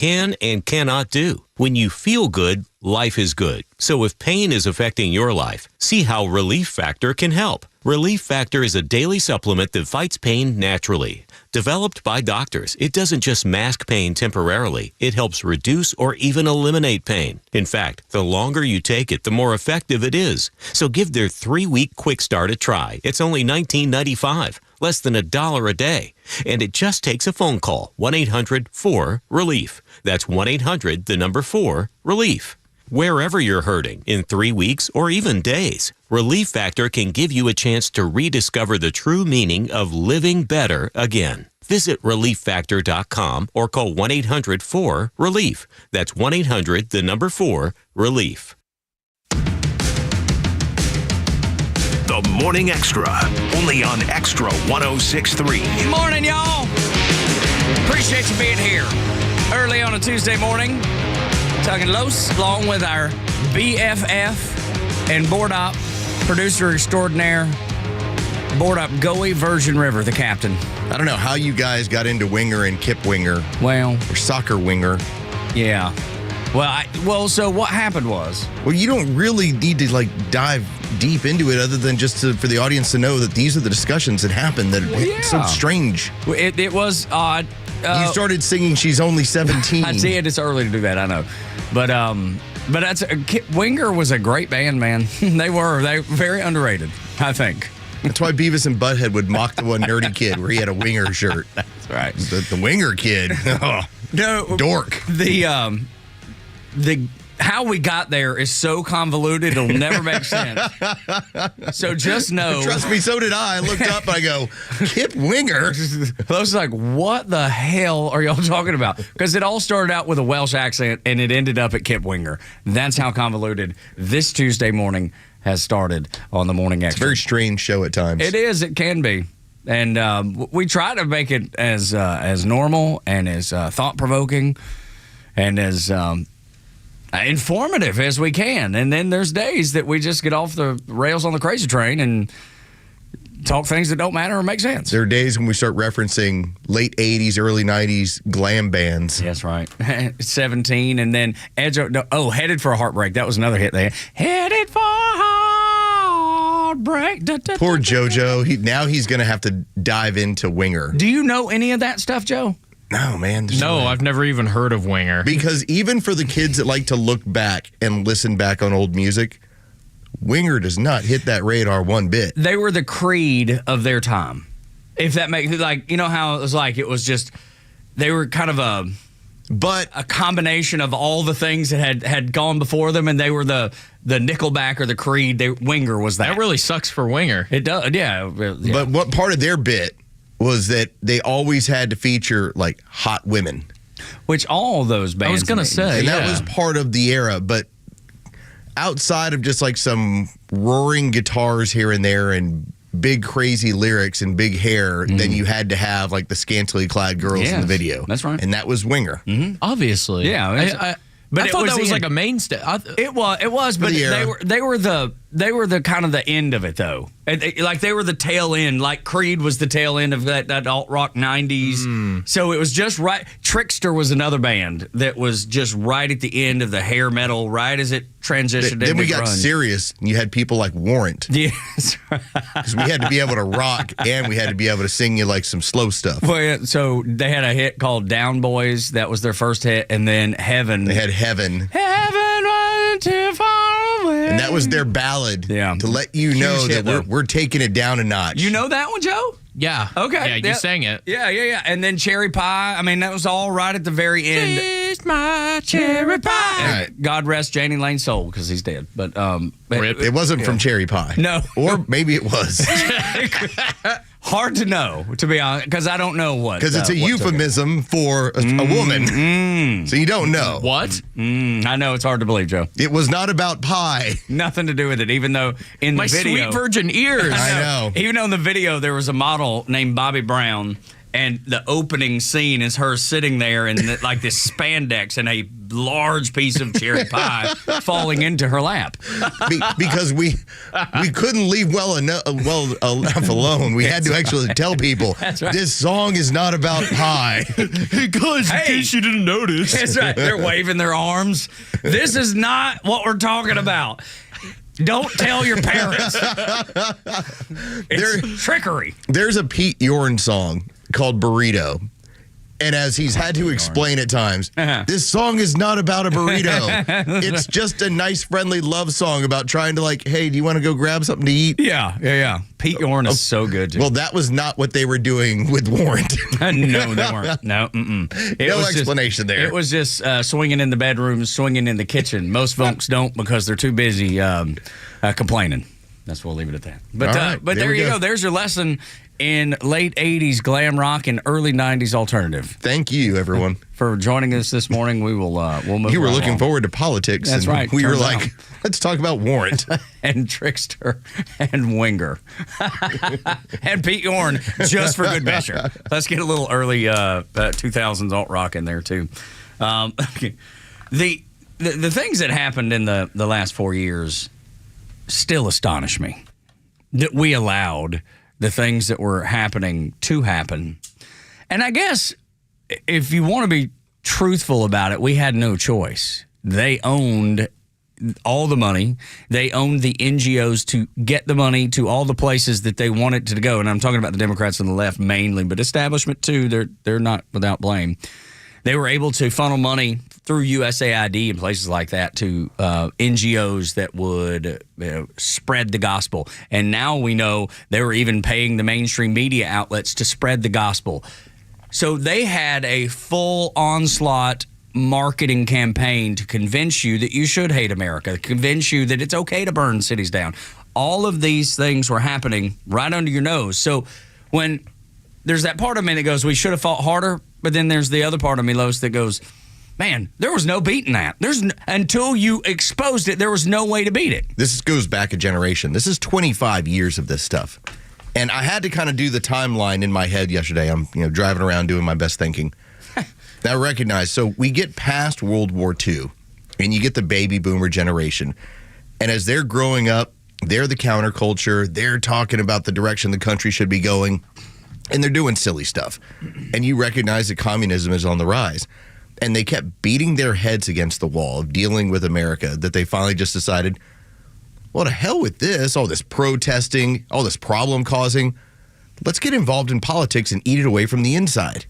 can and cannot do. When you feel good, life is good. So if pain is affecting your life, see how Relief Factor can help. Relief Factor is a daily supplement that fights pain naturally. Developed by doctors, it doesn't just mask pain temporarily. It helps reduce or even eliminate pain. In fact, the longer you take it, the more effective it is. So give their 3-week quick start a try. It's only $19.95, less than $1 a day. And it just takes a phone call, 1-800-4-RELIEF. That's 1-800-4-RELIEF. Wherever you're hurting, in 3 weeks or even days, Relief Factor can give you a chance to rediscover the true meaning of living better again. Visit ReliefFactor.com or call 1-800-4-RELIEF. That's 1-800-4-RELIEF. The Morning Xtra, only on Xtra 106.3. Morning, y'all. Appreciate you being here early on a Tuesday morning. Talking Los, along with our BFF and board op, producer extraordinaire, board op Goey Virgin River, the captain. I don't know how you guys got into winger and kip winger. Well, or soccer winger. Yeah. Well, so what happened was... Well, you don't really need to, dive deep into it other than just for the audience to know that these are the discussions that happen that it's so strange. It was odd. You started singing She's Only 17. I did. It's early to do that, I know. But that's Winger was a great band, man. They were very underrated, I think. That's why Beavis and Butthead would mock the one nerdy kid where he had a winger shirt. That's right. The winger kid. No, dork. The how we got there is so convoluted, it'll never make sense. So just know. Trust me, so did I. I looked up and I go, Kip Winger? I was like, what the hell are y'all talking about? Because it all started out with a Welsh accent and it ended up at Kip Winger. That's how convoluted this Tuesday morning has started on the Morning Xtra. It's a very strange show at times. It is. It can be. And we try to make it as normal and as thought-provoking and as... informative as we can. And then there's days that we just get off the rails on the crazy train and talk things that don't matter or make sense. There are days when we start referencing late 80s, early 90s glam bands. That's right. 17, and then Headed for a Heartbreak. That was another hit there. Headed for a Heartbreak. Poor JoJo. Now he's going to have to dive into Winger. Do you know any of that stuff, Joe? No, man. No, I've never even heard of Winger. Because even for the kids that like to look back and listen back on old music, Winger does not hit that radar one bit. They were the Creed of their time. If that makes, you know how it was just, they were kind of a combination of all the things that had gone before them, and they were the Nickelback or the Creed. Winger was that. That really sucks for Winger. It does, yeah. But what part of their bit was that they always had to feature hot women, which all those bands. I was gonna say, and that was part of the era. But outside of just some roaring guitars here and there and big crazy lyrics and big hair, then you had to have the scantily clad girls in the video. That's right, and that was Winger. Mm-hmm. Obviously, yeah. But I thought that was a mainstay. It was, but they were the kind of the end of it though. They were the tail end. Like Creed was the tail end of that alt rock 90s. So it was just right. Trickster was another band that was just right at the end of the hair metal, right as it transitioned. Then we got grunge. Serious. And you had people like Warrant. Yes, because we had to be able to rock and we had to be able to sing you some slow stuff. Well, yeah, so they had a hit called Down Boys. That was their first hit, and then Heaven. They had Heaven. Heaven wasn't too far away. And that was their ballad to let you know that we're taking it down a notch. You know that one, Joe? Yeah. Okay. Yeah, you sang it. Yeah. And then Cherry Pie. I mean, that was all right at the very end. Taste my cherry pie. And God rest Janie Lane's soul because he's dead. But it wasn't from Cherry Pie. No. Or maybe it was. Hard to know, to be honest, because I don't know what. Because it's a euphemism for a woman. So you don't know. What? I know, it's hard to believe, Joe. It was not about pie. Nothing to do with it, even though in the video. My sweet virgin ears. I know. Even though in the video there was a model named Bobby Brown, and the opening scene is her sitting there in this spandex and a large piece of cherry pie falling into her lap. Because we couldn't leave well enough alone. We had to actually tell people this song is not about pie. Hey, guys, in case you didn't notice. That's right. They're waving their arms. This is not what we're talking about. Don't tell your parents. It's trickery. There's a Pete Yorn song called Burrito. And as he's had to explain at times, this song is not about a burrito. It's just a nice, friendly love song about trying to hey, do you want to go grab something to eat? Yeah. Pete Yorn is so good, too. Well, that was not what they were doing with Warrant. No, they weren't. No, no explanation there. It was just swinging in the bedroom, swinging in the kitchen. Most folks don't because they're too busy complaining. That's what we'll leave it at that. But there you go. There's your lesson in late 80s glam rock and early 90s alternative. Thank you, everyone, for joining us this morning. We will we'll move. You were looking forward to politics. That's right. We were like, let's talk about Warrant and Trickster and Winger and Pete Yorn just for good measure. Let's get a little early 2000s alt rock in there too. The things that happened in the last 4 years still astonish me. That we allowed the things that were happening to happen. And I guess if you want to be truthful about it, we had no choice. They owned all the money. They owned the NGOs to get the money to all the places that they wanted to go. And I'm talking about the Democrats on the left mainly, but establishment too, they're not without blame. They were able to funnel money through USAID and places like that to NGOs that would spread the gospel. And now we know they were even paying the mainstream media outlets to spread the gospel. So they had a full onslaught marketing campaign to convince you that you should hate America, convince you that it's okay to burn cities down. All of these things were happening right under your nose. So when there's that part of me that goes, we should have fought harder, but then there's the other part of me, Los, that goes, man, there was no beating that. Until you exposed it, there was no way to beat it. This goes back a generation. This is 25 years of this stuff. And I had to kind of do the timeline in my head yesterday. I'm driving around doing my best thinking. I recognize, so we get past World War II, and you get the baby boomer generation. And as they're growing up, they're the counterculture. They're talking about the direction the country should be going. And they're doing silly stuff. And you recognize that communism is on the rise. And they kept beating their heads against the wall of dealing with America that they finally just decided, well, to hell with this, all this protesting, all this problem causing. Let's get involved in politics and eat it away from the inside.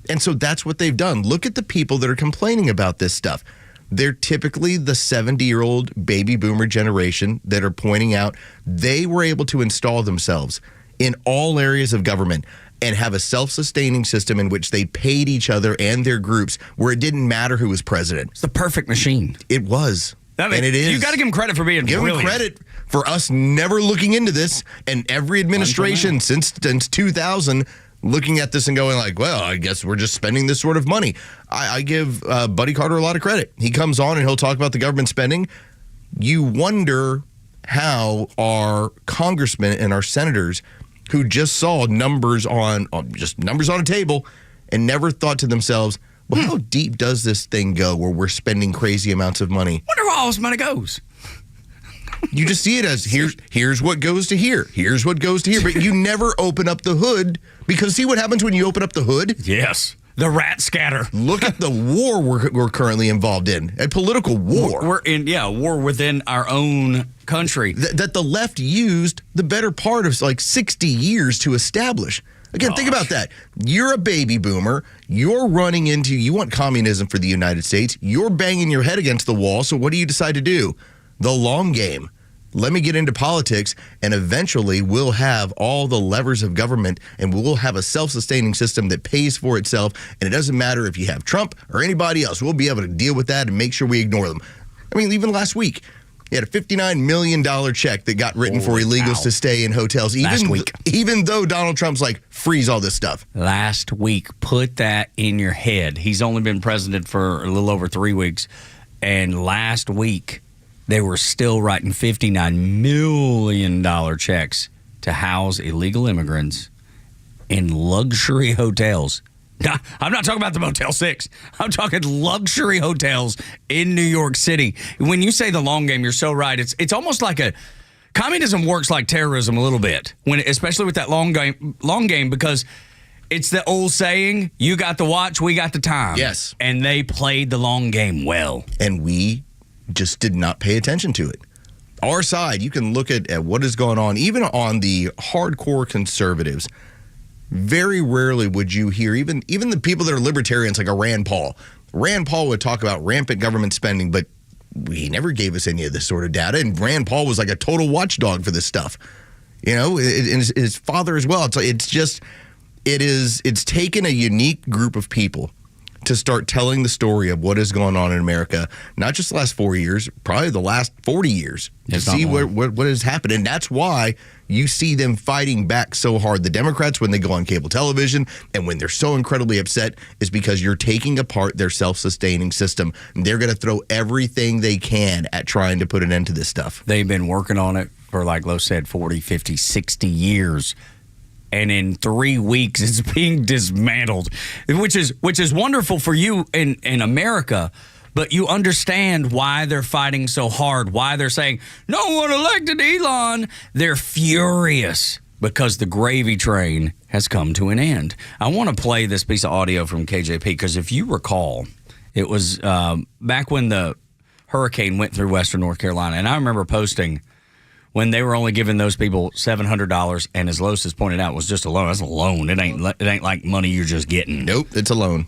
And so that's what they've done. Look at the people that are complaining about this stuff. They're typically the 70-year-old baby boomer generation that are pointing out they were able to install themselves in all areas of government and have a self-sustaining system in which they paid each other and their groups where it didn't matter who was president. It's the perfect machine. It was. And it is. You got to give them credit for being brilliant. Give them credit for us never looking into this, and every administration since 2000 looking at this and going like, well, I guess we're just spending this sort of money. I give Buddy Carter a lot of credit. He comes on and he'll talk about the government spending. You wonder how our congressmen and our senators who just saw numbers on a table and never thought to themselves, well, how deep does this thing go where we're spending crazy amounts of money? Wonder where all this money goes. You just see it as here's what goes to here. Here's what goes to here. But you never open up the hood because see what happens when you open up the hood? Yes. The rat scatter. Look at the war we're currently involved in. A political war. We're in, war within our own country. That the left used the better part of like 60 years to establish. Again, think about that. You're a baby boomer. You want communism for the United States. You're banging your head against the wall. So what do you decide to do? The long game. Let me get into politics, and eventually we'll have all the levers of government, and we'll have a self-sustaining system that pays for itself, and it doesn't matter if you have Trump or anybody else. We'll be able to deal with that and make sure we ignore them. I mean, even last week, you had a $59 million check that got written for illegals to stay in hotels. Even though Donald Trump's like, freeze all this stuff. Last week, put that in your head. He's only been president for a little over 3 weeks, and last week, they were still writing $59 million checks to house illegal immigrants in luxury hotels. I'm not talking about the Motel 6. I'm talking luxury hotels in New York City. When you say the long game, you're so right. It's almost like communism works like terrorism a little bit, especially with that long game, because it's the old saying, you got the watch, we got the time. Yes. And they played the long game well. And we just did not pay attention to it. Our side, you can look at what is going on, even on the hardcore conservatives. Very rarely would you hear even the people that are libertarians, like a Rand Paul. Rand Paul would talk about rampant government spending, but he never gave us any of this sort of data. And Rand Paul was like a total watchdog for this stuff. You know, and his father as well. It's taken a unique group of people to start telling the story of what is going on in America, not just the last 4 years, probably the last 40 years, to see what has happened. And that's why you see them fighting back so hard. The Democrats, when they go on cable television and when they're so incredibly upset, is because you're taking apart their self-sustaining system. And they're going to throw everything they can at trying to put an end to this stuff. They've been working on it for, like Lo said, 40, 50, 60 years. And in 3 weeks, it's being dismantled, which is wonderful for you in America. But you understand why they're fighting so hard, why they're saying, no one elected Elon. They're furious because the gravy train has come to an end. I want to play this piece of audio from KJP because if you recall, it was back when the hurricane went through Western North Carolina. And I remember posting when they were only giving those people $700, and as Los has pointed out, it was just a loan. That's a loan. It ain't like money you're just getting. Nope, it's a loan.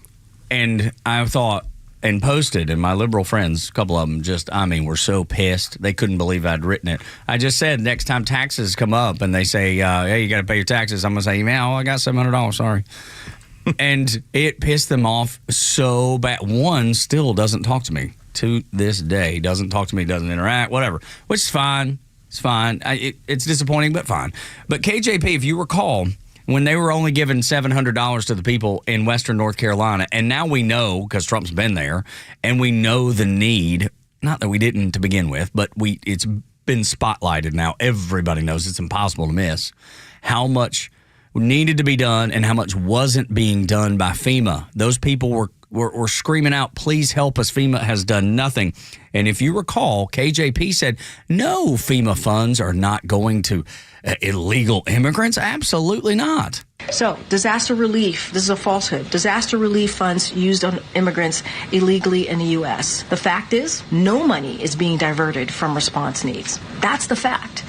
And I thought and posted, and my liberal friends, a couple of them were so pissed. They couldn't believe I'd written it. I just said, next time taxes come up and they say, hey, you got to pay your taxes, I'm going to say, man, I got $700, sorry. And it pissed them off so bad. One still doesn't talk to me to this day. Doesn't talk to me, doesn't interact, whatever, which is fine. It's fine. It's disappointing, but fine. But KJP, if you recall, when they were only giving $700 to the people in Western North Carolina, and now we know, because Trump's been there, and we know the need, not that we didn't to begin with, but it's been spotlighted now. Everybody knows it's impossible to miss how much needed to be done and how much wasn't being done by FEMA. Those people were screaming out, please help us. FEMA has done nothing. And if you recall, KJP said, no, FEMA funds are not going to illegal immigrants. Absolutely not. So, disaster relief, this is a falsehood. Disaster relief funds used on immigrants illegally in the U.S. The fact is, no money is being diverted from response needs. That's the fact.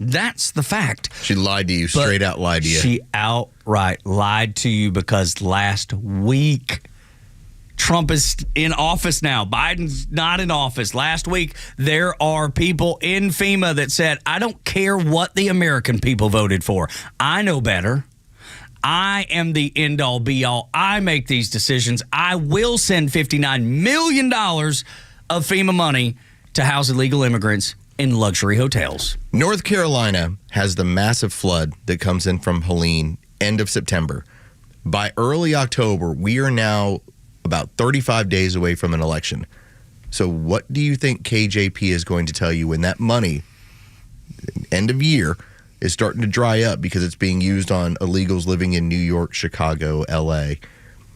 That's the fact. She lied to you, straight out lied to you. She outright lied to you because last week, Trump is in office now. Biden's not in office. Last week, there are people in FEMA that said, I don't care what the American people voted for. I know better. I am the end-all, be-all. I make these decisions. I will send $59 million of FEMA money to house illegal immigrants in luxury hotels. North Carolina has the massive flood that comes in from Helene end of September. By early October, we are now about 35 days away from an election. So what do you think KJP is going to tell you when that money, end of year, is starting to dry up because it's being used on illegals living in New York, Chicago, L.A.?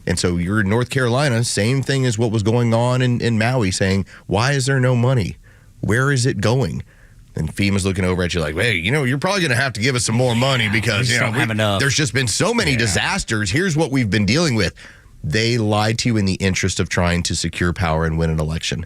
And so you're in North Carolina, same thing as what was going on in Maui, saying, why is there no money? Where is it going? And FEMA's looking over at you like, hey, you're probably going to have to give us some more money because there's just been so many disasters. Here's what we've been dealing with. They lied to you in the interest of trying to secure power and win an election.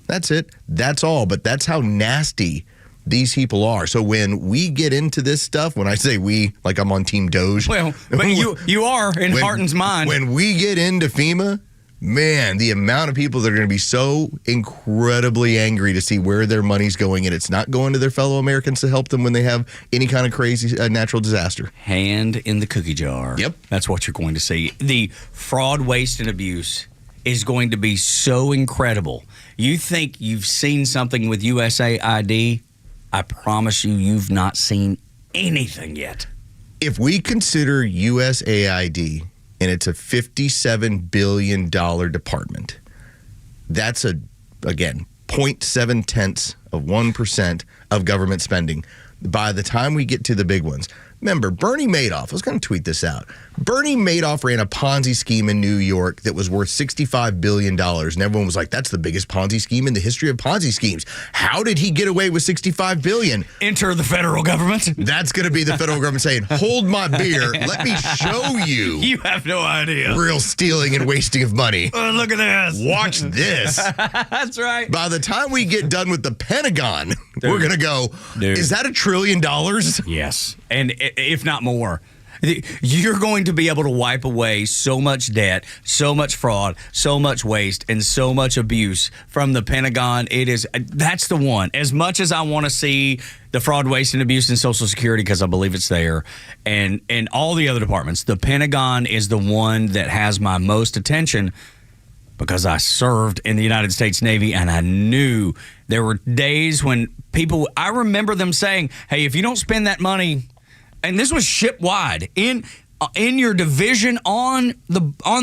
That's it. That's all. But that's how nasty these people are. So when we get into this stuff, when I say we, like I'm on Team Doge. Well, but you are in Harton's mind. When we get into FEMA, man, the amount of people that are going to be so incredibly angry to see where their money's going, and it's not going to their fellow Americans to help them when they have any kind of crazy natural disaster. Hand in the cookie jar. Yep. That's what you're going to see. The fraud, waste, and abuse is going to be so incredible. You think you've seen something with USAID? I promise you've not seen anything yet. If we consider USAID, and it's a $57 billion department, that's again, 0.7% of 1% of government spending. By the time we get to the big ones, Remember, Bernie Madoff, I was going to tweet this out. Bernie Madoff ran a Ponzi scheme in New York that was worth $65 billion. And everyone was like, that's the biggest Ponzi scheme in the history of Ponzi schemes. How did he get away with $65 billion? Enter the federal government. That's going to be the federal government saying, hold my beer. Let me show you. You have no idea. Real stealing and wasting of money. Look at this. Watch this. That's right. By the time we get done with the Pentagon, we're going to go, is that $1 trillion? Yes. And if not more. You're going to be able to wipe away so much debt, so much fraud, so much waste, and so much abuse from the Pentagon. That's the one. As much as I want to see the fraud, waste, and abuse in Social Security, because I believe it's there, and all the other departments, the Pentagon is the one that has my most attention, because I served in the United States Navy, and I knew there were days when I remember them saying, hey, if you don't spend that money, and this was ship-wide, in your division on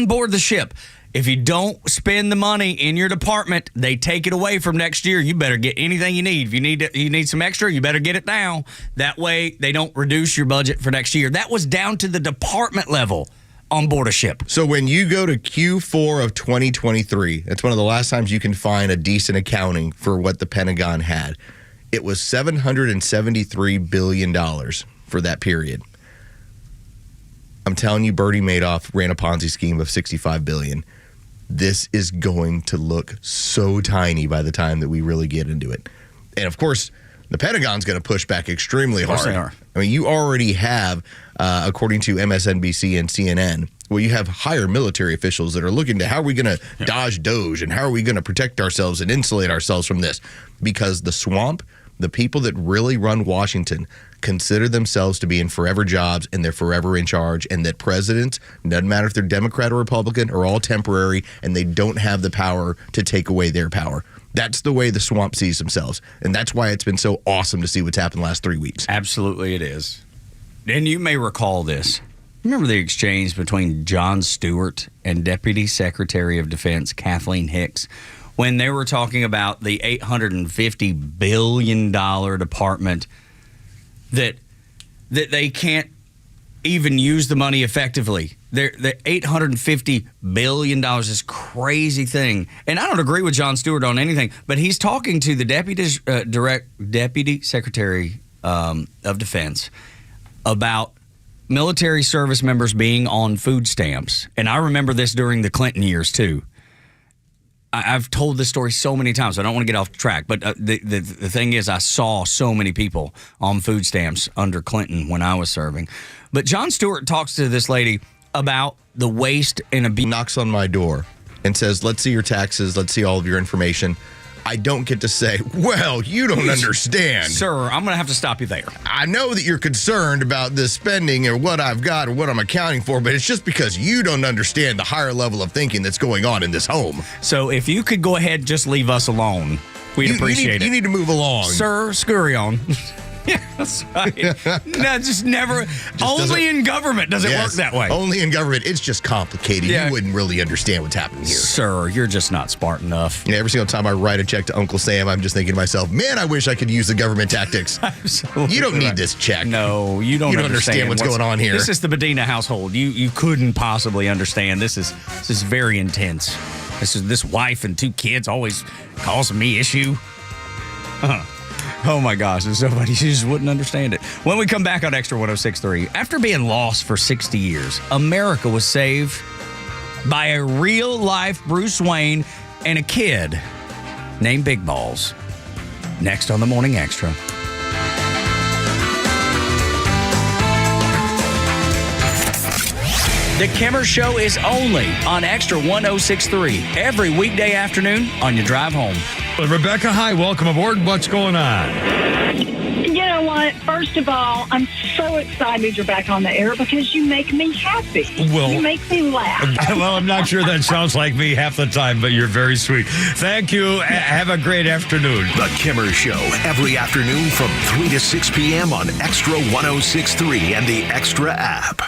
board the ship, if you don't spend the money in your department, they take it away from next year. You better get anything you need. If you need some extra, you better get it now. That way, they don't reduce your budget for next year. That was down to the department level on board a ship. So when you go to Q4 of 2023, that's one of the last times you can find a decent accounting for what the Pentagon had. It was $773 billion for that period. I'm telling you, Bernie Madoff ran a Ponzi scheme of $65 billion. This is going to look so tiny by the time that we really get into it. And of course, the Pentagon's going to push back extremely hard. Of course they are. I mean, you already have, according to MSNBC and CNN, well, you have higher military officials that are looking to how are we going to dodge Doge and how are we going to protect ourselves and insulate ourselves from this? Because the swamp, the people that really run Washington, consider themselves to be in forever jobs and they're forever in charge, and that presidents, doesn't matter if they're Democrat or Republican, are all temporary and they don't have the power to take away their power. That's the way the swamp sees themselves. And that's why it's been so awesome to see what's happened the last 3 weeks. Absolutely it is. And you may recall this. Remember the exchange between Jon Stewart and Deputy Secretary of Defense Kathleen Hicks when they were talking about the $850 billion department that they can't even use the money effectively. The $850 billion is crazy thing. And I don't agree with Jon Stewart on anything, but he's talking to the Deputy Secretary of Defense about military service members being on food stamps. And I remember this during the Clinton years, too. I've told this story so many times, so I don't want to get off track. But the thing is, I saw so many people on food stamps under Clinton when I was serving. But Jon Stewart talks to this lady about the waste and abuse. Knocks on my door and says, let's see your taxes. Let's see all of your information. I don't get to say, well, you don't understand. Sir, I'm going to have to stop you there. I know that you're concerned about this spending or what I've got or what I'm accounting for, but it's just because you don't understand the higher level of thinking that's going on in this home. So if you could go ahead and just leave us alone, we'd appreciate it. You need to move along. Sir, scurry on. Yeah, that's right. No, just never. Only in government does it work that way. Only in government. It's just complicated. Yeah. You wouldn't really understand what's happening here. Sir, you're just not smart enough. Yeah, every single time I write a check to Uncle Sam, I'm just thinking to myself, man, I wish I could use the government tactics. Absolutely. You don't need this check. No, you don't understand what's going on here. This is the Medina household. You couldn't possibly understand. This is very intense. This wife and 2 kids always causing me issue. Oh my gosh, it's so funny. You just wouldn't understand it. When we come back on Extra 106.3, after being lost for 60 years, America was saved by a real-life Bruce Wayne and a kid named Big Balls. Next on the Morning Extra. The Kimmer Show is only on Extra 106.3 every weekday afternoon on your drive home. Well, Rebecca, hi. Welcome aboard. What's going on? You know what? First of all, I'm so excited you're back on the air because you make me happy. Well, you make me laugh. Well, I'm not sure that sounds like me half the time, but you're very sweet. Thank you. Have a great afternoon. The Kimmer Show, every afternoon from 3 to 6 p.m. on Extra 106.3 and the Extra app.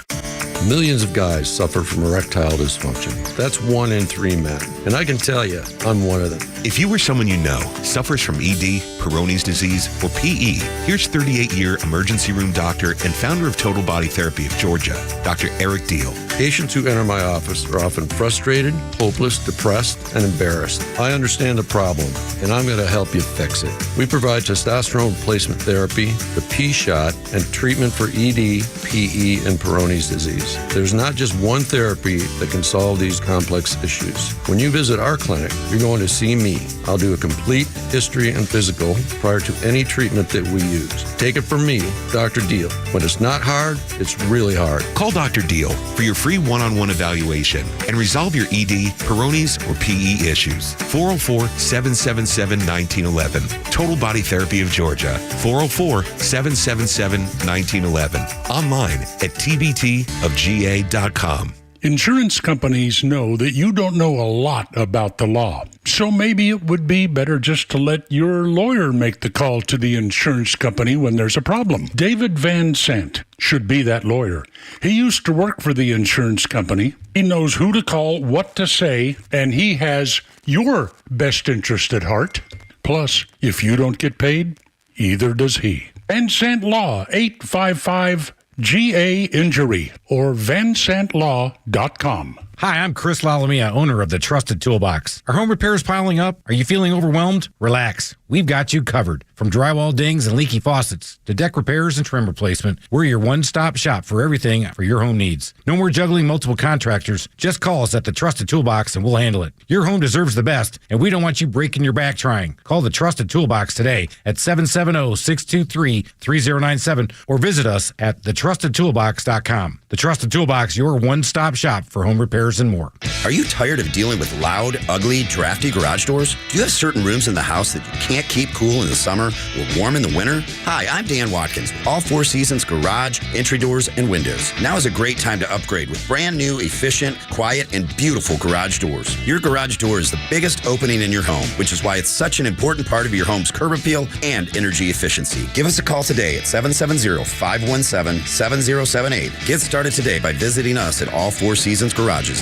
Millions of guys suffer from erectile dysfunction. That's 1 in 3 men. And I can tell you, I'm one of them. If you or someone you know suffers from ED, Peyronie's disease, or PE, here's 38-year emergency room doctor and founder of Total Body Therapy of Georgia, Dr. Eric Deal. Patients who enter my office are often frustrated, hopeless, depressed, and embarrassed. I understand the problem, and I'm going to help you fix it. We provide testosterone replacement therapy, the P shot, and treatment for ED, PE, and Peyronie's disease. There's not just one therapy that can solve these complex issues. When you visit our clinic, you're going to see me. I'll do a complete history and physical prior to any treatment that we use. Take it from me, Dr. Deal. When it's not hard, it's really hard. Call Dr. Deal for your free one-on-one evaluation and resolve your ED, Peyronie's, or PE issues. 404-777-1911. Total Body Therapy of Georgia. 404-777-1911. Online at tbtofga.com. Insurance companies know that you don't know a lot about the law, so maybe it would be better just to let your lawyer make the call to the insurance company when there's a problem. David Van Sant should be that lawyer. He used to work for the insurance company. He knows who to call, what to say, and he has your best interest at heart. Plus, if you don't get paid, either does he. Van Sant Law, 855 GA Injury or vansantlaw.com. Hi, I'm Chris Lalamia, owner of the Trusted Toolbox. Are home repairs piling up? Are you feeling overwhelmed? Relax. We've got you covered. From drywall dings and leaky faucets to deck repairs and trim replacement, we're your one-stop shop for everything for your home needs. No more juggling multiple contractors. Just call us at the Trusted Toolbox and we'll handle it. Your home deserves the best, and we don't want you breaking your back trying. Call the Trusted Toolbox today at 770-623-3097 or visit us at thetrustedtoolbox.com. The Trusted Toolbox, your one-stop shop for home repairs and more. Are you tired of dealing with loud, ugly, drafty garage doors? Do you have certain rooms in the house that you can't keep cool in the summer or warm in the winter? Hi, I'm Dan Watkins with All Four Seasons Garage, Entry Doors, and Windows. Now is a great time to upgrade with brand new, efficient, quiet, and beautiful garage doors. Your garage door is the biggest opening in your home, which is why it's such an important part of your home's curb appeal and energy efficiency. Give us a call today at 770-517-7078. Get started today by visiting us at allfourseasonsgarages.com.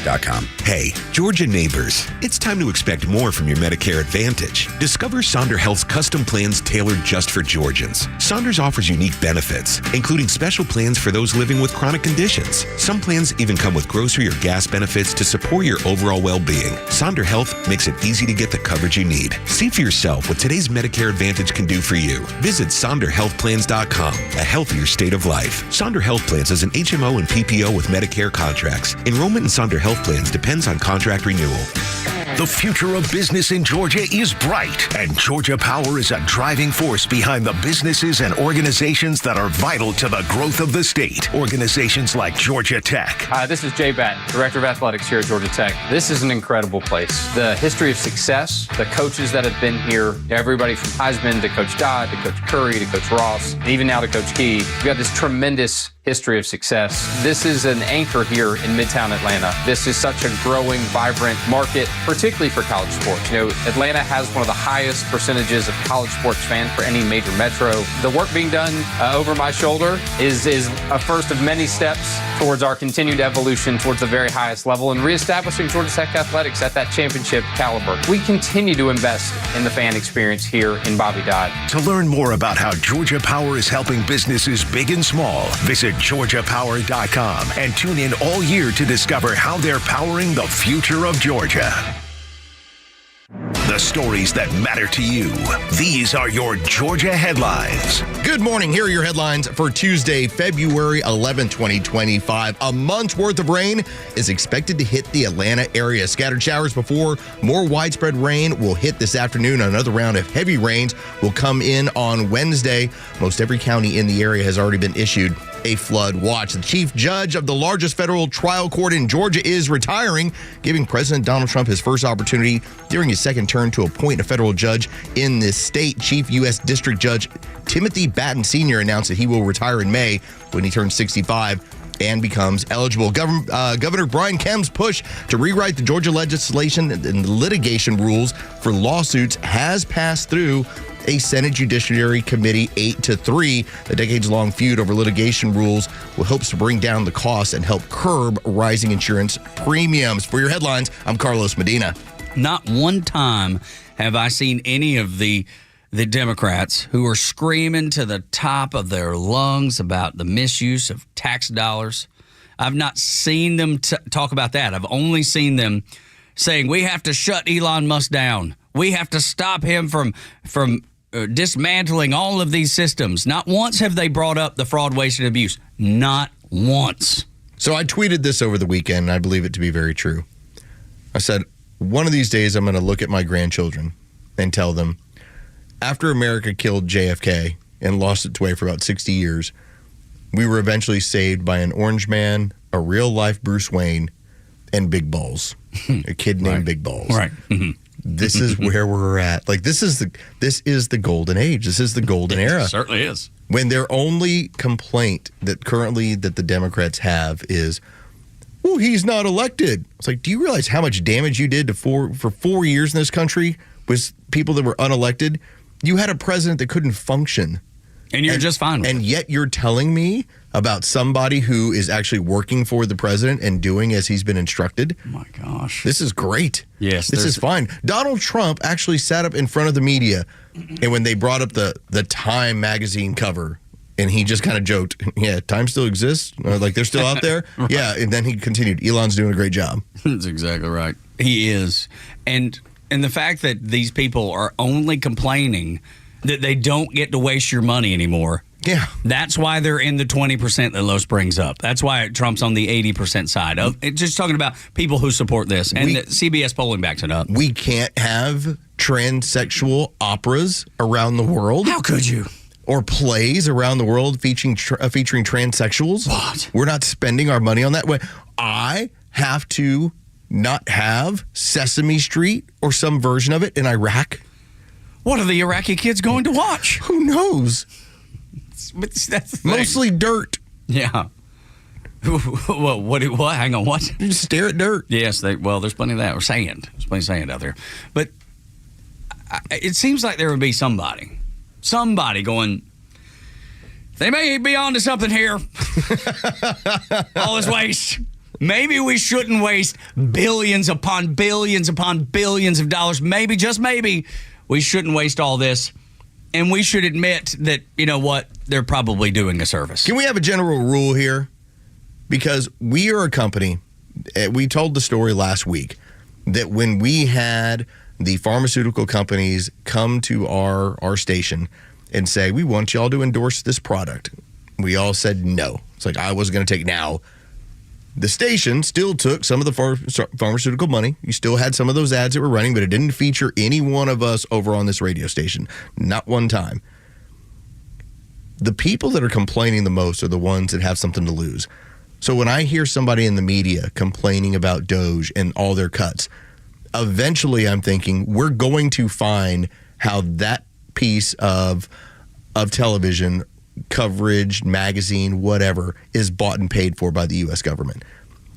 Hey, Georgia neighbors, it's time to expect more from your Medicare Advantage. Discover Sonder Health's custom plans tailored just for Georgians. Saunders offers unique benefits, including special plans for those living with chronic conditions. Some plans even come with grocery or gas benefits to support your overall well-being. Sonder Health makes it easy to get the coverage you need. See for yourself what today's Medicare Advantage can do for you. Visit SonderHealthPlans.com, a healthier state of life. Sonder Health Plans is an HMO and PPO with Medicare contracts. Enrollment in Sonder Health Plans depends on contract renewal. The future of business in Georgia is bright, and Georgia Power is a driving force behind the businesses and organizations that are vital to the growth of the state. Organizations like Georgia Tech. Hi, this is Jay Batten, Director of Athletics here at Georgia Tech. This is an incredible place. The history of success, the coaches that have been here, everybody from Heisman to Coach Dodd to Coach Curry to Coach Ross, and even now to Coach Key. We've got this tremendous history of success. This is an anchor here in Midtown Atlanta. This is such a growing, vibrant market, particularly for college sports. You know, Atlanta has one of the highest percentages of college sports fans for any major metro. The work being done over my shoulder is a first of many steps towards our continued evolution towards the very highest level and reestablishing Georgia Tech athletics at that championship caliber. We continue to invest in the fan experience here in Bobby Dodd. To learn more about how Georgia Power is helping businesses big and small, visit GeorgiaPower.com and tune in all year to discover how they're powering the future of Georgia. The stories that matter to you. These are your Georgia headlines. Good morning. Here are your headlines for Tuesday, February 11, 2025. A month's worth of rain is expected to hit the Atlanta area. Scattered showers before more widespread rain will hit this afternoon. Another round of heavy rains will come in on Wednesday. Most every county in the area has already been issued a flood watch. The chief judge of the largest federal trial court in Georgia is retiring, giving President Donald Trump his first opportunity during his second term to appoint a federal judge in this state. Chief U.S. District Judge Timothy Batten Sr. announced that he will retire in May when he turns 65 and becomes eligible. Governor Brian Kemp's push to rewrite the Georgia legislation and the litigation rules for lawsuits has passed through a Senate Judiciary Committee 8-3. The decades-long feud over litigation rules will help to bring down the costs and help curb rising insurance premiums. For your headlines, I'm Carlos Medina. Not one time have I seen any of the Democrats who are screaming to the top of their lungs about the misuse of tax dollars. I've not seen them talk about that. I've only seen them saying we have to shut Elon Musk down. We have to stop him from dismantling all of these systems. Not once have they brought up the fraud, waste, and abuse. Not once. So I tweeted this over the weekend, and I believe it to be very true. I said, one of these days I'm going to look at my grandchildren and tell them, after America killed JFK and lost its way for about 60 years, we were eventually saved by an orange man, a real-life Bruce Wayne, and Big Balls, a kid named Big Balls. Right. This is where we're at. Like, this is the golden age. This is the golden era. It certainly is. When their only complaint that the Democrats have is, oh, he's not elected. It's like, do you realize how much damage you did for 4 years in this country with people that were unelected? You had a president that couldn't function. And you're just fine with it. And yet you're telling me about somebody who is actually working for the president and doing as he's been instructed? Oh, my gosh. This is great. Yes. This is fine. Donald Trump actually sat up in front of the media, and when they brought up the Time magazine cover, and he just kind of joked, yeah, Time still exists? Like, they're still out there? Right. Yeah, and then he continued, Elon's doing a great job. That's exactly right. He is. And the fact that these people are only complaining that they don't get to waste your money anymore. Yeah. That's why they're in the 20% that Los brings up. That's why Trump's on the 80% side. Just talking about people who support this. And the CBS polling backs it up. We can't have transsexual operas around the world. How could you? Or plays around the world featuring transsexuals. What? We're not spending our money on that way. I have to not have Sesame Street or some version of it in Iraq. What are the Iraqi kids going to watch? Who knows? But that's the thing. Mostly dirt. Yeah. Well, what? Hang on, what? You just stare at dirt. Yes, there's plenty of that. Or sand. There's plenty of sand out there. But it seems like there would be somebody going, they may be onto something here. All this waste. Maybe we shouldn't waste billions upon billions upon billions of dollars. Maybe, just maybe, we shouldn't waste all this. And we should admit that, you know what, they're probably doing a service. Can we have a general rule here? Because we are a company, we told the story last week, that when we had the pharmaceutical companies come to our station and say, we want y'all to endorse this product, we all said no. It's like, I wasn't going to take now. The station still took some of the pharmaceutical money. You still had some of those ads that were running, but it didn't feature any one of us over on this radio station. Not one time. The people that are complaining the most are the ones that have something to lose. So when I hear somebody in the media complaining about Doge and all their cuts, eventually I'm thinking we're going to find how that piece of television coverage, magazine, whatever, is bought and paid for by the U.S. government.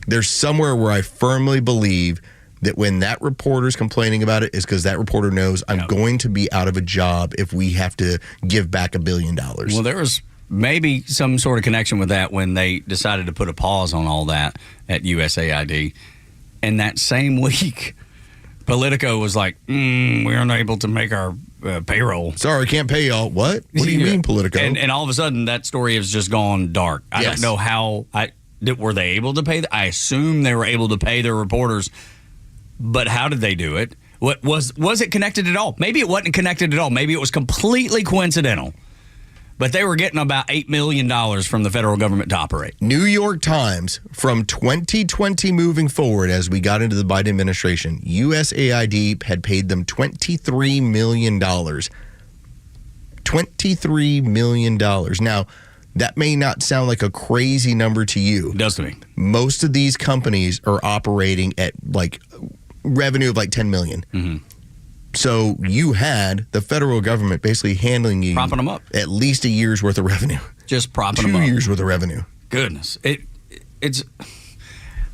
There's somewhere where I firmly believe that when that reporter's complaining about it is because that reporter knows I'm going to be out of a job if we have to give back $1 billion. Well, there was maybe some sort of connection with that when they decided to put a pause on all that at USAID. And that same week, Politico was like, we're unable to make our payroll. Sorry, can't pay y'all. What? What do you mean, Politico? And all of a sudden, that story has just gone dark. I don't know how. Were they able to pay? I assume they were able to pay their reporters, but how did they do it? What was it connected at all? Maybe it wasn't connected at all. Maybe it was completely coincidental. But they were getting about $8 million from the federal government to operate. New York Times, from 2020 moving forward, as we got into the Biden administration, USAID had paid them $23 million. $23 million. Now, that may not sound like a crazy number to you. It does to me. Most of these companies are operating at like revenue of like $10 million. Mm-hmm. So you had the federal government basically handling you, propping them up, at least a year's worth of revenue. Just propping them up. 2 years worth of revenue. Goodness, it's.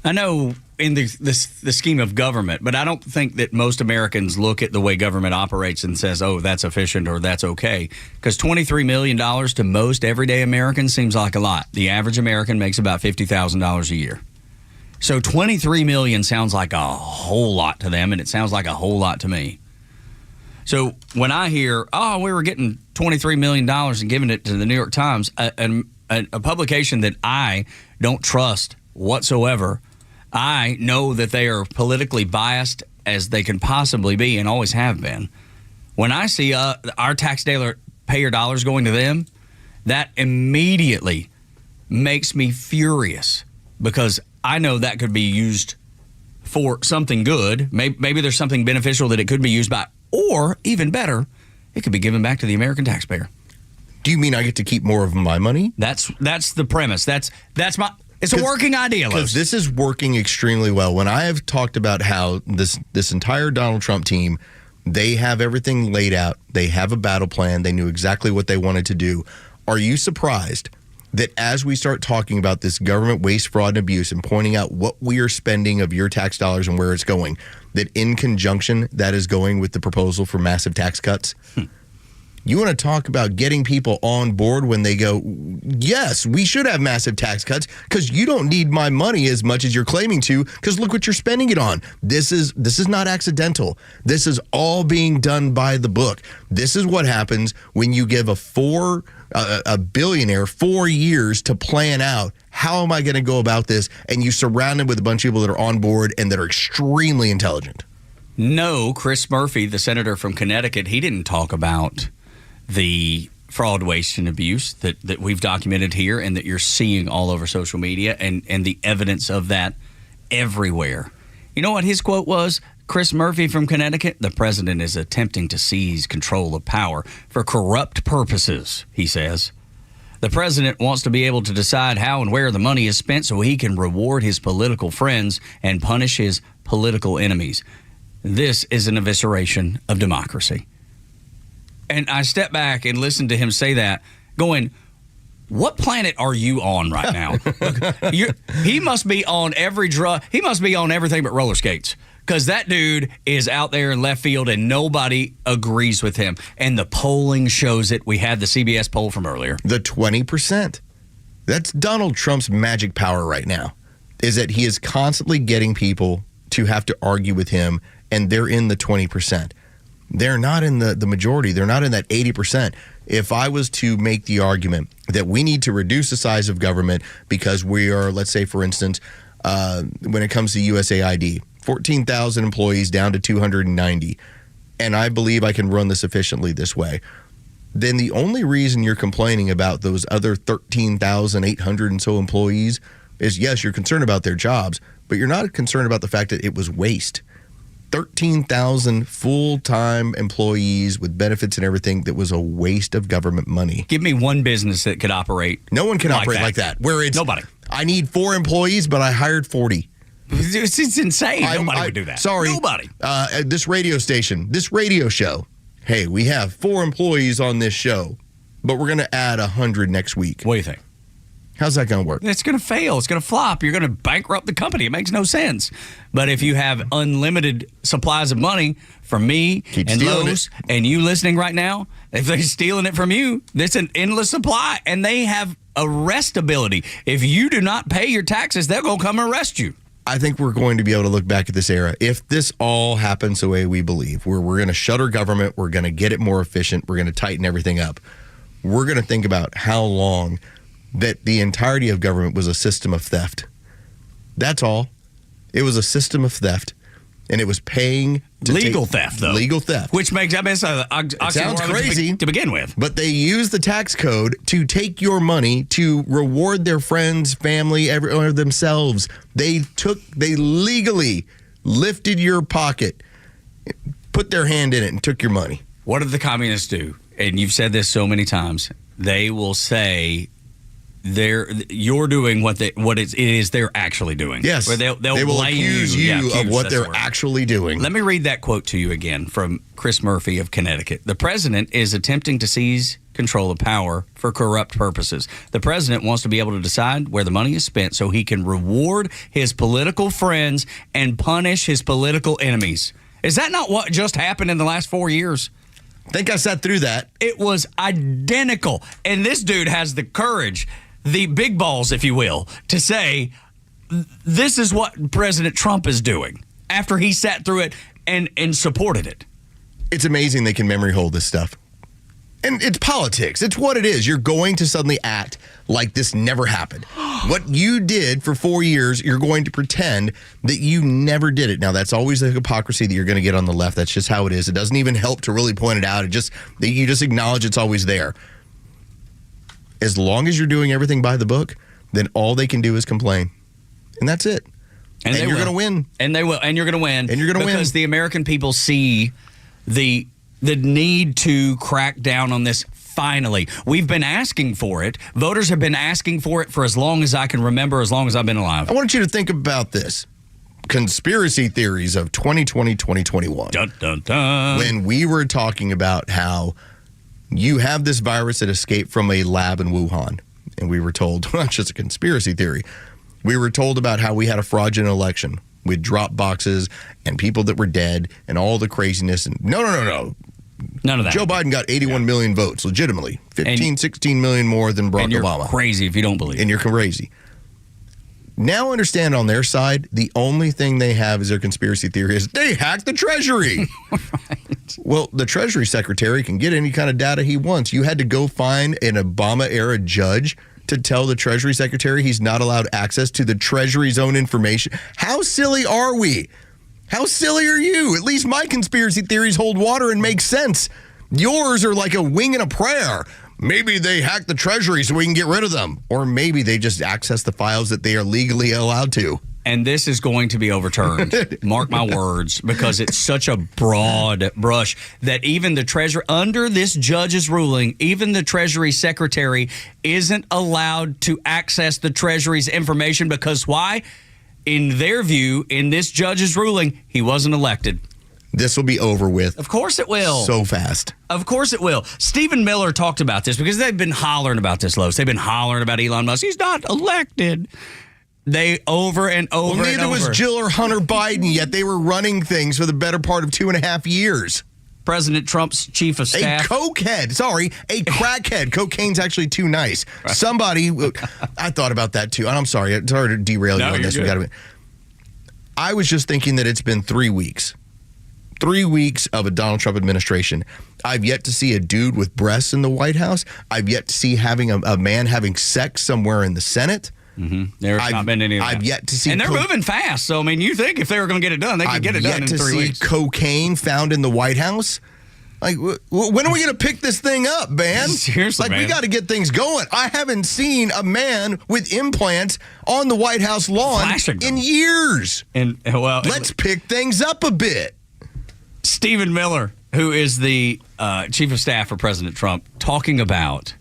I know in the scheme of government, but I don't think that most Americans look at the way government operates and says, "Oh, that's efficient" or "That's okay." Because $23 million to most everyday Americans seems like a lot. The average American makes about $50,000 a year. So $23 million sounds like a whole lot to them, and it sounds like a whole lot to me. So when I hear, we were getting $23 million and giving it to the New York Times, a publication that I don't trust whatsoever, I know that they are politically biased as they can possibly be and always have been. When I see our taxpayer dollars going to them, that immediately makes me furious because I know that could be used for something good. Maybe there's something beneficial that it could be used by, or even better, it could be given back to the American taxpayer. Do you mean I get to keep more of my money? That's the premise. It's a working idea, because this is working extremely well. When I have talked about how this entire Donald Trump team, they have everything laid out. They have a battle plan. They knew exactly what they wanted to do. Are you surprised that as we start talking about this government waste, fraud, and abuse and pointing out what we are spending of your tax dollars and where it's going, that in conjunction that is going with the proposal for massive tax cuts? You want to talk about getting people on board when they go, yes, we should have massive tax cuts because you don't need my money as much as you're claiming to because look what you're spending it on. This is not accidental. This is all being done by the book. This is what happens when you give a billionaire 4 years to plan out how am I going to go about this, and you surround him with a bunch of people that are on board and that are extremely intelligent. No, Chris Murphy, the senator from Connecticut, he didn't talk about the fraud, waste, and abuse that we've documented here and that you're seeing all over social media and the evidence of that everywhere. You know what his quote was? Chris Murphy from Connecticut, the president is attempting to seize control of power for corrupt purposes, he says. The president wants to be able to decide how and where the money is spent so he can reward his political friends and punish his political enemies. This is an evisceration of democracy. And I step back and listen to him say that, going, what planet are you on right now? He must be on every drug. He must be on everything but roller skates because that dude is out there in left field and nobody agrees with him. And the polling shows it. We had the CBS poll from earlier. The 20%. That's Donald Trump's magic power right now, is that he is constantly getting people to have to argue with him, and they're in the 20%. They're not in the majority. They're not in that 80%. If I was to make the argument that we need to reduce the size of government because we are, let's say, for instance, when it comes to USAID, 14,000 employees down to 290, and I believe I can run this efficiently this way, then the only reason you're complaining about those other 13,800 and so employees is, yes, you're concerned about their jobs, but you're not concerned about the fact that it was waste. 13,000 full-time employees with benefits and everything that was a waste of government money. Give me one business that could operate. No one can operate like that. Where it's nobody. I need 4 employees, but I hired 40. It's insane. Nobody would do that. Sorry. Nobody. This radio station, this radio show. Hey, we have 4 employees on this show, but we're going to add 100 next week. What do you think? How's that going to work? It's going to fail. It's going to flop. You're going to bankrupt the company. It makes no sense. But if you have unlimited supplies of money from me and Lowe's and you listening right now, if they're stealing it from you, it's an endless supply, and they have arrestability. If you do not pay your taxes, they're going to come arrest you. I think we're going to be able to look back at this era. If this all happens the way we believe, where we're going to shutter government, we're going to get it more efficient, we're going to tighten everything up, we're going to think about how long that the entirety of government was a system of theft. That's all. It was a system of theft, and it was paying to legal theft, though. Legal theft. Which makes, I mean, it sounds crazy to begin with. But they use the tax code to take your money to reward their friends, family, or themselves. They legally lifted your pocket, put their hand in it, and took your money. What did the communists do? And you've said this so many times. They will say you're doing what it is they're actually doing. Yes, where they'll will blame accuse you of what they're actually doing. Let me read that quote to you again from Chris Murphy of Connecticut. The president is attempting to seize control of power for corrupt purposes. The president wants to be able to decide where the money is spent so he can reward his political friends and punish his political enemies. Is that not what just happened in the last 4 years? I think I sat through that. It was identical. And this dude has the courage, the big balls, if you will, to say, this is what President Trump is doing after he sat through it and supported it. It's amazing they can memory hold this stuff. And it's politics. It's what it is. You're going to suddenly act like this never happened. What you did for 4 years, you're going to pretend that you never did it. Now, that's always the hypocrisy that you're going to get on the left. That's just how it is. It doesn't even help to really point it out. You just acknowledge it's always there. As long as you're doing everything by the book, then all they can do is complain. And that's it. And you're going to win. And they will. And you're going to win. And you're going to win. Because the American people see the need to crack down on this finally. We've been asking for it. Voters have been asking for it for as long as I can remember, as long as I've been alive. I want you to think about this. Conspiracy theories of 2020, 2021. Dun, dun, dun. When we were talking about how you have this virus that escaped from a lab in Wuhan, and we were told, well, it's just a conspiracy theory. We were told about how we had a fraudulent election with drop boxes and people that were dead and all the craziness. And no. None of that. Joe Biden got 81 million votes, legitimately. 16 million more than Barack and you're Obama. Crazy if you don't believe. And you're crazy. Now understand on their side, the only thing they have as their conspiracy theory is they hacked the Treasury. Right. Well, the Treasury Secretary can get any kind of data he wants. You had to go find an Obama-era judge to tell the Treasury Secretary he's not allowed access to the Treasury's own information. How silly are we? How silly are you? At least my conspiracy theories hold water and make sense. Yours are like a wing and a prayer. Maybe they hack the Treasury so we can get rid of them. Or maybe they just access the files that they are legally allowed to. And this is going to be overturned. Mark my words, because it's such a broad brush that even the Treasury, under this judge's ruling, even the Treasury Secretary isn't allowed to access the Treasury's information because why? In their view, in this judge's ruling, he wasn't elected. This will be over with. Of course it will. So fast. Of course it will. Stephen Miller talked about this because they've been hollering about this, Lowe's. They've been hollering about Elon Musk. He's not elected. They over and over well, neither was Jill or Hunter Biden, yet they were running things for the better part of 2.5 years. President Trump's chief of staff. A crackhead. Cocaine's actually too nice. Right. Somebody, I thought about that too. And I'm sorry to derail you on this. I was just thinking that it's been 3 weeks. 3 weeks of a Donald Trump administration. I've yet to see a dude with breasts in the White House. I've yet to see having a man having sex somewhere in the Senate. Mm-hmm. There's not been any of that. I've yet to see... And they're moving fast. So, I mean, you think if they were going to get it done, they could get it done in 3 weeks. I've yet to see cocaine found in the White House. Like, when are we going to pick this thing up, man? Seriously, man. We got to get things going. I haven't seen a man with implants on the White House lawn in years. And well, let's pick things up a bit. Stephen Miller, who is the chief of staff for President Trump, talking about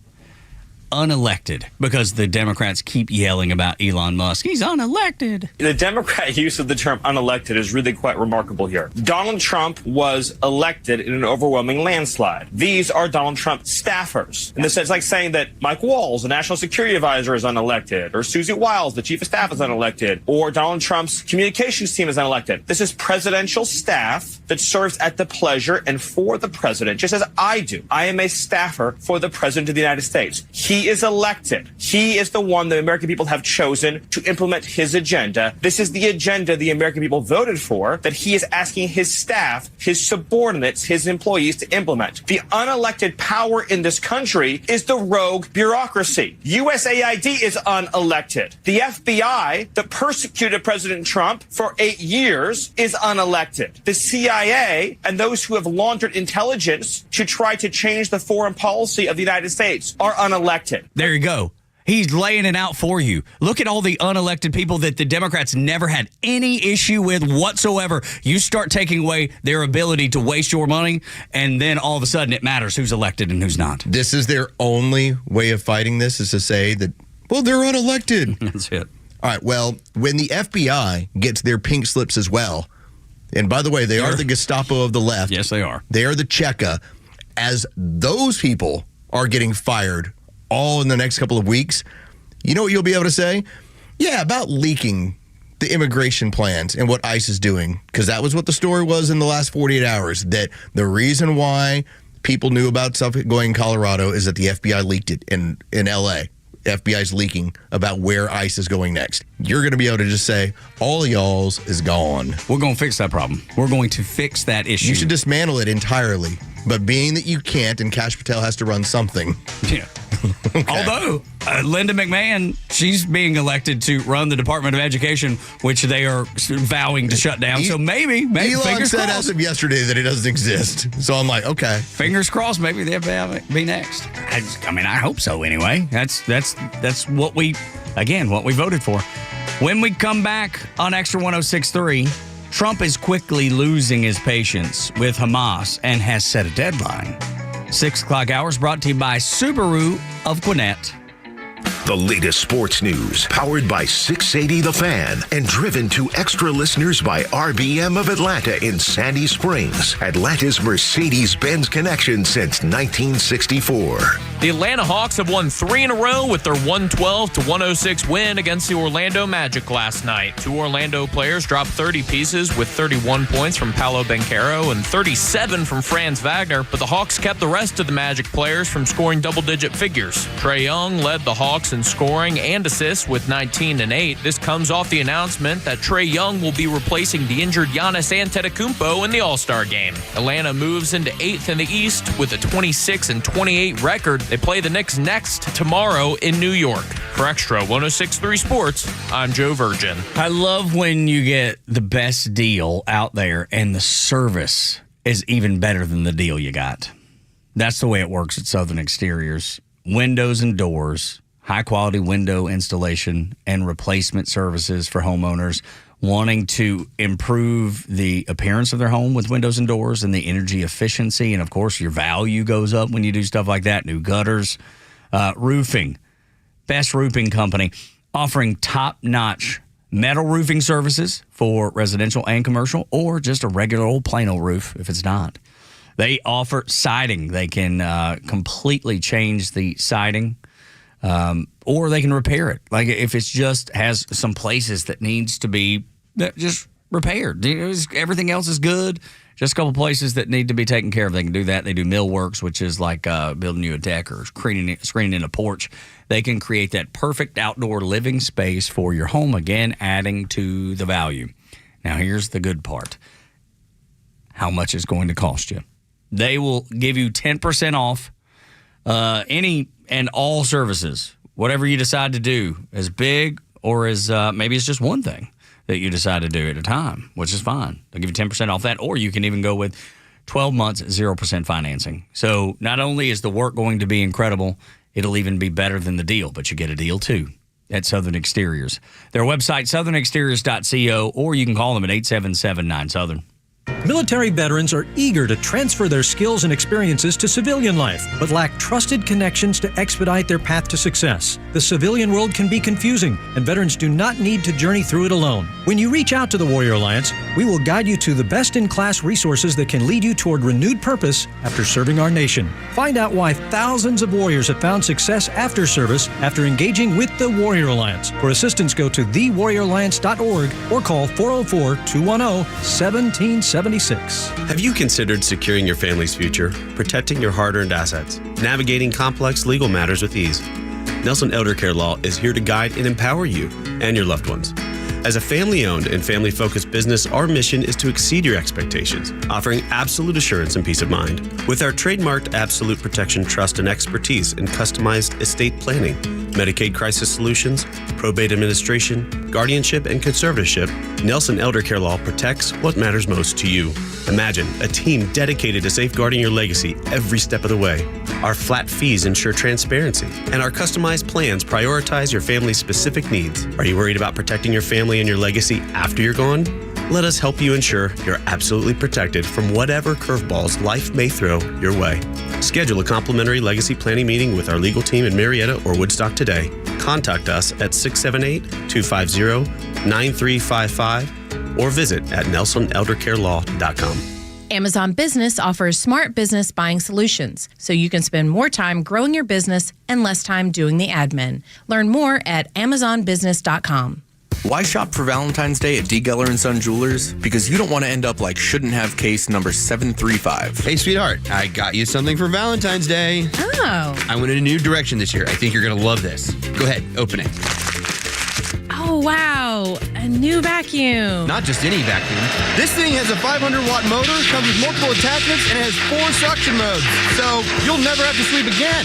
unelected because the Democrats keep yelling about Elon Musk. He's unelected. The Democrat use of the term unelected is really quite remarkable here. Donald Trump was elected in an overwhelming landslide. These are Donald Trump staffers. In the sense, like saying that Mike Walls, the national security advisor, is unelected, or Susie Wiles, the chief of staff, is unelected, or Donald Trump's communications team is unelected. This is presidential staff that serves at the pleasure and for the president, just as I do. I am a staffer for the president of the United States. He is elected. He is the one the American people have chosen to implement his agenda. This is the agenda the American people voted for, that he is asking his staff, his subordinates, his employees to implement. The unelected power in this country is the rogue bureaucracy. USAID is unelected. The FBI that persecuted President Trump for 8 years is unelected. The CIA and those who have laundered intelligence to try to change the foreign policy of the United States are unelected. There you go. He's laying it out for you. Look at all the unelected people that the Democrats never had any issue with whatsoever. You start taking away their ability to waste your money, and then all of a sudden it matters who's elected and who's not. This is their only way of fighting this, is to say that, well, they're unelected. That's it. All right, well, when the FBI gets their pink slips as well, and by the way, they are the Gestapo of the left. Yes, they are. They are the Cheka. As those people are getting fired all in the next couple of weeks, you know what you'll be able to say? Yeah, about leaking the immigration plans and what ICE is doing, because that was what the story was in the last 48 hours, that the reason why people knew about stuff going in Colorado is that the FBI leaked it in L.A. FBI's leaking about where ICE is going next. You're going to be able to just say, all of y'all's is gone. We're going to fix that problem. We're going to fix that issue. You should dismantle it entirely. But being that you can't, and Kash Patel has to run something. Yeah. Okay. Although, Linda McMahon, she's being elected to run the Department of Education, which they are vowing to shut down. So maybe Elon fingers said crossed. as of yesterday that it doesn't exist. So I'm like, okay. Fingers crossed, maybe the FBI be next. I mean, I hope so anyway. That's what we voted for. When we come back on Xtra 106.3, Trump is quickly losing his patience with Hamas and has set a deadline. 6 o'clock hours brought to you by Subaru of Gwinnett. The latest sports news, powered by 680 The Fan and driven to extra listeners by RBM of Atlanta in Sandy Springs, Atlanta's Mercedes-Benz connection since 1964. The Atlanta Hawks have won 3 in a row with their 112-106 win against the Orlando Magic last night. 2 Orlando players dropped 30 pieces with 31 points from Paolo Banchero and 37 from Franz Wagner, but the Hawks kept the rest of the Magic players from scoring double-digit figures. Trae Young led the Hawks in scoring and assists with 19 and 8. This comes off the announcement that Trae Young will be replacing the injured Giannis Antetokounmpo in the All-Star game. Atlanta moves into 8th in the East with a 26-28 record. They play the Knicks next tomorrow in New York. For Extra 106.3 Sports, I'm Joe Virgin. I love when you get the best deal out there and the service is even better than the deal you got. That's the way it works at Southern Exteriors. Windows and doors, high-quality window installation and replacement services for homeowners wanting to improve the appearance of their home with windows and doors and the energy efficiency. And, of course, your value goes up when you do stuff like that. New gutters, roofing, best roofing company, offering top-notch metal roofing services for residential and commercial, or just a regular old plain old roof if it's not. They offer siding. They can completely change the siding. Or they can repair it. Like if it's just has some places that needs to be just repaired. Everything else is good. Just a couple places that need to be taken care of. They can do that. They do millworks, which is like building you a deck or screening in a porch. They can create that perfect outdoor living space for your home, again, adding to the value. Now, here's the good part. How much it's going to cost you. They will give you 10% off any and all services, whatever you decide to do, as big or as maybe it's just one thing that you decide to do at a time, which is fine. They'll give you 10% off that, or you can even go with 12 months at 0% financing. So not only is the work going to be incredible, it'll even be better than the deal, but you get a deal too at Southern Exteriors. Their website, southernexteriors.co, or you can call them at 877-9-SOUTHERN. Military veterans are eager to transfer their skills and experiences to civilian life, but lack trusted connections to expedite their path to success. The civilian world can be confusing, and veterans do not need to journey through it alone. When you reach out to the Warrior Alliance, we will guide you to the best-in-class resources that can lead you toward renewed purpose after serving our nation. Find out why thousands of warriors have found success after service after engaging with the Warrior Alliance. For assistance, go to thewarrioralliance.org or call 404-210-1776. Have you considered securing your family's future, protecting your hard-earned assets, navigating complex legal matters with ease? Nelson Elder Care Law is here to guide and empower you and your loved ones. As a family-owned and family-focused business, our mission is to exceed your expectations, offering absolute assurance and peace of mind. With our trademarked Absolute Protection Trust and expertise in customized estate planning, Medicaid crisis solutions, probate administration, guardianship, and conservatorship, Nelson Elder Care Law protects what matters most to you. Imagine a team dedicated to safeguarding your legacy every step of the way. Our flat fees ensure transparency, and our customized plans prioritize your family's specific needs. Are you worried about protecting your family and your legacy after you're gone? Let us help you ensure you're absolutely protected from whatever curveballs life may throw your way. Schedule a complimentary legacy planning meeting with our legal team in Marietta or Woodstock today. Contact us at 678-250-9355 or visit at nelsoneldercarelaw.com. Amazon Business offers smart business buying solutions, so you can spend more time growing your business and less time doing the admin. Learn more at amazonbusiness.com. Why shop for Valentine's Day at D. Geller & Son Jewelers? Because you don't want to end up like shouldn't have case number 735. Hey, sweetheart, I got you something for Valentine's Day. Oh. I went in a new direction this year. I think you're going to love this. Go ahead, open it. Oh, wow. A new vacuum. Not just any vacuum. This thing has a 500-watt motor, comes with multiple attachments, and it has 4 suction modes. So you'll never have to sweep again.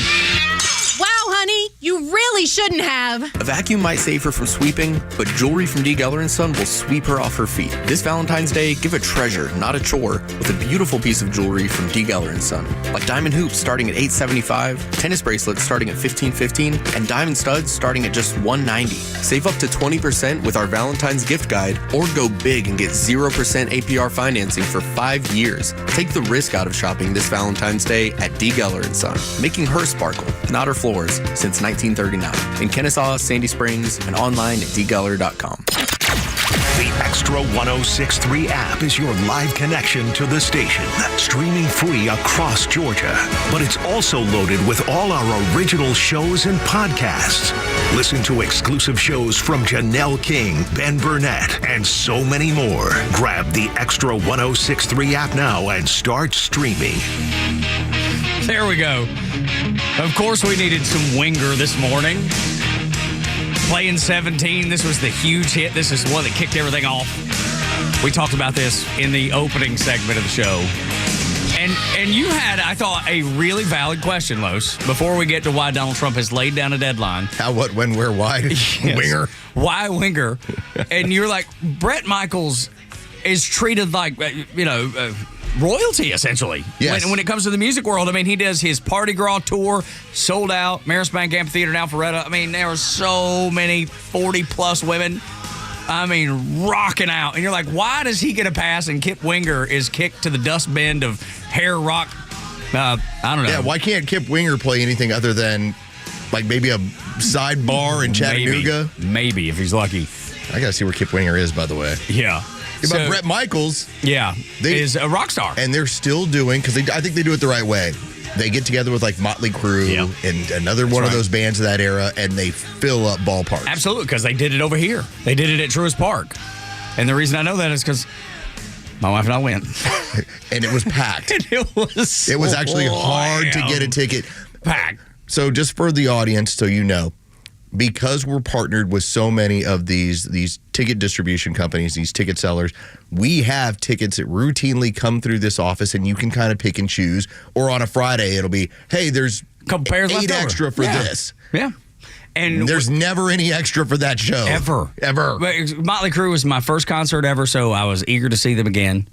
Wow, honey, you really shouldn't have. A vacuum might save her from sweeping, but jewelry from D. Geller & Son will sweep her off her feet. This Valentine's Day, give a treasure, not a chore, with a beautiful piece of jewelry from D. Geller & Son. Like diamond hoops starting at $875, tennis bracelets starting at $15.15, and diamond studs starting at just $190. Save up to 20% with our Valentine's gift guide, or go big and get 0% APR financing for 5 years. Take the risk out of shopping this Valentine's Day at D. Geller & Son, making her sparkle, not her floors, since 1939. In Kennesaw, Sandy Springs, and online at dgeller.com. The Xtra 106.3 app is your live connection to the station, streaming free across Georgia. But it's also loaded with all our original shows and podcasts. Listen to exclusive shows from Janelle King, Ben Burnett, and so many more. Grab the Xtra 106.3 app now and start streaming. There we go. Of course, we needed some Winger this morning. Playing 17, this was the huge hit. This is the one that kicked everything off. We talked about this in the opening segment of the show. And you had, I thought, a really valid question, Los, before we get to why Donald Trump has laid down a deadline. How, what, when, where, why? Yes. Winger. Why Winger? And you're like, Bret Michaels is treated like, royalty, essentially. Yes. When it comes to the music world, I mean, he does his Party Gras tour, sold out, Marist Bank Amphitheater in Alpharetta. I mean, there are so many 40-plus women, rocking out. And you're like, why does he get a pass and Kip Winger is kicked to the dustbin of hair rock? I don't know. Yeah, why can't Kip Winger play anything other than, like, maybe a sidebar in Chattanooga? Maybe, if he's lucky. I got to see where Kip Winger is, by the way. Yeah. But Bret Michaels, is a rock star, and they're still doing, because I think they do it the right way. They get together with like Motley Crue and another one of those bands of that era, and they fill up ballparks. Absolutely, because they did it over here. They did it at Truist Park, and the reason I know that is because my wife and I went, and it was packed. And it was actually hard to get a ticket. Packed. So just for the audience, so you know, because we're partnered with so many of these ticket distribution companies, these ticket sellers, we have tickets that routinely come through this office, and you can kind of pick and choose. Or on a Friday, it'll be, hey, there's 8 extra for this. Yeah. And there's never any extra for that show. Ever. Motley Crue was my first concert ever, so I was eager to see them again.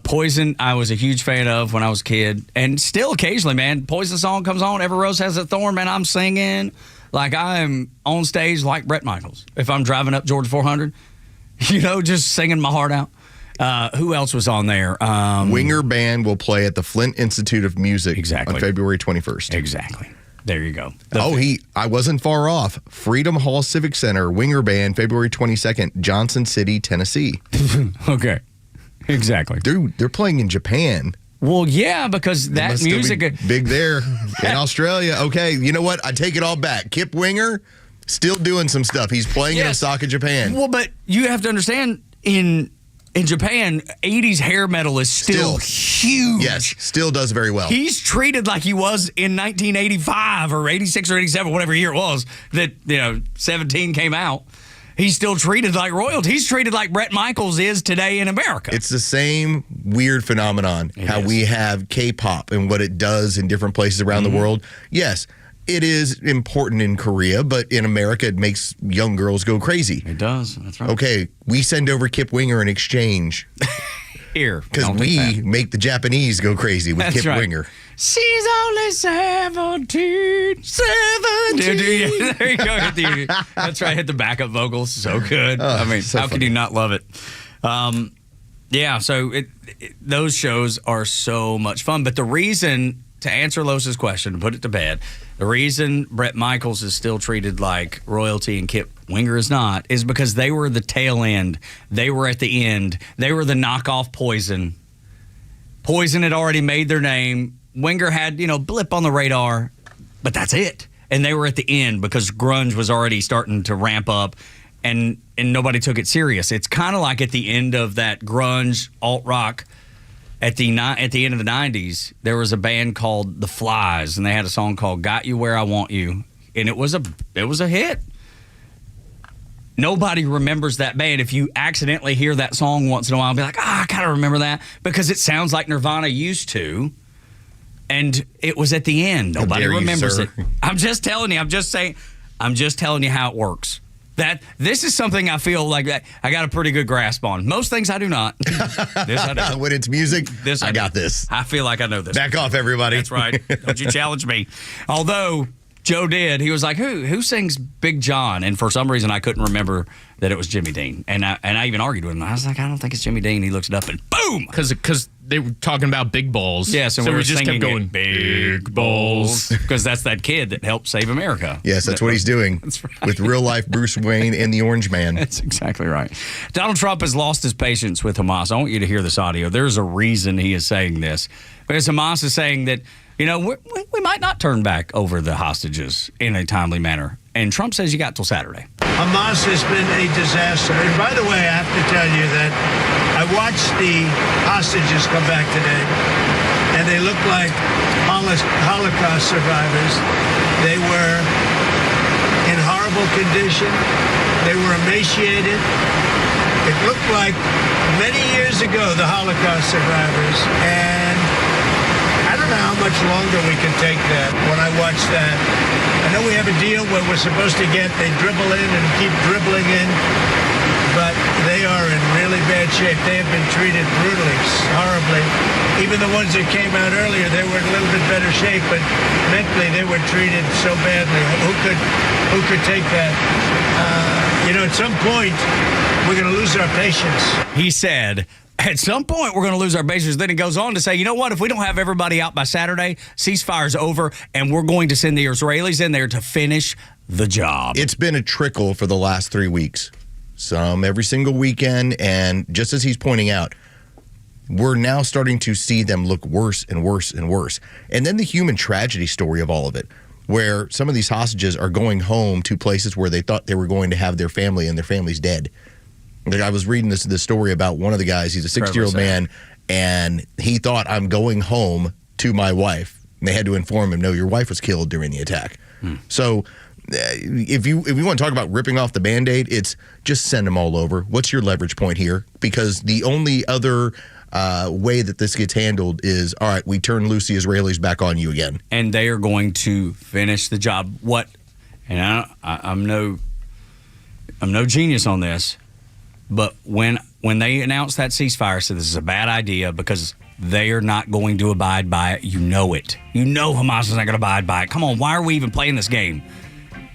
Poison, I was a huge fan of when I was a kid. And still occasionally, man, Poison song comes on, Every Rose Has a Thorn, man, I'm singing like I'm on stage like Bret Michaels. If I'm driving up Georgia 400, just singing my heart out. Who else was on there? Winger Band will play at the Flint Institute of Music on February 21st. Exactly. There you go. I wasn't far off. Freedom Hall Civic Center, Winger Band, February 22nd, Johnson City, Tennessee. Okay. Exactly. Dude, they're playing in Japan. Well, yeah, because that music big there in Australia. Okay, you know what? I take it all back. Kip Winger still doing some stuff. He's playing in Osaka, Japan. Well, but you have to understand in Japan, 80s hair metal is still huge. Yes, still does very well. He's treated like he was in 1985 or 86 or 87, whatever year it was that 17 came out. He's still treated like royalty. He's treated like Bret Michaels is today in America. It's the same weird phenomenon, how we have K-pop and what it does in different places around the world. Yes, it is important in Korea, but in America, it makes young girls go crazy. It does. That's right. Okay, we send over Kip Winger in exchange. Here. Because we make the Japanese go crazy with Kip Winger. She's only 17. 17. Dude, there you go. That's right. Hit the backup vocals. So good. Oh, how can you not love it? So those shows are so much fun. But the reason, to answer Los's question, to put it to bed, the reason Bret Michaels is still treated like royalty and Kip Winger is not is because they were the tail end. They were at the end. They were the knockoff Poison. Poison had already made their name. Winger had, blip on the radar, but that's it. And they were at the end because grunge was already starting to ramp up. and nobody took it serious. It's kind of like at the end of that grunge alt rock. At the end of the 90s, there was a band called The Flies, and they had a song called "Got You Where I Want You," and it was a hit. Nobody remembers that band. If you accidentally hear that song once in a while, be like, I kind of remember that because it sounds like Nirvana used to, and it was at the end. Nobody remembers it. I'm just telling you. I'm just telling you how it works. This is something I feel like I got a pretty good grasp on. Most things I do not. This I do. When it's music, I got this. I feel like I know this. Back off, everybody. That's right. Don't you challenge me. Although Joe did. He was like, who sings Big John? And for some reason, I couldn't remember that it was Jimmy Dean. And I even argued with him. I was like, I don't think it's Jimmy Dean. He looks it up and boom! Because they were talking about big balls. Yes, and so we just kept going, big balls. Because that's that kid that helped save America. Yes, that's what he's doing. That's right. With real life Bruce Wayne and the Orange Man. That's exactly right. Donald Trump has lost his patience with Hamas. I want you to hear this audio. There's a reason he is saying this. Because Hamas is saying that, we might not turn back over the hostages in a timely manner. And Trump says you got till Saturday. Hamas has been a disaster. And by the way, I have to tell you that I watched the hostages come back today, and they look like Holocaust survivors. They were in horrible condition. They were emaciated. It looked like many years ago, the Holocaust survivors. And I don't know how much longer we can take that. When I watch that, I know we have a deal where we're supposed to they dribble in and keep dribbling in, but they are in really bad shape. They have been treated brutally, horribly. Even the ones that came out earlier, they were in a little bit better shape, but mentally they were treated so badly. Who could take that? At some point, we're going to lose our patience. He said, at some point, we're going to lose our patience. Then he goes on to say, you know what? If we don't have everybody out by Saturday, ceasefire's over, and we're going to send the Israelis in there to finish the job. It's been a trickle for the last 3 weeks. Some every single weekend, and just as he's pointing out, we're now starting to see them look worse and worse and worse. And then the human tragedy story of all of it, where some of these hostages are going home to places where they thought they were going to have their family, and their family's dead. Like I was reading this story about one of the guys. He's a 60-year-old man, and he thought, I'm going home to my wife. And they had to inform him, no, your wife was killed during the attack. So if you want to talk about ripping off the Band-Aid, it's just send them all over. What's your leverage point here? Because the only other way that this gets handled is, all right, we turn loose the Israelis back on you again. And they are going to finish the job. And I'm no genius on this, but when they announced that ceasefire, said this is a bad idea because they are not going to abide by it. You know it. You know Hamas is not going to abide by it. Come on, why are we even playing this game?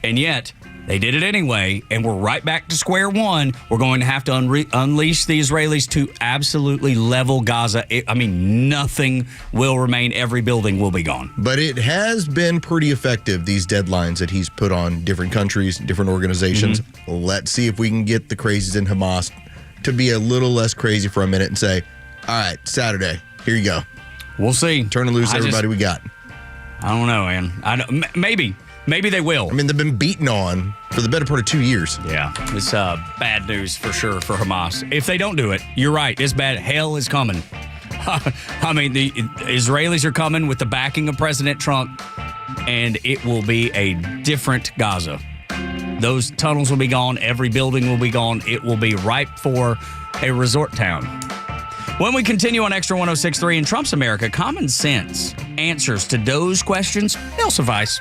And yet, they did it anyway, and we're right back to square one. We're going to have to unleash the Israelis to absolutely level Gaza. Nothing will remain. Every building will be gone. But it has been pretty effective, these deadlines that he's put on different countries, different organizations. Let's see if we can get the crazies in Hamas to be a little less crazy for a minute and say, all right, Saturday, here you go. We'll see. Turn and lose everybody we got. I don't know, man. Maybe they will. They've been beaten on for the better part of 2 years. Yeah, it's bad news for sure for Hamas. If they don't do it, you're right. It's bad. Hell is coming. The Israelis are coming with the backing of President Trump, and it will be a different Gaza. Those tunnels will be gone. Every building will be gone. It will be ripe for a resort town. When we continue on Extra 106.3 in Trump's America, common sense answers to those questions, they'll suffice.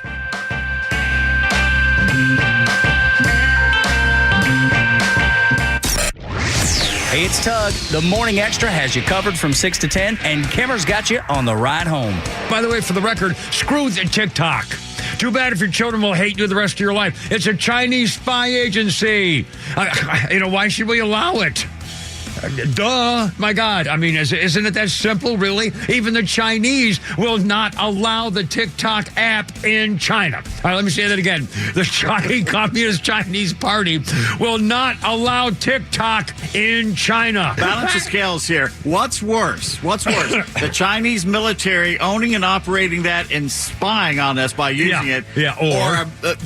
Hey, it's Tug. The Morning Extra has you covered from 6 to 10, and Kimmer's got you on the ride home. By the way, for the record, screw the TikTok. Too bad if your children will hate you the rest of your life. It's a Chinese spy agency. Why should we allow it? Duh. My God. I mean, isn't it that simple, really? Even the Chinese will not allow the TikTok app in China. All right, let me say that again. The Communist Chinese Party will not allow TikTok in China. Balance the scales here. What's worse? The Chinese military owning and operating that and spying on us by using it,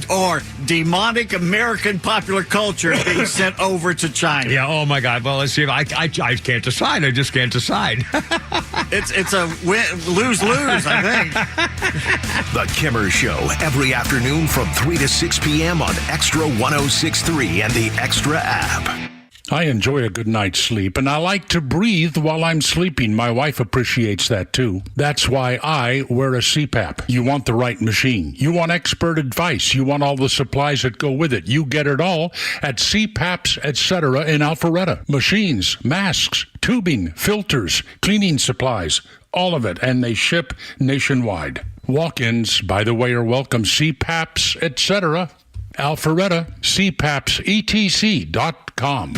or demonic American popular culture being sent over to China. Yeah. Oh my God. Well, let's see. I can't decide. I just can't decide. It's a lose-lose, I think. The Kimmer Show, every afternoon from 3 to 6 p.m. on Extra 106.3 and the Extra app. I enjoy a good night's sleep, and I like to breathe while I'm sleeping. My wife appreciates that, too. That's why I wear a CPAP. You want the right machine. You want expert advice. You want all the supplies that go with it. You get it all at CPAPs, etc. in Alpharetta. Machines, masks, tubing, filters, cleaning supplies, all of it, and they ship nationwide. Walk-ins, by the way, are welcome. CPAPs, etc. Alpharetta, CPAPSETC.com.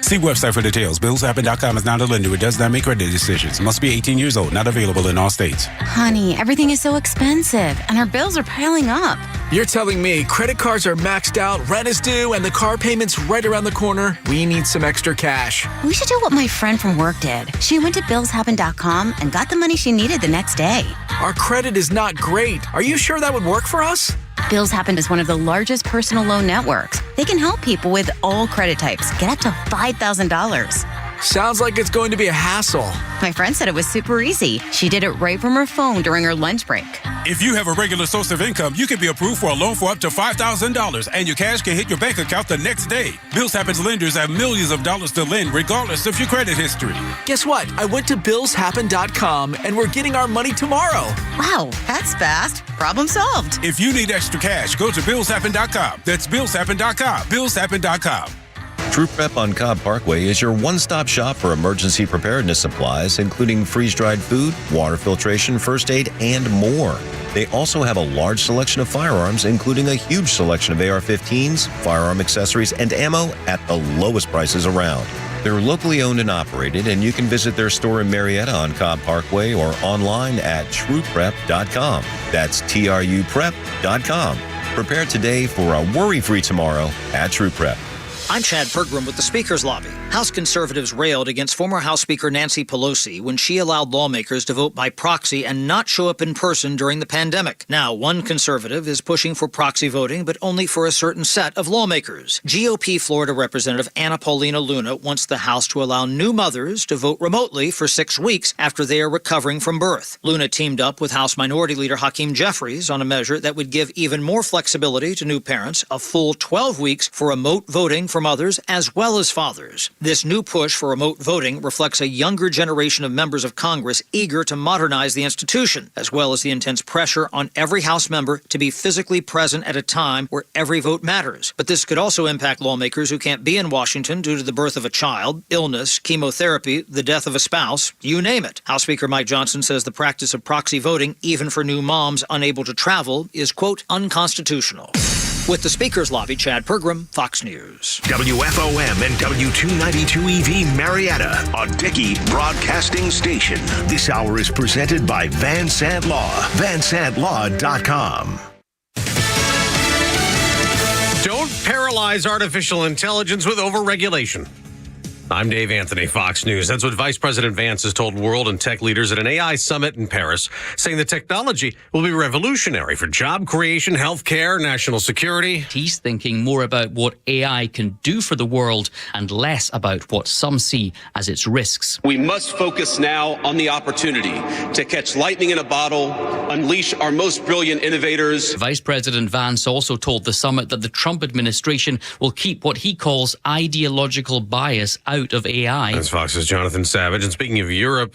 See website for details. BillsHappen.com is not a lender. It does not make credit decisions. Must be 18 years old. Not available in all states. Honey, everything is so expensive, and our bills are piling up. You're telling me credit cards are maxed out, rent is due, and the car payment's right around the corner? We need some extra cash. We should do what my friend from work did. She went to BillsHappen.com and got the money she needed the next day. Our credit is not great. Are you sure that would work for us? Bills Happen is one of the largest personal loan networks. They can help people with all credit types get up to $5,000. Sounds like it's going to be a hassle. My friend said it was super easy. She did it right from her phone during her lunch break. If you have a regular source of income, you can be approved for a loan for up to $5,000, and your cash can hit your bank account the next day. Bills Happen's lenders have millions of dollars to lend, regardless of your credit history. Guess what? I went to BillsHappen.com, and we're getting our money tomorrow. Wow, that's fast. Problem solved. If you need extra cash, go to BillsHappen.com. That's BillsHappen.com. BillsHappen.com. True Prep on Cobb Parkway is your one-stop shop for emergency preparedness supplies, including freeze-dried food, water filtration, first aid, and more. They also have a large selection of firearms, including a huge selection of AR-15s, firearm accessories, and ammo at the lowest prices around. They're locally owned and operated, and you can visit their store in Marietta on Cobb Parkway or online at trueprep.com. That's TRUprep.com. Prepare today for a worry-free tomorrow at True Prep. I'm Chad Pergram with the Speaker's Lobby. House conservatives railed against former House Speaker Nancy Pelosi when she allowed lawmakers to vote by proxy and not show up in person during the pandemic. Now, one conservative is pushing for proxy voting, but only for a certain set of lawmakers. GOP Florida Representative Anna Paulina Luna wants the House to allow new mothers to vote remotely for 6 weeks after they are recovering from birth. Luna teamed up with House Minority Leader Hakeem Jeffries on a measure that would give even more flexibility to new parents, a full 12 weeks for remote voting for mothers as well as fathers. This new push for remote voting reflects a younger generation of members of Congress eager to modernize the institution, as well as the intense pressure on every House member to be physically present at a time where every vote matters. But this could also impact lawmakers who can't be in Washington due to the birth of a child, illness, chemotherapy, the death of a spouse, you name it. House Speaker Mike Johnson says the practice of proxy voting, even for new moms unable to travel, is, quote, unconstitutional. With the Speaker's Lobby, Chad Pergram, Fox News. WFOM and W292EV Marietta, a Dickey Broadcasting Station. This hour is presented by Van Sant Law, vansantlaw.com. Don't paralyze artificial intelligence with overregulation. I'm Dave Anthony, Fox News. That's what Vice President Vance has told world and tech leaders at an AI summit in Paris, saying the technology will be revolutionary for job creation, healthcare, national security. He's thinking more about what AI can do for the world and less about what some see as its risks. We must focus now on the opportunity to catch lightning in a bottle, unleash our most brilliant innovators. Vice President Vance also told the summit that the Trump administration will keep what he calls ideological bias out of AI. That's Fox's Jonathan Savage. And speaking of Europe,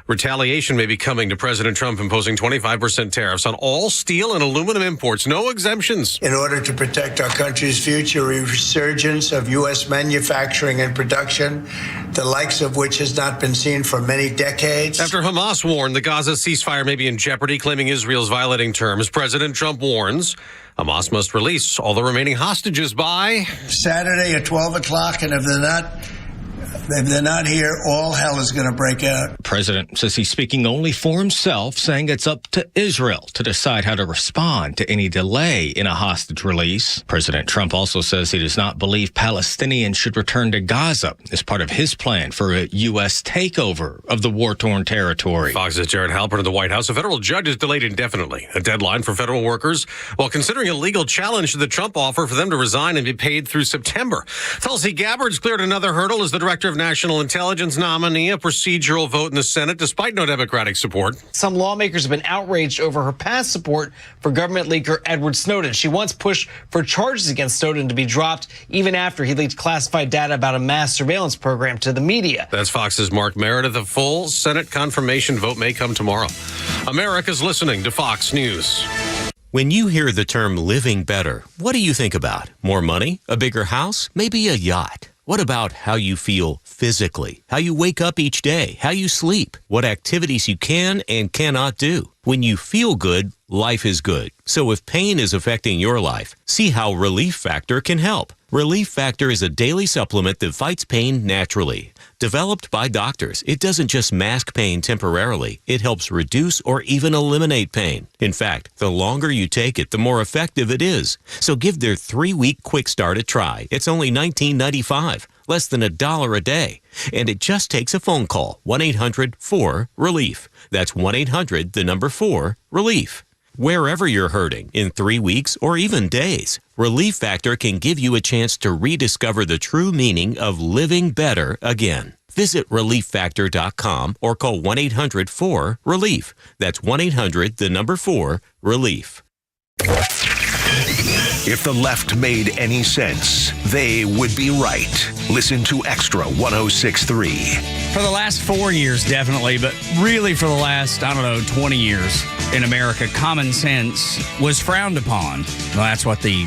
retaliation may be coming to President Trump imposing 25% tariffs on all steel and aluminum imports. No exemptions. In order to protect our country's future, a resurgence of U.S. manufacturing and production, the likes of which has not been seen for many decades. After Hamas warned the Gaza ceasefire may be in jeopardy, claiming Israel's violating terms, President Trump warns Hamas must release all the remaining hostages by Saturday at 12 o'clock, and if they're not If they're not here, all hell is going to break out. The president says he's speaking only for himself, saying it's up to Israel to decide how to respond to any delay in a hostage release. President Trump also says he does not believe Palestinians should return to Gaza as part of his plan for a U.S. takeover of the war-torn territory. Fox's Jared Halpern of the White House. A federal judge has delayed indefinitely a deadline for federal workers while considering a legal challenge to the Trump offer for them to resign and be paid through September. Tulsi Gabbard's cleared another hurdle as the Director of National Intelligence nominee, a procedural vote in the Senate despite no Democratic support. Some lawmakers have been outraged over her past support for government leaker Edward Snowden. She once pushed for charges against Snowden to be dropped even after he leaked classified data about a mass surveillance program to the media. That's Fox's Mark Meredith. A full Senate confirmation vote may come tomorrow. America's listening to Fox News. When you hear the term living better, what do you think about? More money? A bigger house? Maybe a yacht? What about how you feel physically? How you wake up each day? How you sleep? What activities you can and cannot do? When you feel good, life is good. So if pain is affecting your life, see how Relief Factor can help. Relief Factor is a daily supplement that fights pain naturally. Developed by doctors, it doesn't just mask pain temporarily. It helps reduce or even eliminate pain. In fact, the longer you take it, the more effective it is. So give their 3-week quick start a try. It's only $19.95, less than $1 a day. And it just takes a phone call, 1-800-4-RELIEF. That's 1-800-4-RELIEF. Wherever you're hurting, in 3 weeks or even days, Relief Factor can give you a chance to rediscover the true meaning of living better again. Visit ReliefFactor.com or call 1-800-4-RELIEF. That's 1-800-4-RELIEF. If the left made any sense, they would be right. Listen to Extra 106.3. For the last 4 years, definitely, but really for the last, 20 years in America, common sense was frowned upon. Well, that's what the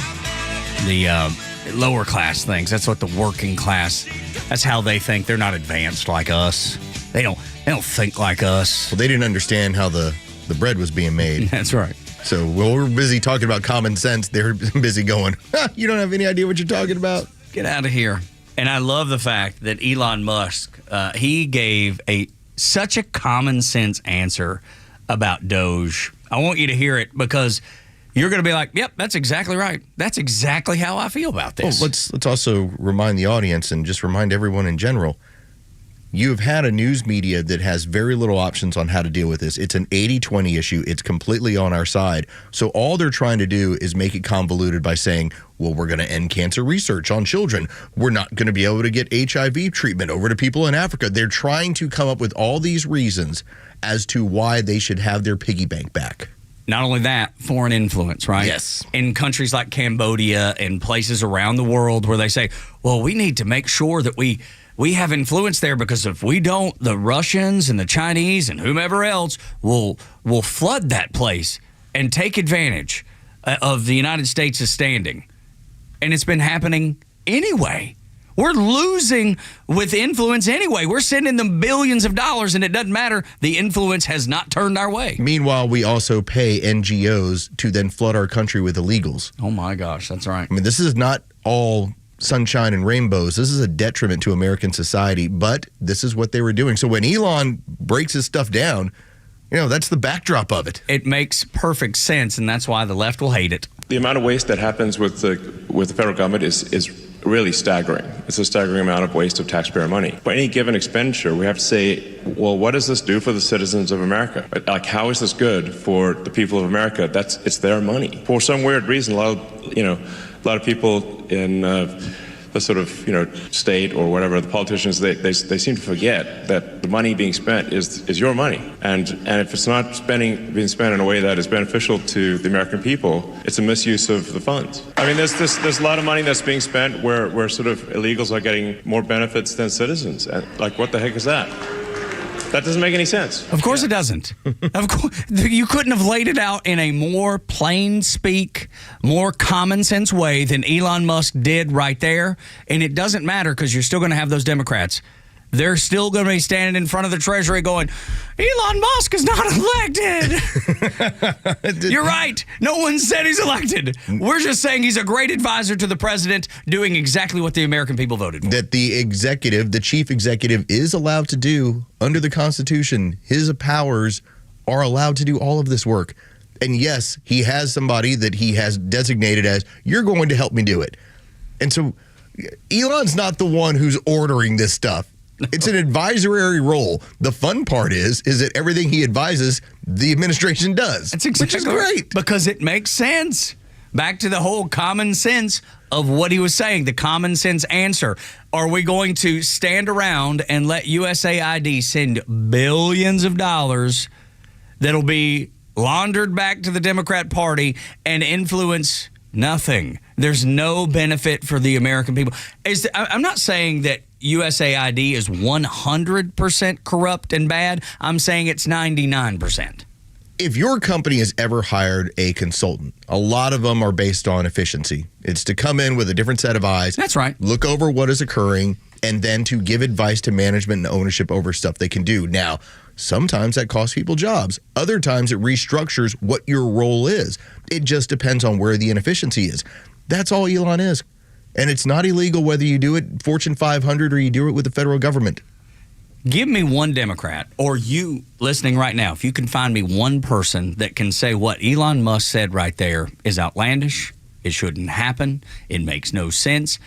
lower class thinks. That's what the working class, that's how they think. They're not advanced like us. They don't think like us. Well, they didn't understand how the bread was being made. That's right. So while we're busy talking about common sense, they're busy going, you don't have any idea what you're talking about? Get out of here. And I love the fact that Elon Musk, he gave such a common sense answer about Doge. I want you to hear it because you're going to be like, yep, that's exactly right. That's exactly how I feel about this. Well, let's also remind the audience and just remind everyone in general, you have had a news media that has very little options on how to deal with this. It's an 80-20 issue. It's completely on our side. So all they're trying to do is make it convoluted by saying, well, we're going to end cancer research on children. We're not going to be able to get HIV treatment over to people in Africa. They're trying to come up with all these reasons as to why they should have their piggy bank back. Not only that, foreign influence, right? Yes. In countries like Cambodia and places around the world where they say, well, we need to make sure that we have influence there because if we don't, the Russians and the Chinese and whomever else will flood that place and take advantage of the United States' standing. And it's been happening anyway. We're losing with influence anyway. We're sending them billions of dollars, and it doesn't matter. The influence has not turned our way. Meanwhile, we also pay NGOs to then flood our country with illegals. Oh, my gosh, that's right. I mean, this is not all sunshine and rainbows. This is a detriment to American society, but this is what they were doing. So when Elon breaks his stuff down, that's the backdrop of it. It makes perfect sense, and that's why the left will hate it. The amount of waste that happens with the federal government is really staggering. It's a staggering amount of waste of taxpayer money. For any given expenditure, we have to say, well, what does this do for the citizens of America? Like, how is this good for the people of America? It's their money. For some weird reason, a lot of people in the sort of state or whatever, the politicians, they seem to forget that the money being spent is your money, and if it's not being spent in a way that is beneficial to the American people, it's a misuse of the funds. I mean, there's a lot of money that's being spent where sort of illegals are getting more benefits than citizens, and like, what the heck is that? That doesn't make any sense. Of course it doesn't. Of course, you couldn't have laid it out in a more plain speak, more common sense way than Elon Musk did right there. And it doesn't matter because you're still going to have those Democrats they're still going to be standing in front of the Treasury going, Elon Musk is not elected. You're right. No one said he's elected. We're just saying he's a great advisor to the president doing exactly what the American people voted for. That the chief executive is allowed to do under the Constitution. His powers are allowed to do all of this work. And yes, he has somebody that he has designated as, you're going to help me do it. And so Elon's not the one who's ordering this stuff. It's an advisory role. The fun part is that everything he advises, the administration does. That's exactly which is great. Because it makes sense. Back to the whole common sense of what he was saying, the common sense answer. Are we going to stand around and let USAID send billions of dollars that'll be laundered back to the Democrat Party and influence nothing? There's no benefit for the American people. I'm not saying that USAID is 100% corrupt and bad. I'm saying it's 99%. If your company has ever hired a consultant, a lot of them are based on efficiency. It's to come in with a different set of eyes. That's right. Look over what is occurring and then to give advice to management and ownership over stuff they can do. Now, sometimes that costs people jobs. Other times it restructures what your role is. It just depends on where the inefficiency is. That's all Elon is. And it's not illegal whether you do it Fortune 500 or you do it with the federal government. Give me one Democrat, or you listening right now, if you can find me one person that can say what Elon Musk said right there is outlandish, it shouldn't happen, it makes no sense.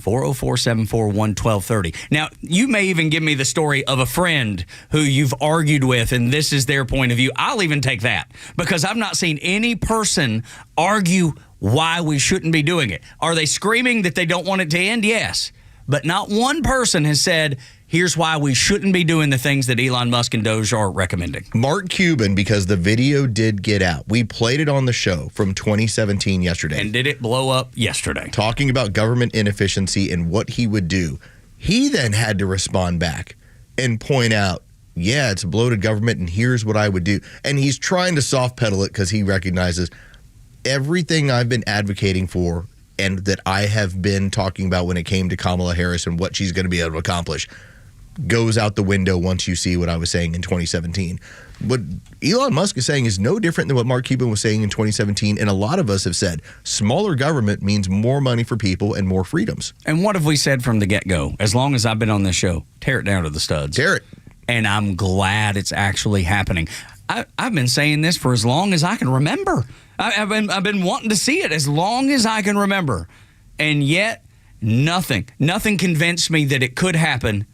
404-741-1230. Now, you may even give me the story of a friend who you've argued with, and this is their point of view. I'll even take that, because I've not seen any person argue why we shouldn't be doing it. Are they screaming that they don't want it to end? Yes. But not one person has said, here's why we shouldn't be doing the things that Elon Musk and Doge are recommending. Mark Cuban, because the video did get out. We played it on the show from 2017 yesterday. And did it blow up yesterday? Talking about government inefficiency and what he would do. He then had to respond back and point out, yeah, it's a bloated government and here's what I would do. And he's trying to soft pedal it because he recognizes everything I've been advocating for and that I have been talking about when it came to Kamala Harris and what she's going to be able to accomplish goes out the window once you see what I was saying in 2017. What Elon Musk is saying is no different than what Mark Cuban was saying in 2017, and a lot of us have said smaller government means more money for people and more freedoms. And what have we said from the get-go? As long as I've been on this show, tear it down to the studs. Tear it. And I'm glad it's actually happening. I've been saying this for as long as I can remember. I've been wanting to see it as long as I can remember. And yet, nothing convinced me that it could happen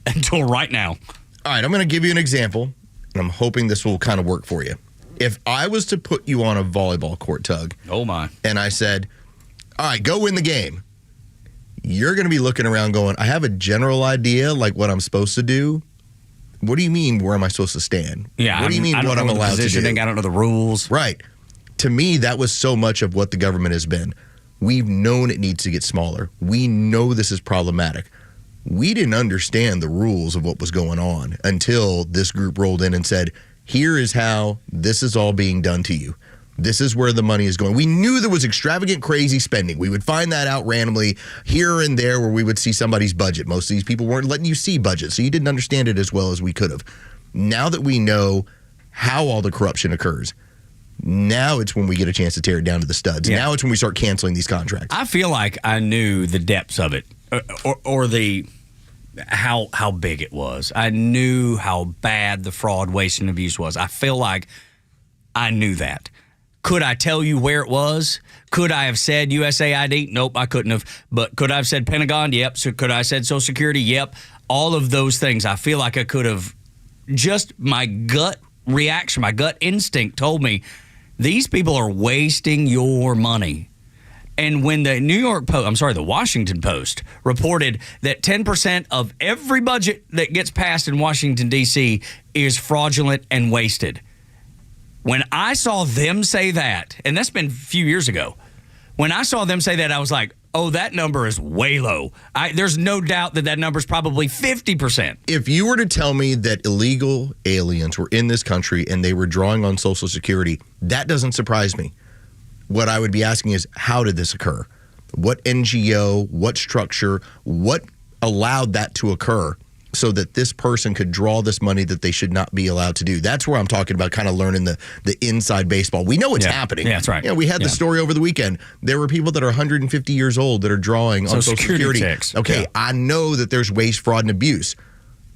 until right now. All right, I'm going to give you an example, and I'm hoping this will kind of work for you. If I was to put you on a volleyball court, Tug. Oh, my. And I said, all right, go win the game. You're going to be looking around going, I have a general idea, like what I'm supposed to do. What do you mean, where am I supposed to stand? Yeah, what do you mean, what I'm allowed to do? I don't know the rules. Right. To me, that was so much of what the government has been. We've known it needs to get smaller. We know this is problematic. We didn't understand the rules of what was going on until this group rolled in and said, here is how this is all being done to you. This is where the money is going. We knew there was extravagant, crazy spending. We would find that out randomly here and there where we would see somebody's budget. Most of these people weren't letting you see budgets, so you didn't understand it as well as we could have. Now that we know how all the corruption occurs, now it's when we get a chance to tear it down to the studs. Yeah. Now it's when we start canceling these contracts. I feel like I knew the depths of it, or the how big it was. I knew how bad the fraud, waste, and abuse was. I feel like I knew that. Could I tell you where it was? Could I have said USAID? Nope, I couldn't have. But could I have said Pentagon? Yep. So could I have said Social Security? Yep. All of those things, I feel like I could have. Just my gut reaction, my gut instinct told me, these people are wasting your money. And when the Washington Post reported that 10% of every budget that gets passed in Washington, D.C. is fraudulent and wasted. When I saw them say that, and that's been a few years ago, when I saw them say that, I was like, oh, that number is way low. There's no doubt that number is probably 50%. If you were to tell me that illegal aliens were in this country and they were drawing on Social Security, that doesn't surprise me. What I would be asking is, how did this occur? What NGO, what structure, what allowed that to occur? so that this person could draw this money that they should not be allowed to do. That's where I'm talking about kind of learning the inside baseball. We know it's happening. Yeah, that's right. Yeah, we had the story over the weekend. There were people that are 150 years old that are drawing on Social Security. Checks. Okay, Yeah. I know that there's waste, fraud, and abuse.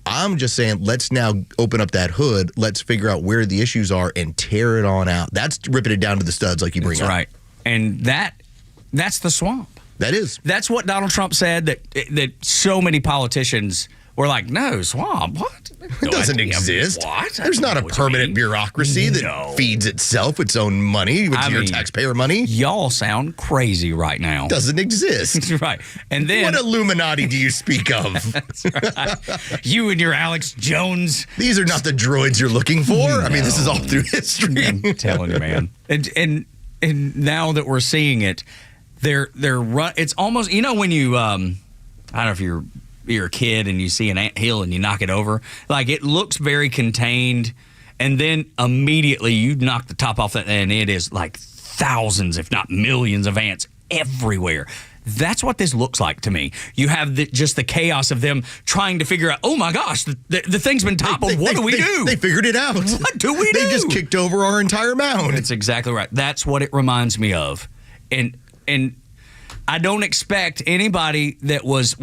I'm just saying, let's now open up that hood. Let's figure out where the issues are and tear it on out. That's ripping it down to the studs like you bring up. That's right. And that's the swamp. That is. That's what Donald Trump said that so many politicians were like, no, swamp, what? It doesn't exist. What? There's not a permanent bureaucracy that feeds itself its own money with your taxpayer money. Y'all sound crazy right now. Doesn't exist. Right. And then what Illuminati do you speak of? Right. You and your Alex Jones. These are not the droids you're looking for. No. I mean, this is all through history. I'm telling you, man. And now that we're seeing it, they're it's almost, you know, when you I don't know if you're a kid and you see an anthill and you knock it over, like it looks very contained, and then immediately you knock the top off that and it is like thousands if not millions of ants everywhere. That's what this looks like to me. You have just the chaos of them trying to figure out, oh my gosh, the thing's been toppled. What do we do? They figured it out. What do we do? They just kicked over our entire mound. That's exactly right. That's what it reminds me of. And I don't expect anybody that was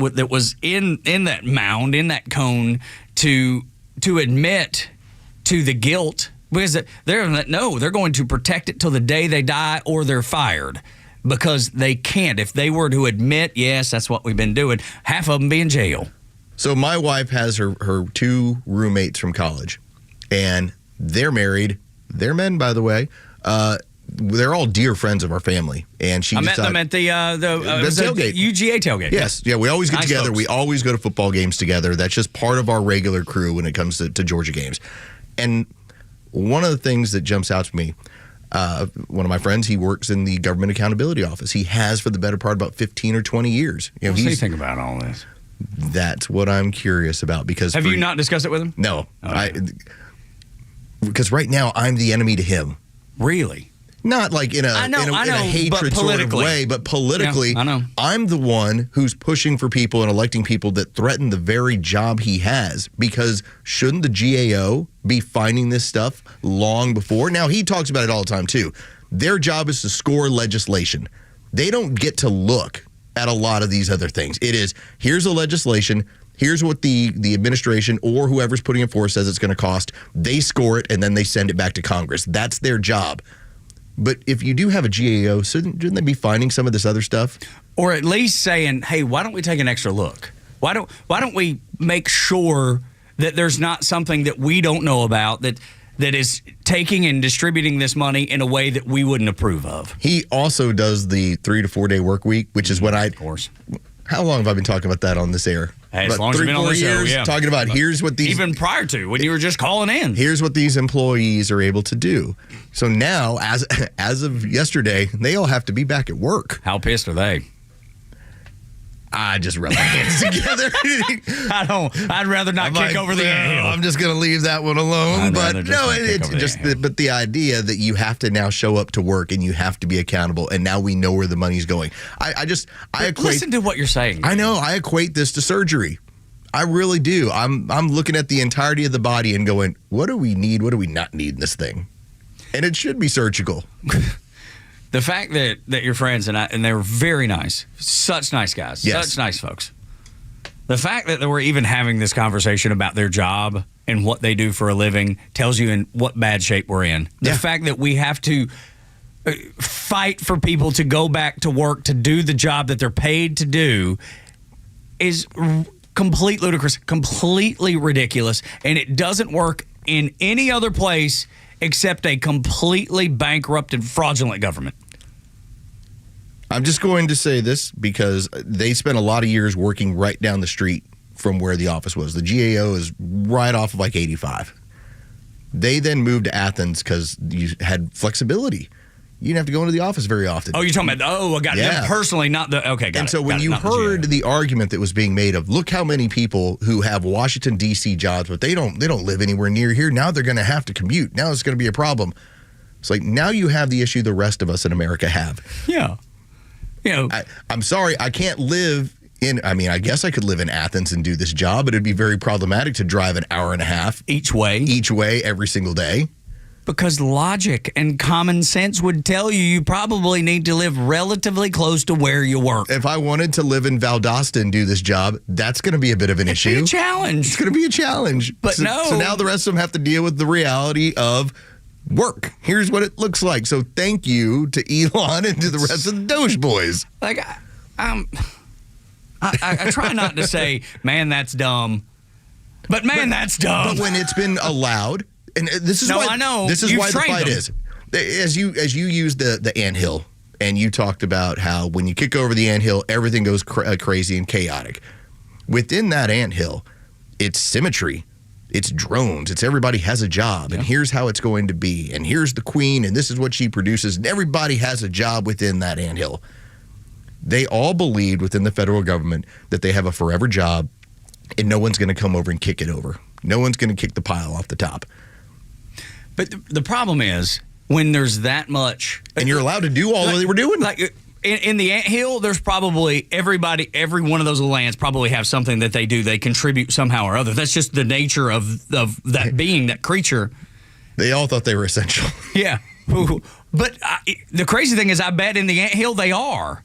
in that mound, in that cone, to admit to the guilt, because they're going to protect it till the day they die or they're fired, because they can't. If they were to admit, yes, that's what we've been doing, half of them be in jail. So my wife has her two roommates from college, and they're married. They're men, by the way. They're all dear friends of our family, and she. I met them at the tailgate, UGA tailgate. Yes, yeah, we always get together. Folks. We always go to football games together. That's just part of our regular crew when it comes to Georgia games. And one of the things that jumps out to me, one of my friends, he works in the Government Accountability Office. He has for the better part about 15 or 20 years. You know, what do you think about all this? That's what I'm curious about. Because have you not discussed it with him? No, because right now I'm the enemy to him. Really? Not like in a hatred sort of way, but politically, yeah, I know. I'm the one who's pushing for people and electing people that threaten the very job he has, because shouldn't the GAO be finding this stuff long before? Now, he talks about it all the time, too. Their job is to score legislation. They don't get to look at a lot of these other things. It is, here's the legislation, here's what the administration or whoever's putting it forth says it's going to cost. They score it, and then they send it back to Congress. That's their job. But if you do have a GAO, shouldn't they be finding some of this other stuff? Or at least saying, hey, why don't we take an extra look? Why don't we make sure that there's not something that we don't know about that is taking and distributing this money in a way that we wouldn't approve of? He also does the 3 to 4 day work week, which is when Of course. How long have I been talking about that on this air? Hey, as long as you've been on the show, yeah. Talking about here's what these... Even prior to, when you were just calling in. Here's what these employees are able to do. So now, as of yesterday, they all have to be back at work. How pissed are they? I just rub my hands together. I'd rather not kick over the anthill. I'm just going to leave that one alone. But no, it's just but the idea that you have to now show up to work and you have to be accountable, and now we know where the money's going. I equate. Listen to what you're saying. I know. I equate this to surgery. I really do. I'm looking at the entirety of the body and going, what do we need? What do we not need in this thing? And it should be surgical. The fact that your friends and they were very nice, such nice guys, yes. Such nice folks. The fact that we're even having this conversation about their job and what they do for a living tells you in what bad shape we're in. The fact that we have to fight for people to go back to work to do the job that they're paid to do is completely ludicrous, completely ridiculous, and it doesn't work in any other place except a completely bankrupt and fraudulent government. I'm just going to say this because they spent a lot of years working right down the street from where the office was. The GAO is right off of like 85. They then moved to Athens because you had flexibility. You didn't have to go into the office very often. Oh, you're talking about, I got them personally, not the, okay, got it. And so when you heard the argument that was being made of, look how many people who have Washington, D.C. jobs, but they don't live anywhere near here. Now they're going to have to commute. Now it's going to be a problem. It's like, now you have the issue the rest of us in America have. Yeah. You know, I'm sorry, I can't live I guess I could live in Athens and do this job, but it'd be very problematic to drive an hour and a half each way every single day. Because logic and common sense would tell you probably need to live relatively close to where you work. If I wanted to live in Valdosta and do this job, that's going to be a bit of an issue. It's a challenge. It's going to be a challenge. But so now the rest of them have to deal with the reality of work. Here's what it looks like. So thank you to Elon and to the rest of the Doge boys. Like, I try not to say, man, that's dumb. But that's dumb. But when it's been allowed, and this is I know. This is You've why the fight them. is. As you use the anthill, and you talked about how when you kick over the anthill, everything goes crazy and chaotic. Within that anthill, it's symmetry. It's drones. It's everybody has a job, and here's how it's going to be, and here's the queen, and this is what she produces, and everybody has a job within that anthill. They all believed within the federal government that they have a forever job, and no one's going to come over and kick it over. No one's going to kick the pile off the top. But the problem is when there's that much, and you're allowed to do all that they were doing. Like in the anthill, there's probably every one of those little ants probably have something that they do. They contribute somehow or other. That's just the nature of that being, that creature. They all thought they were essential. Yeah, but the crazy thing is, I bet in the anthill they are.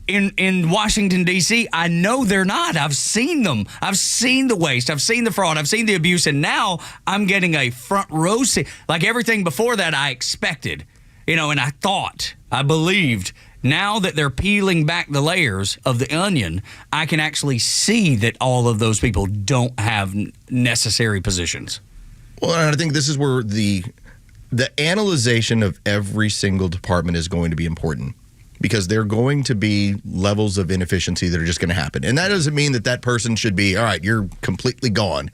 In Washington, D.C., I know they're not. I've seen them. I've seen the waste. I've seen the fraud. I've seen the abuse. And now I'm getting a front row seat. Like everything before that I expected, and I believed. Now that they're peeling back the layers of the onion, I can actually see that all of those people don't have necessary positions. Well, and I think this is where the analyzation of every single department is going to be important. Because there are going to be levels of inefficiency that are just going to happen. And that doesn't mean that person should be, all right, you're completely gone.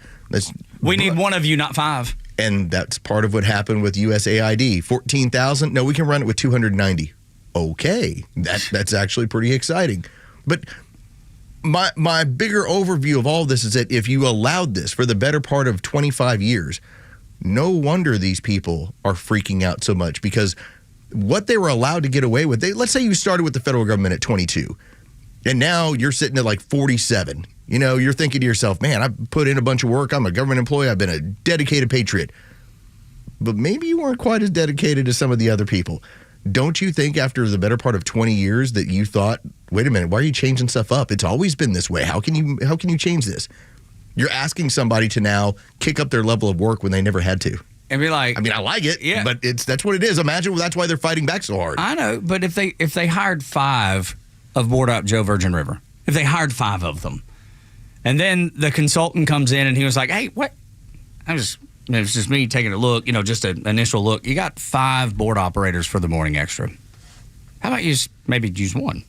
We need one of you, not 5. And that's part of what happened with USAID. 14,000? No, we can run it with 290. Okay, that's actually pretty exciting. But my bigger overview of all this is that if you allowed this for the better part of 25 years, no wonder these people are freaking out so much because what they were allowed to get away with, let's say you started with the federal government at 22, and now you're sitting at like 47. You're thinking to yourself, man, I put in a bunch of work. I'm a government employee. I've been a dedicated patriot. But maybe you weren't quite as dedicated as some of the other people. Don't you think after the better part of 20 years that you thought, wait a minute, why are you changing stuff up? It's always been this way. How can you change this? You're asking somebody to now kick up their level of work when they never had to. And be like, I like it, but that's what it is. Imagine that's why they're fighting back so hard. I know, but if they hired 5 of Board Op Joe Virgin River, if they hired 5 of them, and then the consultant comes in and he was like, hey, what? It was just me taking a look, just an initial look. You got 5 board operators for the Morning Xtra. How about you maybe use 1?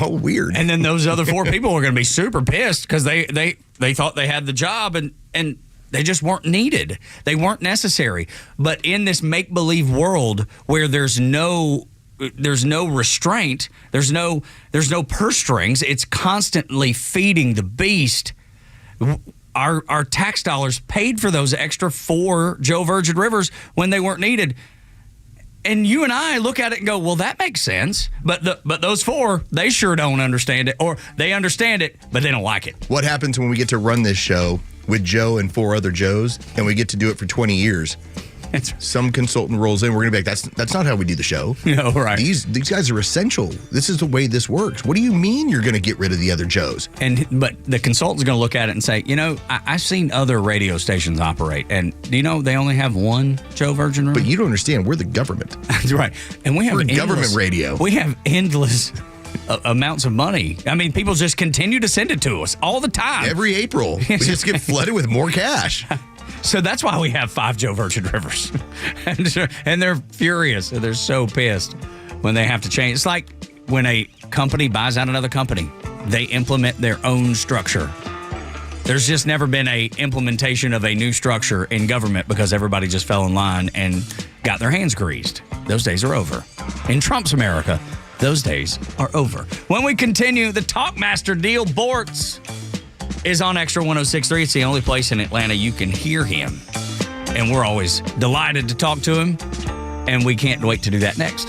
Oh, weird. And then those other 4 people are going to be super pissed because they thought they had the job and they just weren't needed. They weren't necessary. But in this make-believe world where there's no restraint, there's no purse strings, it's constantly feeding the beast. Our tax dollars paid for those extra 4 Joe Virgin Rivers when they weren't needed. And you and I look at it and go, well, that makes sense. But those 4, they sure don't understand it. Or they understand it, but they don't like it. What happens when we get to run this show with Joe and 4 other Joes, and we get to do it for 20 years? Some consultant rolls in. We're going to be like, that's not how we do the show. No, right. These guys are essential. This is the way this works. What do you mean you're going to get rid of the other Joes? But the consultant's going to look at it and say, I've seen other radio stations operate, and they only have 1 Joe Virgin River? But you don't understand. We're the government. That's right. And we're government radio. We have endless amounts of money. I mean, people just continue to send it to us all the time. Every April. We just get flooded with more cash. So that's why we have 5 Joe Virgin Rivers. and they're furious. They're so pissed when they have to change. It's like when a company buys out another company, they implement their own structure. There's just never been a implementation of a new structure in government because everybody just fell in line and got their hands greased. Those days are over. In Trump's America, those days are over. When we continue, the Talkmaster Neil Bortz is on Extra 106.3. It's the only place in Atlanta you can hear him. And we're always delighted to talk to him. And we can't wait to do that next.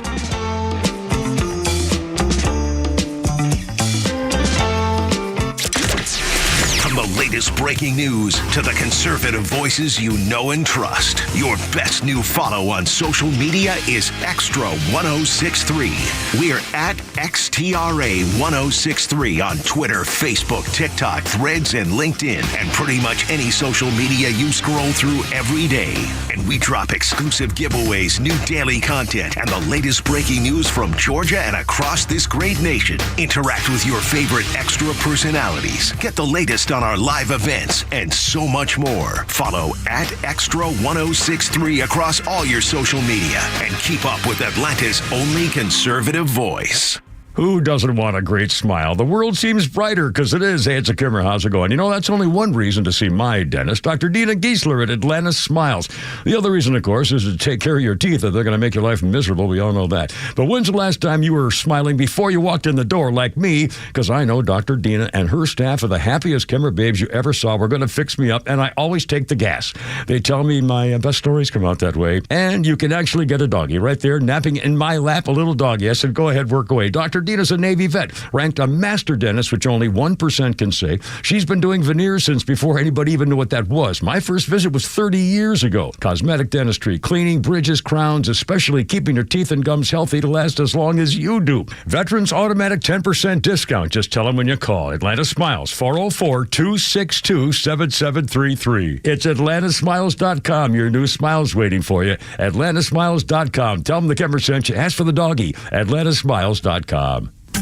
latest breaking news to the conservative voices you know and trust. Your best new follow on social media is Extra 1063. We're at XTRA 1063 on Twitter, Facebook, TikTok, Threads, and LinkedIn, and pretty much any social media you scroll through every day. And we drop exclusive giveaways, new daily content, and the latest breaking news from Georgia and across this great nation. Interact with your favorite Extra personalities. Get the latest on our live events and so much more. Follow at Extra 1063 across all your social media and keep up with Atlanta's only conservative voice. Who doesn't want a great smile? The world seems brighter because it is. Hey, it's a Kimmer. How's it going? You know, that's only one reason to see my dentist, Dr. Dina Giesler at Atlanta Smiles. The other reason, of course, is to take care of your teeth, or they're going to make your life miserable. We all know that. But when's the last time you were smiling before you walked in the door like me? Because I know Dr. Dina and her staff are the happiest Kimmer babes you ever saw. We're going to fix me up, and I always take the gas. They tell me my best stories come out that way. And you can actually get a doggy right there, napping in my lap, a little doggy. I said, go ahead, work away. Dr. Dina's a Navy vet, ranked a master dentist, which only 1% can say. She's been doing veneers since before anybody even knew what that was. My first visit was 30 years ago. Cosmetic dentistry, cleaning, bridges, crowns, especially keeping your teeth and gums healthy to last as long as you do. Veterans automatic 10% discount. Just tell them when you call. Atlanta Smiles, 404-262-7733. It's atlantasmiles.com. Your new smile's waiting for you. atlantasmiles.com. Tell them the Kemmer sent you. Ask for the doggy. atlantasmiles.com.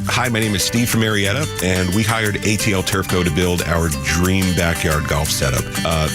Hi, my name is Steve from Marietta, and we hired ATL Turfco to build our dream backyard golf setup.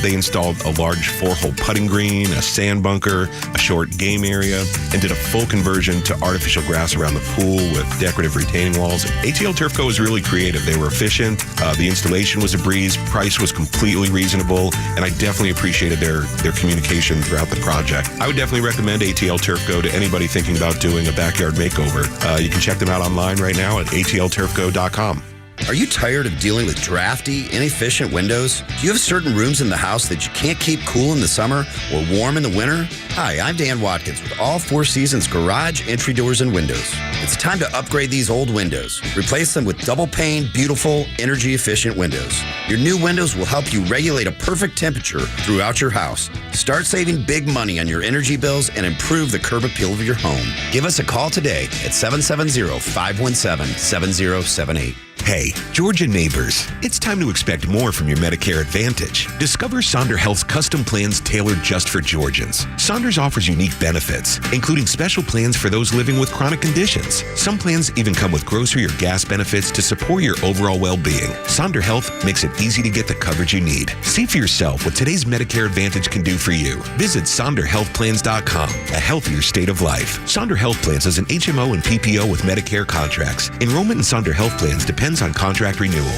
They installed a large 4-hole putting green, a sand bunker, a short game area, and did a full conversion to artificial grass around the pool with decorative retaining walls. ATL Turfco was really creative. They were efficient. The installation was a breeze. Price was completely reasonable, and I definitely appreciated their communication throughout the project. I would definitely recommend ATL Turfco to anybody thinking about doing a backyard makeover. You can check them out online right now at atlturfco.com. Are you tired of dealing with drafty, inefficient windows? Do you have certain rooms in the house that you can't keep cool in the summer or warm in the winter? Hi, I'm Dan Watkins with All Four Seasons Garage Entry Doors and Windows. It's time to upgrade these old windows. Replace them with double pane, beautiful, energy efficient windows. Your new windows will help you regulate a perfect temperature throughout your house. Start saving big money on your energy bills and improve the curb appeal of your home. Give us a call today at 770-517-7078. Hey, Georgia neighbors, it's time to expect more from your Medicare Advantage. Discover Sonder Health's custom plans tailored just for Georgians. Sonders offers unique benefits, including special plans for those living with chronic conditions. Some plans even come with grocery or gas benefits to support your overall well-being. Sonder Health makes it easy to get the coverage you need. See for yourself what today's Medicare Advantage can do for you. Visit SonderHealthPlans.com, a healthier state of life. Sonder Health Plans is an HMO and PPO with Medicare contracts. Enrollment in Sonder Health Plans depends on contract renewal.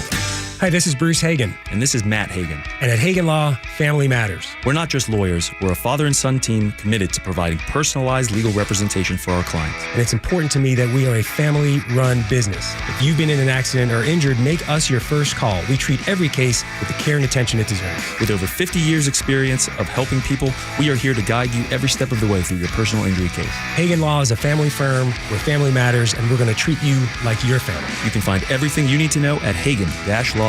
Hi, this is Bruce Hagen. And this is Matt Hagen. And at Hagen Law, family matters. We're not just lawyers. We're a father and son team committed to providing personalized legal representation for our clients. And it's important to me that we are a family-run business. If you've been in an accident or injured, make us your first call. We treat every case with the care and attention it deserves. With over 50 years experience of helping people, we are here to guide you every step of the way through your personal injury case. Hagen Law is a family firm where family matters, and we're going to treat you like your family. You can find everything you need to know at hagen-law.com.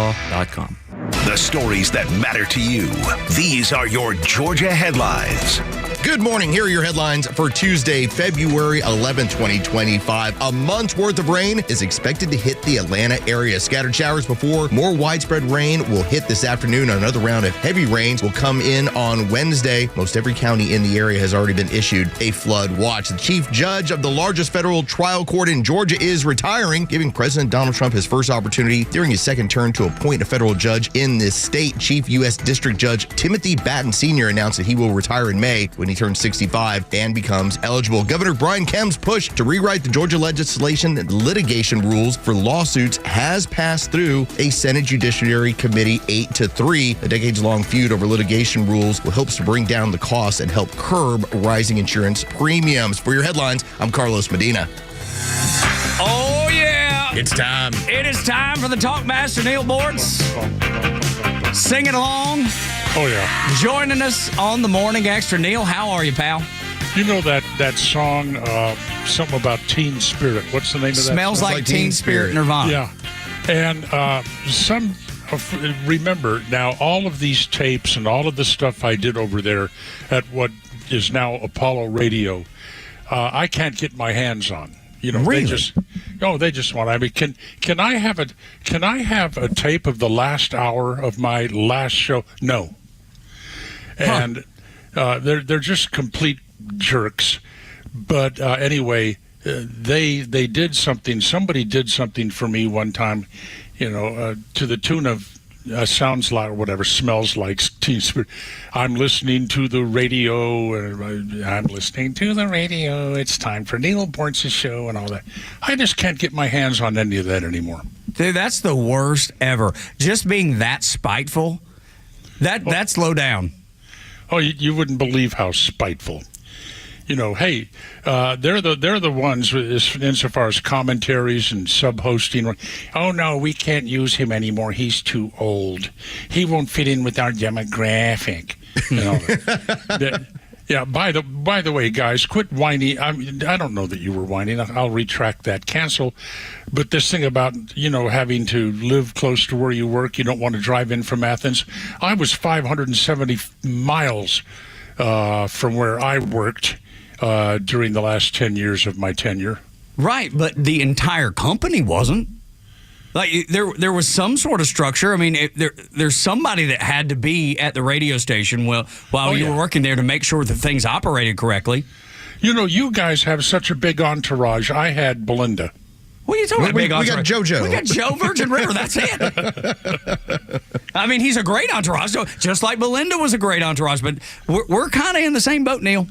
The stories that matter to you. These are your Georgia headlines. Good morning. Here are your headlines for Tuesday, February 11, 2025. A month's worth of rain is expected to hit the Atlanta area. Scattered showers before more widespread rain will hit this afternoon. Another round of heavy rains will come in on Wednesday. Most every county in the area has already been issued a flood watch. The chief judge of the largest federal trial court in Georgia is retiring, giving President Donald Trump his first opportunity during his second term to appoint a federal judge in this state. Chief U.S. District Judge Timothy Batten Sr. announced that he will retire in May when he turns 65 and becomes eligible. Governor Brian Kemp's push to rewrite the Georgia legislation litigation rules for lawsuits has passed through a Senate Judiciary Committee 8-3. A decades-long feud over litigation rules will help to bring down the costs and help curb rising insurance premiums. For your headlines, I'm Carlos Medina. Oh, yeah. It's time. It is time for the Talkmaster, Neil Bortz. Singing along. Oh, yeah. Joining us on the Morning Extra. Neil, how are you, pal? You know that song, something about Teen Spirit. What's the name of that? Smells like Teen Spirit, Nirvana. Yeah. And remember now, all of these tapes and all of the stuff I did over there at what is now Apollo Radio, I can't get my hands on. You know, really? They just want. I mean, can I have a tape of the last hour of my last show? No. And they're just complete jerks. But anyway, they did something. Somebody did something for me one time, to the tune of sounds like or whatever, smells like Teen Spirit. I'm listening to the radio. I'm listening to the radio. It's time for Neil Bortz's show and all that. I just can't get my hands on any of that anymore. Dude, that's the worst ever. Just being that spiteful, that's low down. Oh, you wouldn't believe how spiteful. Hey, they're the ones insofar as commentaries and sub-hosting. Oh no, we can't use him anymore. He's too old. He won't fit in with our demographic. Yeah. By the way, guys, quit whining. I don't know that you were whining. I'll retract that. Cancel. But this thing about having to live close to where you work, you don't want to drive in from Athens. I was 570 miles from where I worked. During the last 10 years of my tenure. Right, but the entire company wasn't. Like, there was some sort of structure. I mean, there's somebody that had to be at the radio station while you were working there to make sure that things operated correctly. You guys have such a big entourage. I had Belinda. What are you talking about? We got JoJo. We got Joe Virgin River. That's it. I mean, he's a great entourage. So just like Belinda was a great entourage, but we're kind of in the same boat, Neil.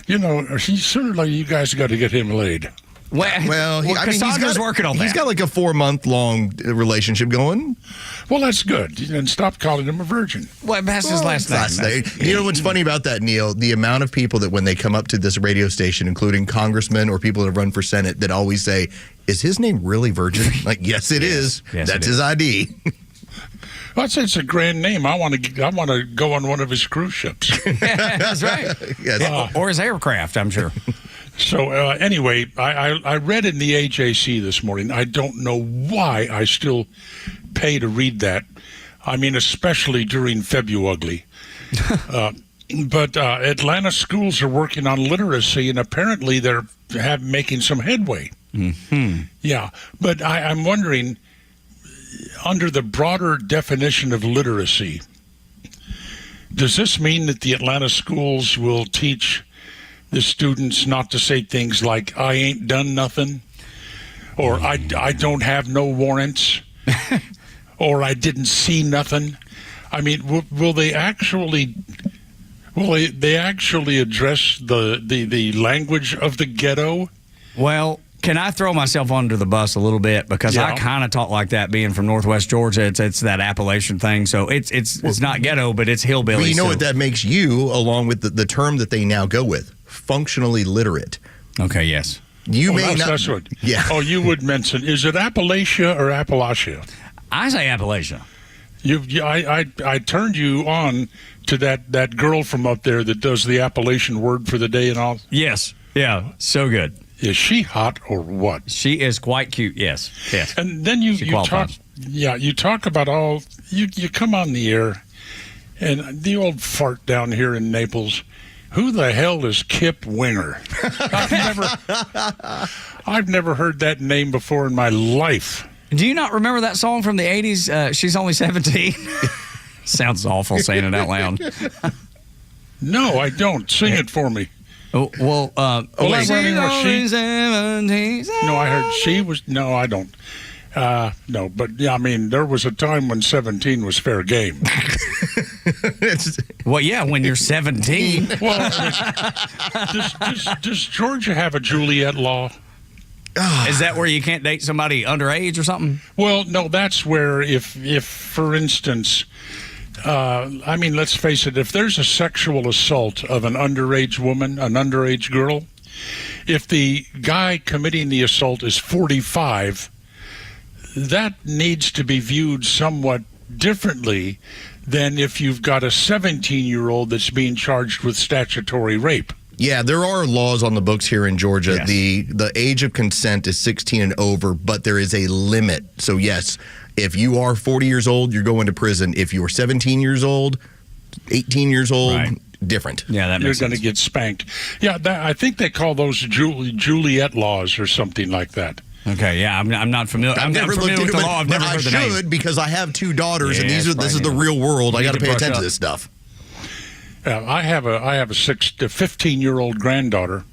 He's sort of like you guys got to get him laid. Well, Cassandra's working on that. He's got like a 4-month-long relationship going. Well, that's good. And stop calling him a virgin. Well, that's his last name. You know what's funny about that, Neil? The amount of people that when they come up to this radio station, including congressmen or people that run for Senate, that always say, is his name really Virgin? Like, yes, it is. Yes, that's his ID. Well, it's a grand name. I want to go on one of his cruise ships. That's right. Yes. Or his aircraft, I'm sure. So anyway, I read in the AJC this morning. I don't know why I still pay to read that. I mean, especially during February. But Atlanta schools are working on literacy, and apparently they're making some headway. Mm-hmm. Yeah, but I'm wondering, under the broader definition of literacy, does this mean that the Atlanta schools will teach the students not to say things like, I ain't done nothing, or I don't have no warrants, or I didn't see nothing? I mean, will they actually address the language of the ghetto? Well, can I throw myself under the bus a little bit, because I kind of talk like that, being from Northwest Georgia. It's that Appalachian thing, so it's not ghetto, but it's hillbilly. But you know what that makes you, along with the term that they now go with, functionally literate. Okay, yes. You may not. That's what, yeah. Oh, you would mention. Is it Appalachia or Appalachia? I say Appalachia. I turned you on to that girl from up there that does the Appalachian word for the day and all. Yes. Yeah. So good. Is she hot or what? She is quite cute. Yes. Yes. And then you talk. Yeah, you talk about all. You come on the air, and the old fart down here in Naples. Who the hell is Kip Winger? I've never heard that name before in my life. Do you not remember that song from the 80s? She's only 17. Sounds awful saying it out loud. No, I don't. Sing it for me. Oh, well, wait. No, I heard she was. No, I don't. No, but yeah, I mean, there was a time when 17 was fair game. Well, yeah, when you're 17. Well, does Georgia have a Juliet law? Is that where you can't date somebody underage or something? Well, no, that's where if for instance, I mean, let's face it, if there's a sexual assault of an underage woman, an underage girl, if the guy committing the assault is 45, that needs to be viewed somewhat differently than if you've got a 17-year-old that's being charged with statutory rape. Yeah, there are laws on the books here in Georgia. Yes. The age of consent is 16 and over, but there is a limit. So yes, If you are 40 years old, you're going to prison. If you're 17 years old, 18 years old, different. Yeah, that You're makes going to sense. get spanked. Yeah, I think they call those Juliet laws or something like that. Okay, yeah, I'm not familiar. I'm never familiar looked with into the law. I've but never I heard the name. should because I have 2 daughters, and Yeah, this is the real world. I got to pay attention to this stuff. I have a 15-year-old granddaughter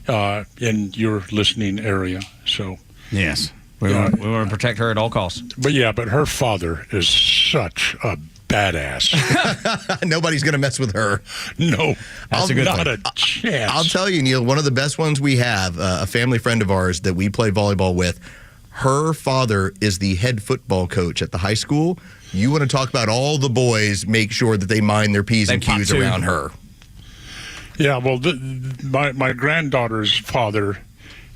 in your listening area. So yes, we want to protect her at all costs. But her father is such a badass. Nobody's going to mess with her. No, That's a good not thing. a chance. I'll tell you, Neil, one of the best ones we have, a family friend of ours that we play volleyball with, her father is the head football coach at the high school. You want to talk about all the boys, make sure that they mind their P's and Q's around her. Yeah, well, my granddaughter's father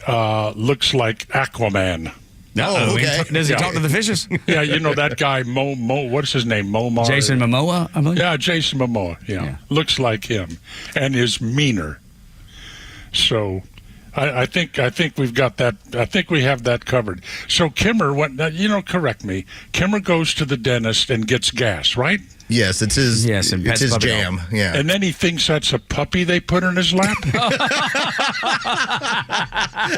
looks like Aquaman. Oh, okay. Does he talk to the fishes? Yeah, you know that guy, what's his name? Momar? Jason Momoa, I believe? Yeah, Jason Momoa, yeah. Looks like him and is meaner. So I think we've got that. I think we have that covered. So Kimmer went, correct me. Kimmer goes to the dentist and gets gas, right? Yes, it's his. Yes, and it's pets his puppy jam. dog. Yeah, And then he thinks that's a puppy they put in his lap.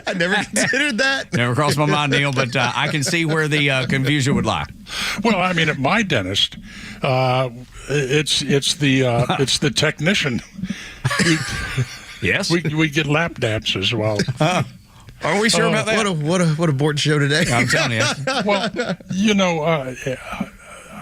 I never considered that. Never crossed my mind, Neil, but I can see where the confusion would lie. Well, I mean, at my dentist, it's the technician. Yes, we get lap dances. Well, are we sure about that? What a board show today. I'm telling you. Well,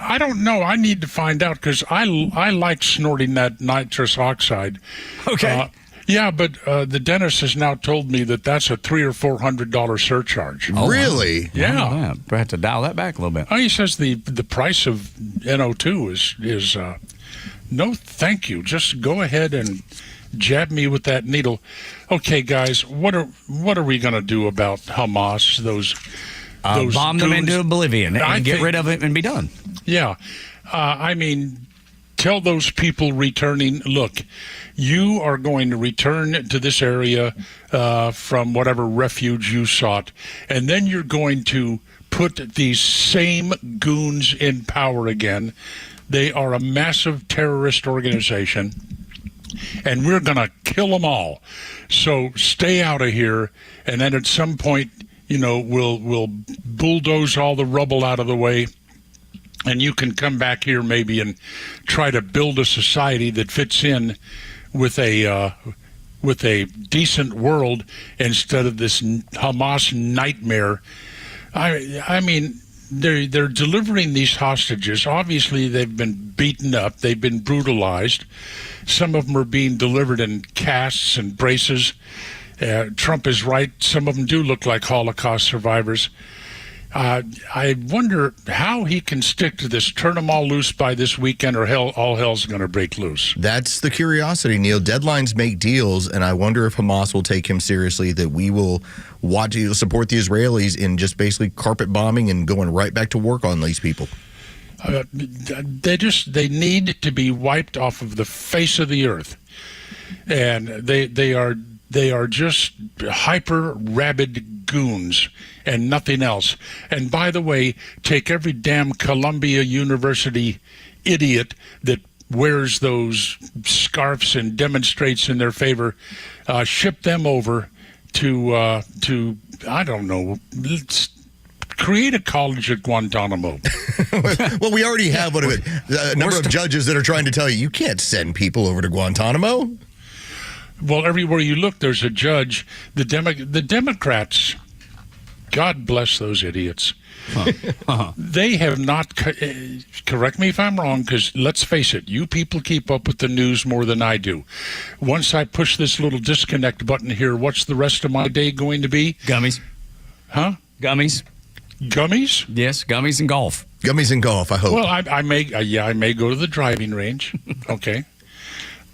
I don't know. I need to find out because I like snorting that nitrous oxide. Okay. Yeah, but the dentist has now told me that that's a $300 or $400 surcharge. Oh, really? Yeah. I have to dial that back a little bit. Oh, he says the price of NO2 is no, thank you. Just go ahead and jab me with that needle. Okay, guys, what are we going to do about Hamas? Those bomb them into oblivion and get rid of it and be done. Yeah. I mean, tell those people returning, look, you are going to return to this area from whatever refuge you sought, and then you're going to put these same goons in power again. They are a massive terrorist organization, and we're going to kill them all. So stay out of here, and then at some point, we'll bulldoze all the rubble out of the way, and you can come back here maybe and try to build a society that fits in with a decent world instead of this Hamas nightmare. I mean, they're delivering these hostages. Obviously, they've been beaten up. They've been brutalized. Some of them are being delivered in casts and braces. Trump is right. Some of them do look like Holocaust survivors. I wonder how he can stick to this, turn them all loose by this weekend, or all hell's going to break loose. That's the curiosity, Neil. Deadlines make deals, and I wonder if Hamas will take him seriously, that we will support the Israelis in just basically carpet bombing and going right back to work on these people. They need to be wiped off of the face of the earth. And they are just hyper rabid goons and nothing else. And by the way, take every damn Columbia University idiot that wears those scarves and demonstrates in their favor, ship them over to I don't know, let's create a college at Guantanamo. Well, we already have a number of judges that are trying to tell you can't send people over to Guantanamo. Well, everywhere you look, there's a judge. The Democrats, God bless those idiots. They have not, correct me if I'm wrong, because let's face it, you people keep up with the news more than I do. Once I push this little disconnect button here, what's the rest of my day going to be? Gummies. Huh? Gummies. Gummies? Yes, gummies and golf. Gummies and golf, I hope. Well, I may go to the driving range. Okay.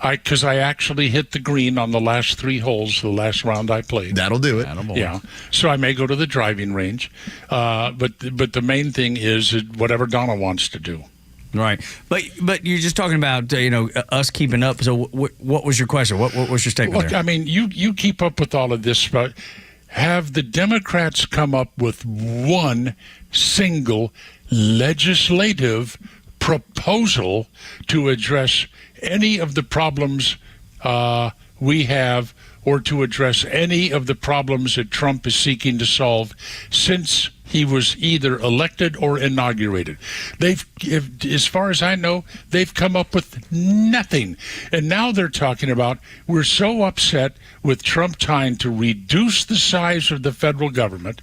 Because I actually hit the green on the last 3 holes, the last round I played. That'll do it. Yeah. So I may go to the driving range. But the main thing is whatever Donna wants to do. Right. But you're just talking about, us keeping up. So what was your question? What was your statement Look, there? I mean, you keep up with all of this, but have the Democrats come up with one single legislative proposal to address any of the problems we have, or to address any of the problems that Trump is seeking to solve since he was either elected or inaugurated. As far as I know, they've come up with nothing. And now they're talking about, we're so upset with Trump trying to reduce the size of the federal government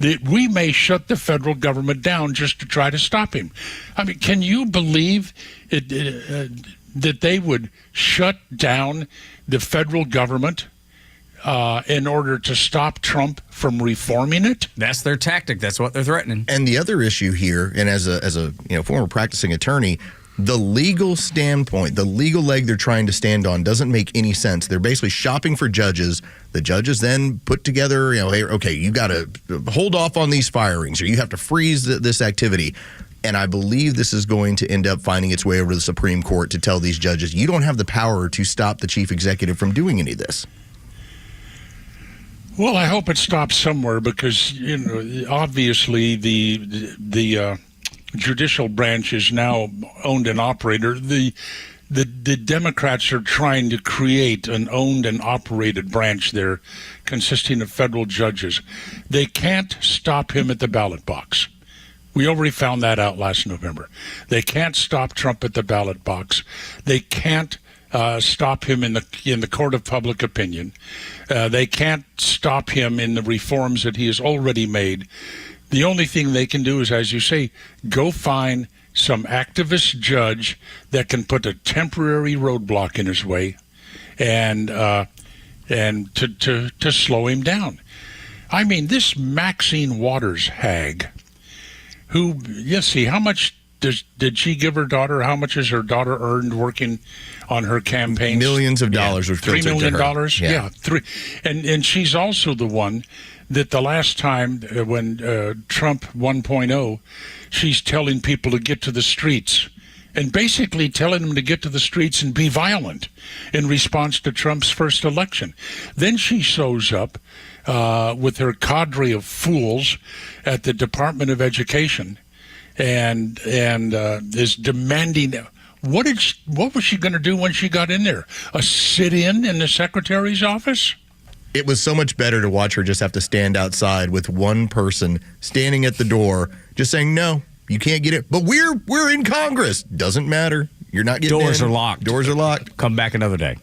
that we may shut the federal government down just to try to stop him. I mean, can you believe that they would shut down the federal government in order to stop Trump from reforming it? That's their tactic. That's what they're threatening. And the other issue here, and as a former practicing attorney, the legal standpoint, the legal leg they're trying to stand on doesn't make any sense. They're basically shopping for judges. The judges then put together, hey, okay, you got to hold off on these firings, or you have to freeze this activity. And I believe this is going to end up finding its way over to the Supreme Court to tell these judges, you don't have the power to stop the chief executive from doing any of this. Well, I hope it stops somewhere, because obviously the judicial branch is now owned and operated. The Democrats are trying to create an owned and operated branch there, consisting of federal judges. They can't stop him at the ballot box. We already found that out last November. They can't stop Trump at the ballot box. They can't stop him in the court of public opinion. They can't stop him in the reforms that he has already made. The only thing they can do is, as you say, go find some activist judge that can put a temporary roadblock in his way, and to slow him down. I mean, this Maxine Waters hag, who, how much did she give her daughter? How much has her daughter earned working on her campaign? Millions of dollars. Yeah. $3 million. Yeah. And she's also the one that the last time when Trump 1.0, she's telling people to get to the streets, and basically telling them to get to the streets and be violent in response to Trump's first election. Then she shows up with her cadre of fools at the Department of Education, and is demanding. What was she going to do when she got in there? A sit-in the secretary's office? It was so much better to watch her just have to stand outside with one person standing at the door, just saying, "No, you can't get it." But we're in Congress. Doesn't matter. You're not getting Doors in. are locked. Doors are locked. Come back another day.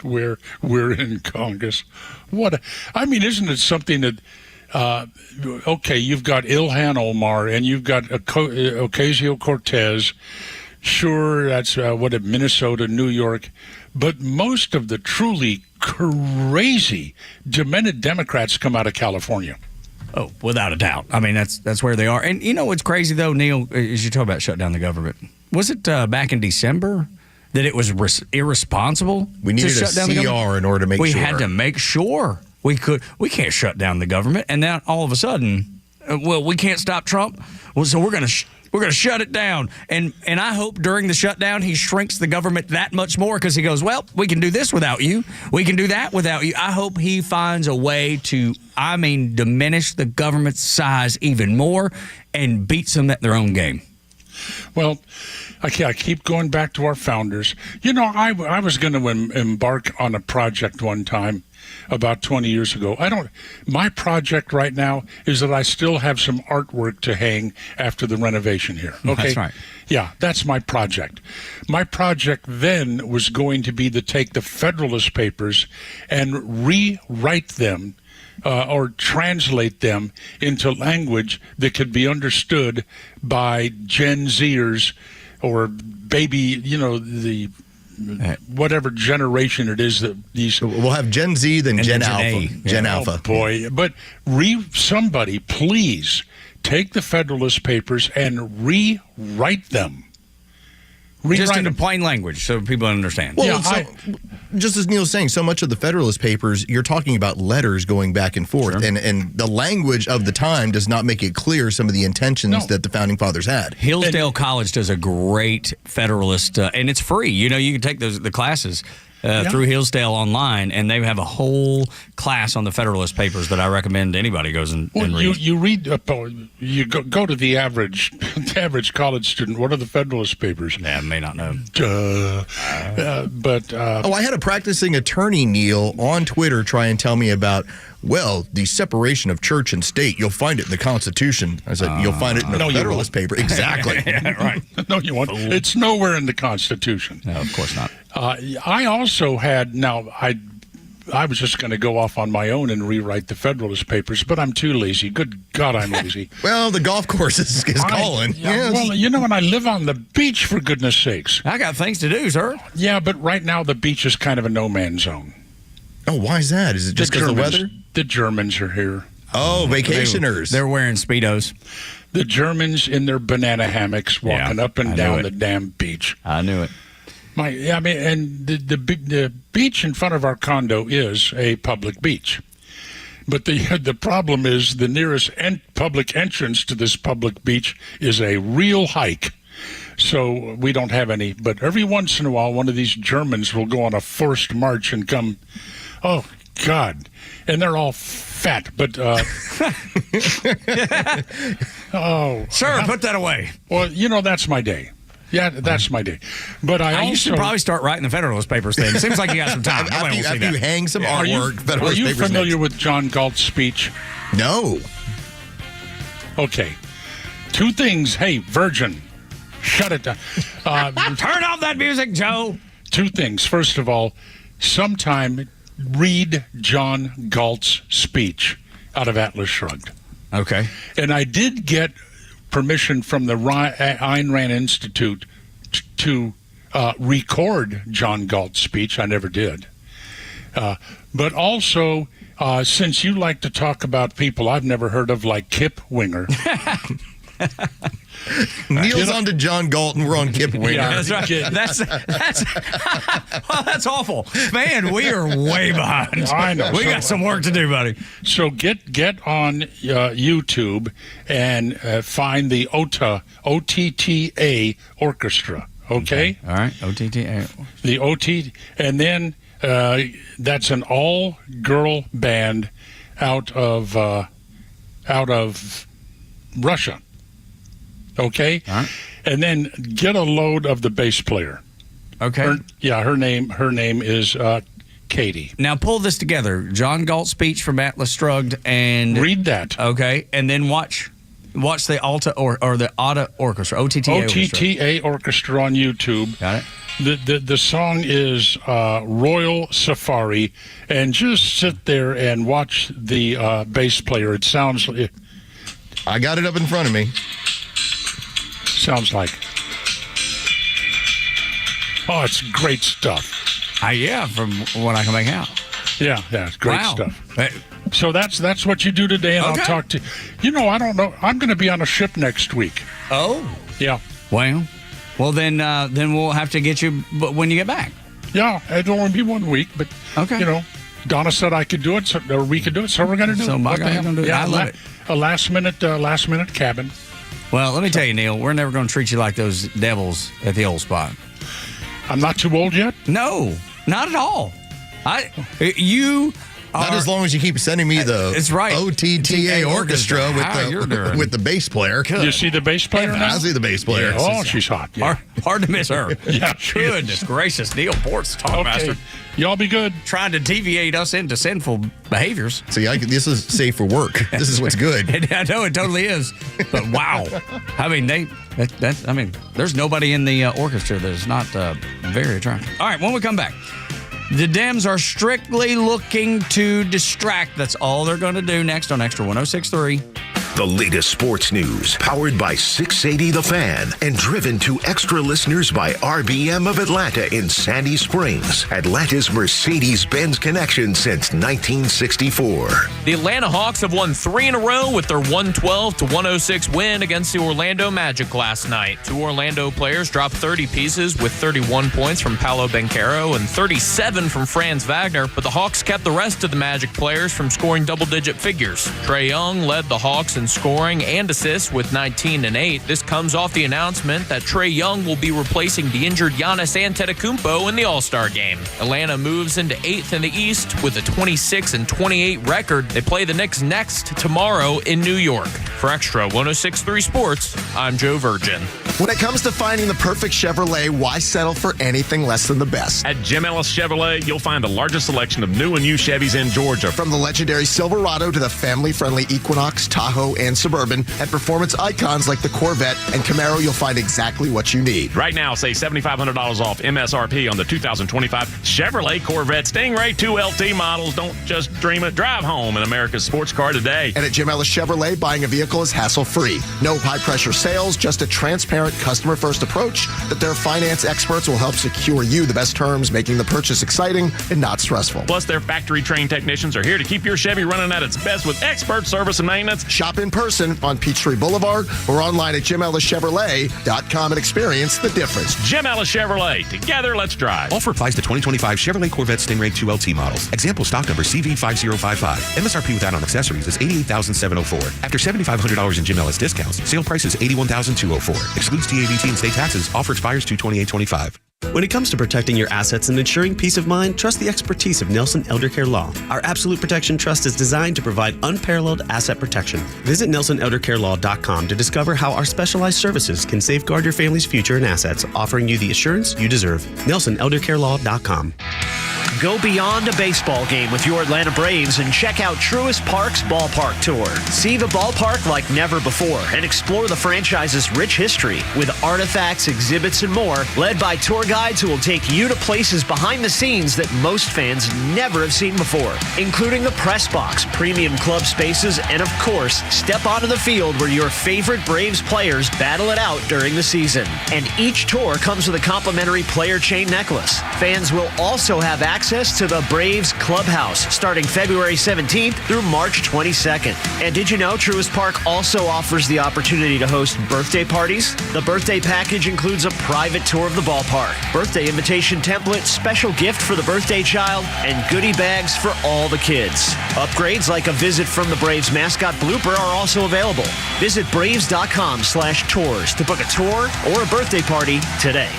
we're in Congress. Isn't it something that? Okay, you've got Ilhan Omar and you've got Ocasio-Cortez. Sure, that's Minnesota, New York. But most of the truly crazy, demented Democrats come out of California. Oh, without a doubt. I mean, that's where they are. And you know what's crazy, though, Neil, is you talk about shut down the government. Was it back in December that it was irresponsible We needed to a shut down the government? CR in order to make sure. We had to make sure. We can't shut down the government. And now all of a sudden, we can't stop Trump. Well, so we're going to shut it down. And I hope during the shutdown he shrinks the government that much more, because he goes, well, we can do this without you. We can do that without you. I hope he finds a way to, diminish the government's size even more and beats them at their own game. Well, I keep going back to our founders. I was going to embark on a project one time about 20 years ago. My project right now is that I still have some artwork to hang after the renovation here. Okay. That's right. Yeah, that's my project. My project then was going to be to take the Federalist Papers and rewrite them or translate them into language that could be understood by Gen Zers or baby, the whatever generation it is that these. We'll have Gen Z, then Gen Alpha. Gen Alpha. Oh boy! But somebody please take the Federalist Papers and rewrite them. Just in plain language so people understand. Well, just as Neil's saying, so much of the Federalist Papers, you're talking about letters going back and forth, Sure. and the language of the time does not make it clear some of the intentions that the Founding Fathers had. Hillsdale College does a great Federalist, and it's free. You can take the classes. through Hillsdale online, and they have a whole class on the Federalist Papers that I recommend anybody goes and reads. You read, you go to the average college student. What are the Federalist Papers? Yeah, I may not know. I had a practicing attorney, Neil, on Twitter try and tell me about, well, the separation of church and state. You'll find it in the Constitution. I said, you'll find it in the Federalist paper. Exactly. Yeah, right. No, you won't. It's nowhere in the Constitution. No, of course not. I also had, I was just going to go off on my own and rewrite the Federalist Papers, but I'm too lazy. Good God, I'm lazy. Well, the golf course is calling. Yes. Well, and I live on the beach, for goodness sakes. I got things to do, sir. Yeah, but right now the beach is kind of a no-man's zone. Oh, why is that? Is it just because of the weather? The Germans are here. Oh, vacationers. They're wearing Speedos. The Germans in their banana hammocks walking up and down the damn beach. I knew it. And the beach in front of our condo is a public beach. But the problem is the nearest public entrance to this public beach is a real hike. So we don't have any. But every once in a while, one of these Germans will go on a forced march and come. Oh, God. And they're all fat. But, Sir, put that away. Well, that's my day. Yeah, that's my day. But you should probably start writing the Federalist Papers then. It seems like you got some time. After you hang some artwork. Are you familiar with John Galt's speech? No. Okay. 2 things. Hey, Virgin, shut it down. Turn off that music, Joe. 2 things. First of all, sometime read John Galt's speech out of Atlas Shrugged. Okay. And I did get permission from the Ayn Rand Institute to record John Galt's speech. I never did. But also, since you like to talk about people I've never heard of, like Kip Winger. Neil's on to John Galt and we're on Kip Winger. Yeah, that's right. That's awful. Man, we are way behind. I know. We got some work to do, buddy. So get on YouTube and find the OTTA Orchestra. Okay? All right. OTTA. The OT, and then that's an all-girl band out of Russia. Okay? All right. And then get a load of the bass player. Okay. Her name is Katie. Now pull this together. John Galt's speech from Atlas Shrugged and read that. Okay. And then watch the Alta or the Otta Orchestra. OTTA Orchestra on YouTube. Got it. The song is Royal Safari, and just sit there and watch the bass player. It sounds. I got it up in front of me. Sounds like. Oh, it's great stuff. Yeah, from what I can make out. Yeah, it's great stuff. So that's what you do today, and Okay. I'll talk to you. I don't know. I'm going to be on a ship next week. Oh. Yeah. Well, then we'll have to get you when you get back. Yeah, it'll only be 1 week, but okay. Donna said I could do it, or we could do it, so we're going to do it. So my What the guy's hell? gonna do it. Yeah, I love it. A last minute cabin. Well, let me tell you, Neil, we're never going to treat you like those devils at the old spot. I'm not too old yet? No, not at all. Not as long as you keep sending me the OTTA Orchestra with the bass player. You see the bass player now? I see the bass player. Yeah. Oh, she's hot. Yeah. Hard to miss her. Yeah, Goodness gracious. Neil Port's Talkmaster. Y'all be good. Trying to deviate us into sinful behaviors. See, this is safe for work. This is what's good. I know it totally is. But wow. I mean, there's nobody in the orchestra that's not very attractive. All right, when we come back. The Dems are strictly looking to distract. That's all they're going to do next on Extra 106.3. The latest sports news, powered by 680 The Fan and driven to extra listeners by RBM of Atlanta in Sandy Springs, Atlanta's Mercedes-Benz connection since 1964. The Atlanta Hawks have won 3 in a row with their 112-106 win against the Orlando Magic last night. 2 Orlando players dropped 30 pieces with 31 points from Paolo Banchero and 37 from Franz Wagner, but the Hawks kept the rest of the Magic players from scoring double-digit figures. Trae Young led the Hawks in in scoring and assists with 19 and 8. This comes off the announcement that Trae Young will be replacing the injured Giannis Antetokounmpo in the All-Star game. Atlanta moves into 8th in the East with a 26 and 28 record. They play the Knicks next tomorrow in New York. For Extra 106.3 Sports, I'm Joe Virgin. When it comes to finding the perfect Chevrolet, why settle for anything less than the best? At Jim Ellis Chevrolet, you'll find the largest selection of new and used Chevys in Georgia. From the legendary Silverado to the family-friendly Equinox, Tahoe, and Suburban, and performance icons like the Corvette and Camaro, you'll find exactly what you need. Right now, save $7,500 off MSRP on the 2025 Chevrolet Corvette Stingray 2 LT models. Don't just dream it. Drive home in America's sports car today. And at Jim Ellis Chevrolet, buying a vehicle is hassle-free. No high-pressure sales, just a transparent customer-first approach that their finance experts will help secure you the best terms, making the purchase exciting and not stressful. Plus, their factory-trained technicians are here to keep your Chevy running at its best with expert service and maintenance. Shop in person on Peachtree Boulevard or online at JimEllisChevrolet.com and experience the difference. Jim Ellis Chevrolet. Together, let's drive. Offer applies to 2025 Chevrolet Corvette Stingray 2 LT models. Example stock number CV5055. MSRP with add-on accessories is $88,704. After $7,500 in Jim Ellis discounts, sale price is $81,204. Excludes TABT and state taxes. Offer expires 2/28/25. When it comes to protecting your assets and ensuring peace of mind, trust the expertise of Nelson Eldercare Law. Our Absolute Protection Trust is designed to provide unparalleled asset protection. Visit NelsonElderCareLaw.com to discover how our specialized services can safeguard your family's future and assets, offering you the assurance you deserve. NelsonElderCareLaw.com. Go beyond a baseball game with your Atlanta Braves and check out Truist Park's Ballpark Tour. See the ballpark like never before and explore the franchise's rich history with artifacts, exhibits, and more, led by tour guides who will take you to places behind the scenes that most fans never have seen before, including the press box, premium club spaces, and of course, step onto the field where your favorite Braves players battle it out during the season. And each tour comes with a complimentary player chain necklace. Fans will also have access to the Braves Clubhouse starting February 17th through March 22nd. And did you know Truist Park also offers the opportunity to host birthday parties? The birthday package includes a private tour of the ballpark, birthday invitation template, special gift for the birthday child, and goodie bags for all the kids. Upgrades like a visit from the Braves mascot blooper are also available. Visit Braves.com/tours to book a tour or a birthday party today.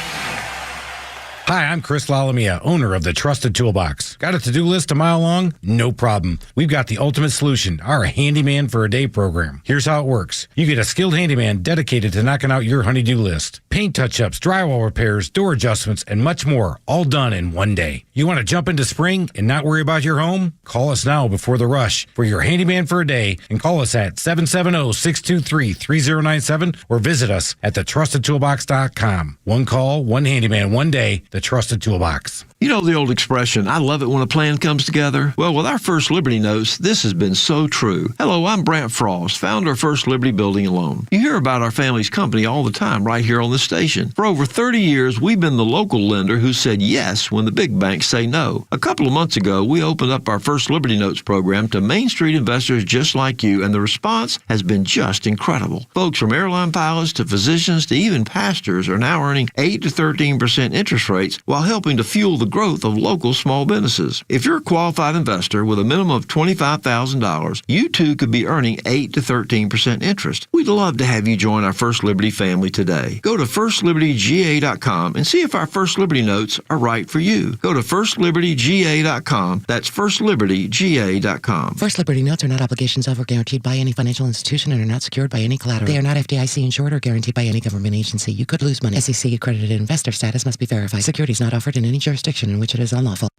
Hi, I'm Chris Lalamia, owner of the Trusted Toolbox. Got a to-do list a mile long? No problem. We've got the ultimate solution, our Handyman for a Day program. Here's how it works. You get a skilled handyman dedicated to knocking out your honey-do list. Paint touch-ups, drywall repairs, door adjustments, and much more, all done in one day. You want to jump into spring and not worry about your home? Call us now before the rush for your Handyman for a Day and call us at 770-623-3097 or visit us at thetrustedtoolbox.com. One call, one handyman, one day. The Trusted Toolbox. You know the old expression, I love it when a plan comes together? Well, with our First Liberty Notes, this has been so true. Hello, I'm Brant Frost, founder of First Liberty Building and Loan. You hear about our family's company all the time right here on the station. For over 30 years, we've been the local lender who said yes when the big banks say no. A couple of months ago, we opened up our First Liberty Notes program to Main Street investors just like you, and the response has been just incredible. Folks from airline pilots to physicians to even pastors are now earning 8 to 13% interest rates while helping to fuel the growth of local small businesses. If you're a qualified investor with a minimum of $25,000, you too could be earning 8 to 13% interest. We'd love to have you join our First Liberty family today. Go to FirstLibertyGA.com and see if our First Liberty Notes are right for you. Go to FirstLibertyGA.com. That's FirstLibertyGA.com. First Liberty Notes are not obligations of or guaranteed by any financial institution and are not secured by any collateral. They are not FDIC insured or guaranteed by any government agency. You could lose money. SEC accredited investor status must be verified. Securities not offered in any jurisdiction in which it is unlawful.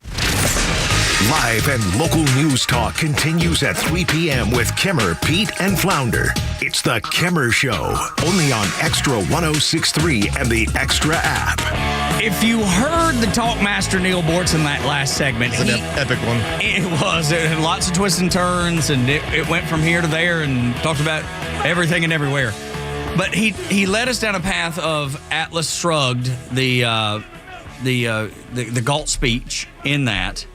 Live and local news talk continues at 3 p.m. with Kimmer, Pete, and Flounder. It's the Kimmer Show, only on Extra 106.3 and the Extra app. If you heard the Talkmaster Neil Bortz in that last segment, it's an epic one. It was. It had lots of twists and turns, and it went from here to there and talked about everything and everywhere. But he led us down a path of Atlas Shrugged, the Galt speech in that.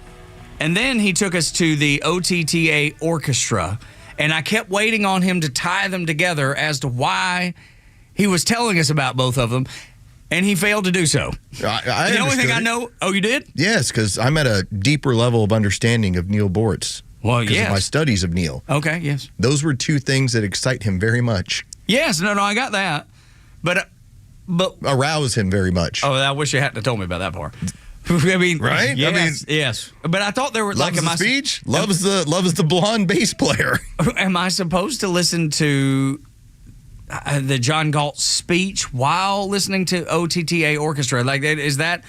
And then he took us to the OTTA Orchestra. And I kept waiting on him to tie them together as to why he was telling us about both of them. And he failed to do so. I the only thing I know... Oh, you did? Yes, because I'm at a deeper level of understanding of Neil Bortz. Well, because yes. of my studies of Neil. Okay, yes. Those were two things that excite him very much. Yes, no, I got that. But arouse him very much. Oh, I wish you hadn't have told me about that part. I mean, right? Yes, yes. But I thought there were loves the speech, loves the blonde bass player. Am I supposed to listen to the John Galt speech while listening to OTTA Orchestra? Like, is that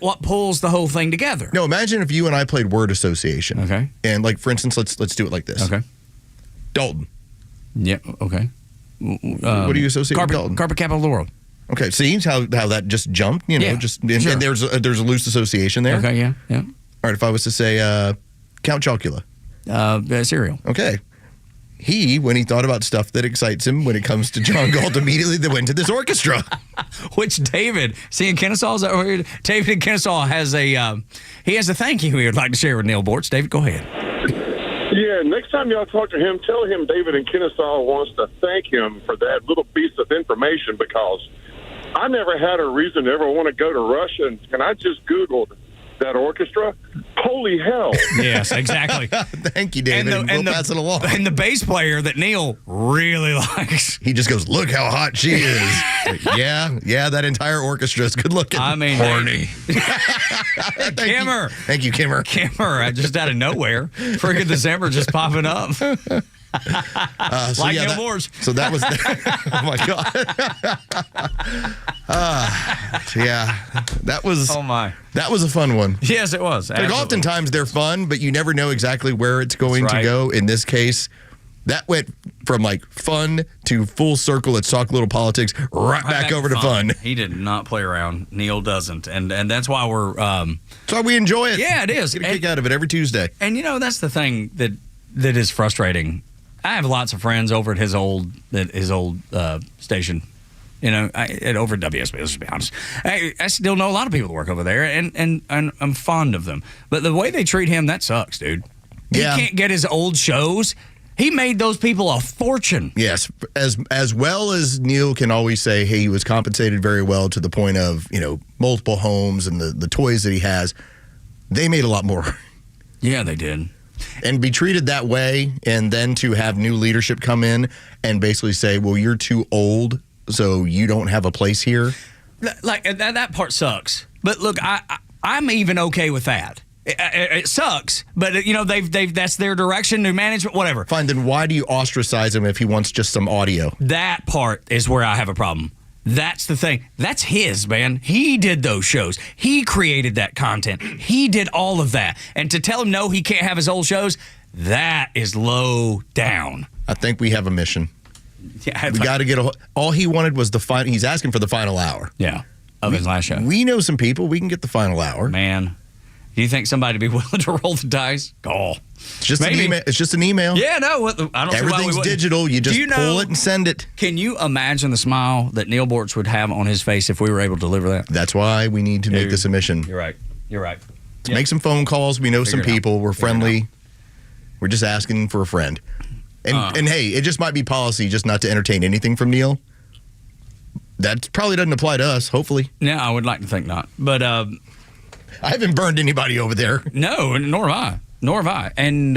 what pulls the whole thing together? No, imagine if you and I played word association. Okay. And like, for instance, let's do it like this. Okay. Dalton. Yeah. Okay. What do you associate with Dalton? Carpet capital of the world. Okay, see how that just jumped, just and there's a loose association there. Okay, yeah. All right, if I was to say Count Chocula. Cereal. Okay. When he thought about stuff that excites him when it comes to John Galt, immediately they went to this orchestra. Which David, in Kennesaw, is that where David in Kennesaw has a thank you he would like to share with Neil Bortz. David, go ahead. Yeah, next time y'all talk to him, tell him David in Kennesaw wants to thank him for that little piece of information, because I never had a reason to ever want to go to Russia, and I just Googled that orchestra. Holy hell. Yes, exactly. Thank you, David. We'll pass it along. And the bass player that Neil really likes. He just goes, look how hot she is. yeah, that entire orchestra is good looking. I mean, horny. Kimmer. Thank you, Kimmer. Kimmer, just out of nowhere. Friggin' December just popping up. Like Neil Bortz. So that was, oh my God. That was, oh my. That was a fun one. Yes, it was. Like, oftentimes they're fun, but you never know exactly where it's going to go. In this case, that went from like fun to full circle. Let's talk a little politics, right back over to fun. He did not play around. Neil doesn't, and that's why we're. That's why we enjoy it. Yeah, it is. Get a kick out of it every Tuesday. And that's the thing that is frustrating. I have lots of friends over at his old station. Over at WSB, let's be honest. I still know a lot of people that work over there, and I'm fond of them. But the way they treat him, that sucks, dude. He can't get his old shows. He made those people a fortune. Yes, as well as Neil can always say, hey, he was compensated very well to the point of, multiple homes and the toys that he has. They made a lot more. Yeah, they did. And be treated that way, and then to have new leadership come in and basically say, well, you're too old, so you don't have a place here. Like, that part sucks. But look, I'm even okay with that. It sucks, but they've that's their direction, new management, whatever. Fine, then why do you ostracize him if he wants just some audio? That part is where I have a problem. That's the thing. That's his, man. He did those shows. He created that content. He did all of that. And to tell him no, he can't have his old shows, that is low down. I think we have a mission. Yeah, we got to get all he wanted was the final. He's asking for the final hour. Yeah, of his last show. We know some people. We can get the final hour. Man, do you think somebody would be willing to roll the dice? Oh. It's just an email. It's just an email. Yeah, no, I don't. Everything's digital. You just pull it and send it. Can you imagine the smile that Neil Bortz would have on his face if we were able to deliver that? That's why we need to make this a mission. You're right. Let's make some phone calls. We know some people. We're friendly. We're just asking for a friend. And hey, it just might be policy just not to entertain anything from Neil. That probably doesn't apply to us. Hopefully. No, I would like to think not. But I haven't burned anybody over there. No, nor have I. And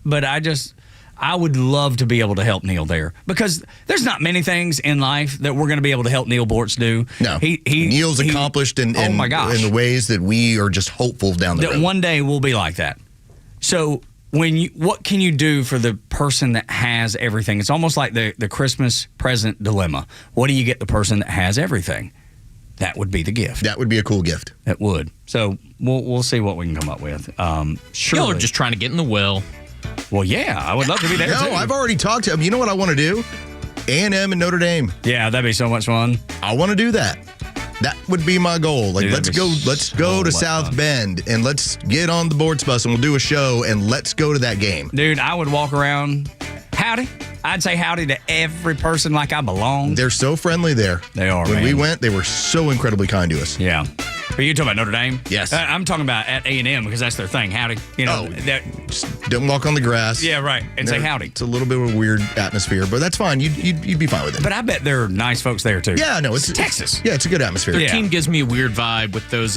but I would love to be able to help Neil there, because there's not many things in life that we're going to be able to help Neil Bortz do. No, Neil's accomplished in the ways that we are just hopeful down the road. One day we'll be like that. So what can you do for the person that has everything? It's almost like the Christmas present dilemma. What do you get the person that has everything? That would be the gift. That would be a cool gift. It would. So we'll see what we can come up with. Y'all are just trying to get in the will. Well, yeah, I would love to be there, too. No, I've already talked to him. You know what I want to do? A&M and Notre Dame. Yeah, that'd be so much fun. I want to do that. That would be my goal. Like, let's go to South Bend and let's get on the Bortz bus and we'll do a show and let's go to that game. Dude, I would walk around. Howdy. I'd say howdy to every person like I belong. They're so friendly there. They are, When we went, they were so incredibly kind to us. Yeah. Are you talking about Notre Dame? Yes. I'm talking about at A&M because that's their thing. Howdy. Just don't walk on the grass. Yeah, right. And say howdy. It's a little bit of a weird atmosphere, but that's fine. You'd be fine with it. But I bet there are nice folks there, too. Yeah, no, it's Texas. Yeah, it's a good atmosphere. Their team gives me a weird vibe with those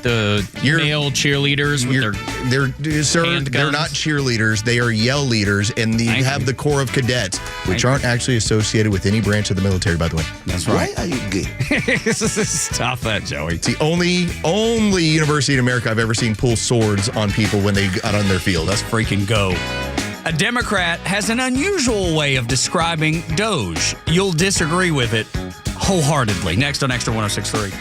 male cheerleaders with their they're not cheerleaders. They are yell leaders, and you have the Corps of Cadets, which aren't actually associated with any branch of the military, by the way. That's right. Why are you gay? Stop that, Joey. It's the only university in America I've ever seen pull swords on people when they got on their field. That's freaking go. A Democrat has an unusual way of describing Doge. You'll disagree with it wholeheartedly. Next on Extra 106.3.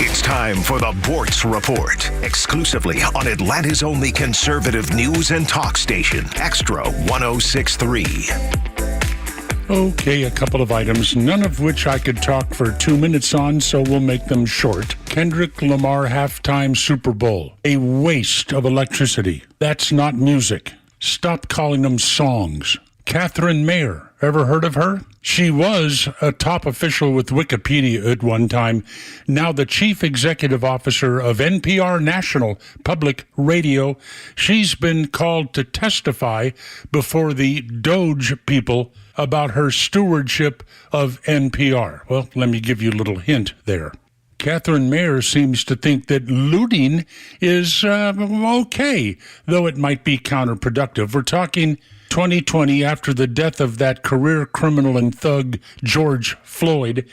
It's time for the Bortz Report, exclusively on Atlanta's only conservative news and talk station, Extra 106.3. Okay, a couple of items, none of which I could talk for 2 minutes on, so we'll make them short. Kendrick Lamar halftime Super Bowl. A waste of electricity. That's not music. Stop calling them songs. Catherine Mayer, ever heard of her? She was a top official with Wikipedia at one time, now the chief executive officer of NPR National Public Radio. She's been called to testify before the Doge people about her stewardship of NPR. Well, let me give you a little hint there. Catherine Mayer seems to think that looting is okay, though it might be counterproductive. We're talking 2020, after the death of that career criminal and thug George Floyd,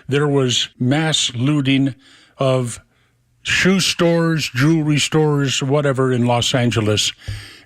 there was mass looting of shoe stores, jewelry stores, whatever in Los Angeles.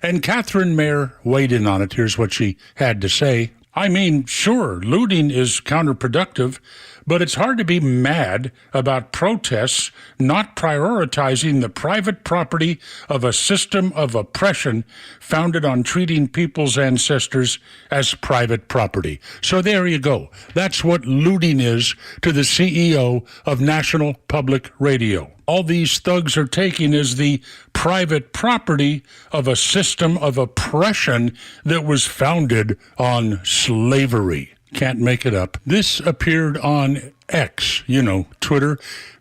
And Catherine Mayer weighed in on it. Here's what she had to say. I mean, sure, looting is counterproductive, but it's hard to be mad about protests not prioritizing the private property of a system of oppression founded on treating people's ancestors as private property. So there you go. That's what looting is to the CEO of National Public Radio. All these thugs are taking is the private property of a system of oppression that was founded on slavery. Can't make it up. This appeared on X, Twitter,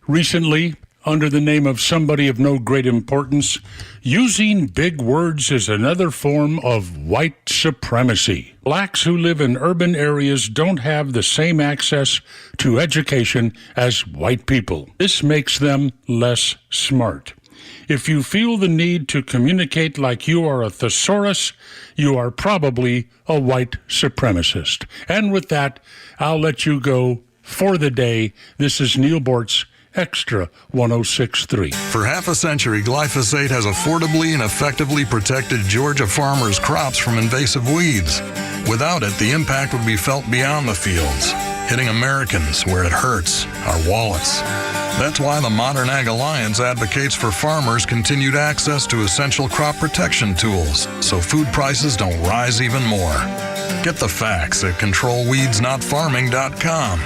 recently under the name of somebody of no great importance. Using big words is another form of white supremacy. Blacks who live in urban areas don't have the same access to education as white people. This makes them less smart. If you feel the need to communicate like you are a thesaurus, you are probably a white supremacist. And with that, I'll let you go for the day. This is Neil Bortz, Extra 106.3. For half a century, glyphosate has affordably and effectively protected Georgia farmers' crops from invasive weeds. Without it, the impact would be felt beyond the fields, hitting Americans where it hurts, our wallets. That's why the Modern Ag Alliance advocates for farmers' continued access to essential crop protection tools so food prices don't rise even more. Get the facts at controlweedsnotfarming.com.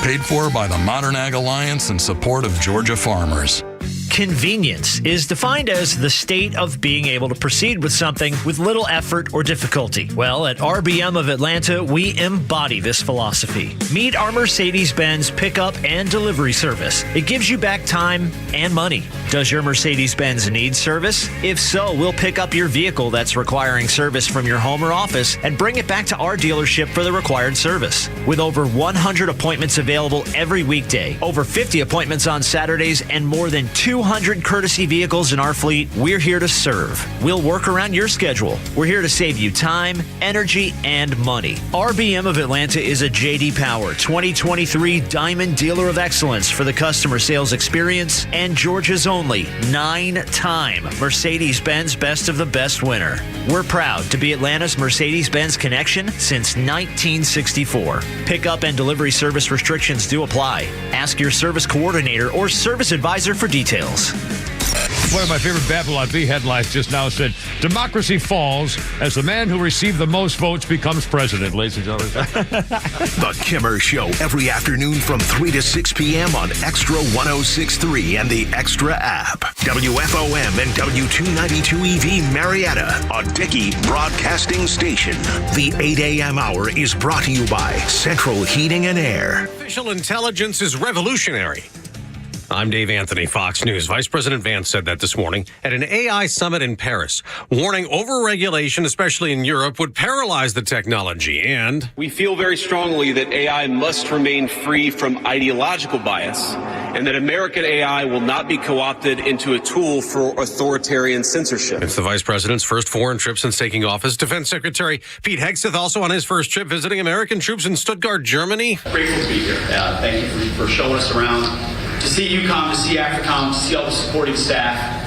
Paid for by the Modern Ag Alliance in support of Georgia farmers. Convenience is defined as the state of being able to proceed with something with little effort or difficulty. Well, at RBM of Atlanta, we embody this philosophy. Meet our Mercedes-Benz pickup and delivery service. It gives you back time and money. Does your Mercedes-Benz need service? If so, we'll pick up your vehicle that's requiring service from your home or office and bring it back to our dealership for the required service. With over 100 appointments available every weekday, over 50 appointments on Saturdays, and more than 200 courtesy vehicles in our fleet, we're here to serve. We'll work around your schedule. We're here to save you time, energy, and money. RBM of Atlanta is a J.D. Power 2023 Diamond Dealer of Excellence for the customer sales experience and Georgia's only 9-time Mercedes-Benz Best of the Best winner. We're proud to be Atlanta's Mercedes-Benz connection since 1964. Pickup and delivery service restrictions do apply. Ask your service coordinator or service advisor for details. One of my favorite Babylon Bee headlines just now said, "Democracy falls as the man who received the most votes becomes president," ladies and gentlemen. The Kimmer Show, every afternoon from 3 to 6 p.m. on Extra 106.3 and the Extra app. WFOM and W292EV Marietta, a Dickey Broadcasting Station. The 8 a.m. hour is brought to you by Central Heating and Air. Artificial intelligence is revolutionary. I'm Dave Anthony, Fox News. Vice President Vance said that this morning at an AI summit in Paris, warning overregulation, especially in Europe, would paralyze the technology. And we feel very strongly that AI must remain free from ideological bias and that American AI will not be co-opted into a tool for authoritarian censorship. It's the vice president's first foreign trip since taking office. Defense Secretary Pete Hegseth also on his first trip visiting American troops in Stuttgart, Germany. Grateful to be here. Thank you for showing us around, to see UCOM, to see AFRICOM, to see all the supporting staff,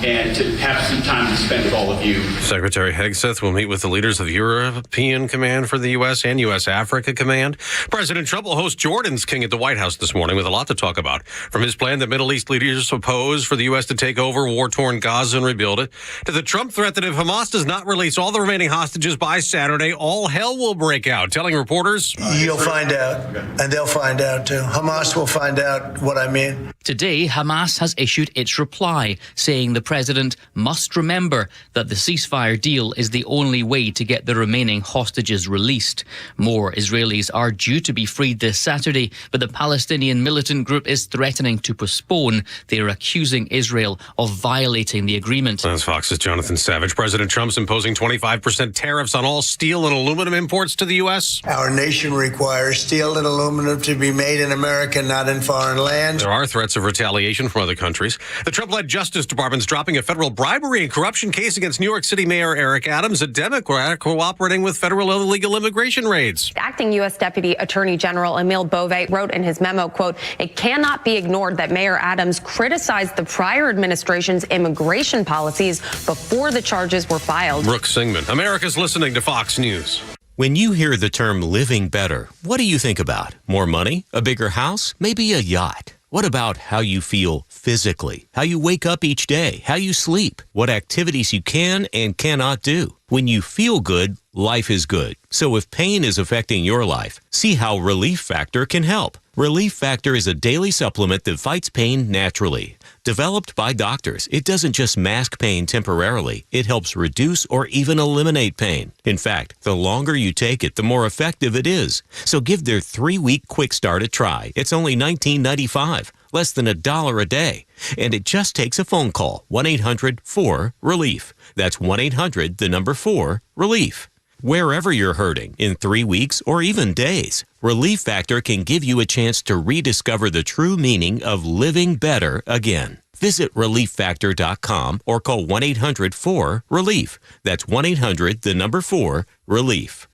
and to have some time to spend with all of you. Secretary Hegseth will meet with the leaders of European Command for the U.S. and U.S. Africa Command. President Trump will host Jordan's king at the White House this morning with a lot to talk about. From his plan that Middle East leaders oppose for the U.S. to take over war-torn Gaza and rebuild it, to the Trump threat that if Hamas does not release all the remaining hostages by Saturday, all hell will break out, telling reporters, "You'll find out, and they'll find out too. Hamas will find out what I mean." Today, Hamas has issued its reply, saying the president must remember that the ceasefire deal is the only way to get the remaining hostages released. More Israelis are due to be freed this Saturday, but the Palestinian militant group is threatening to postpone. They are accusing Israel of violating the agreement. That's Fox's Jonathan Savage. President Trump's imposing 25% tariffs on all steel and aluminum imports to the U.S. Our nation requires steel and aluminum to be made in America, not in foreign lands. There are threats of retaliation from other countries. The Trump-led Justice Department's dropping a federal bribery and corruption case against New York City Mayor Eric Adams, a Democrat cooperating with federal illegal immigration raids. Acting U.S. Deputy Attorney General Emil Bove wrote in his memo, quote, "It cannot be ignored that Mayor Adams criticized the prior administration's immigration policies before the charges were filed." Brooke Singman, America's listening to Fox News. When you hear the term living better, what do you think about? More money? A bigger house? Maybe a yacht? What about how you feel physically? How you wake up each day? How you sleep? What activities you can and cannot do? When you feel good, life is good. So if pain is affecting your life, see how Relief Factor can help. Relief Factor is a daily supplement that fights pain naturally. Developed by doctors, it doesn't just mask pain temporarily. It helps reduce or even eliminate pain. In fact, the longer you take it, the more effective it is. So give their 3-week quick start a try. It's only $19.95, less than $1 a day. And it just takes a phone call, 1-800-4-RELIEF. That's 1-800-4-RELIEF. Wherever you're hurting, in 3 weeks or even days, Relief Factor can give you a chance to rediscover the true meaning of living better again. Visit ReliefFactor.com or call 1-800-4-RELIEF. That's 1-800-4-RELIEF.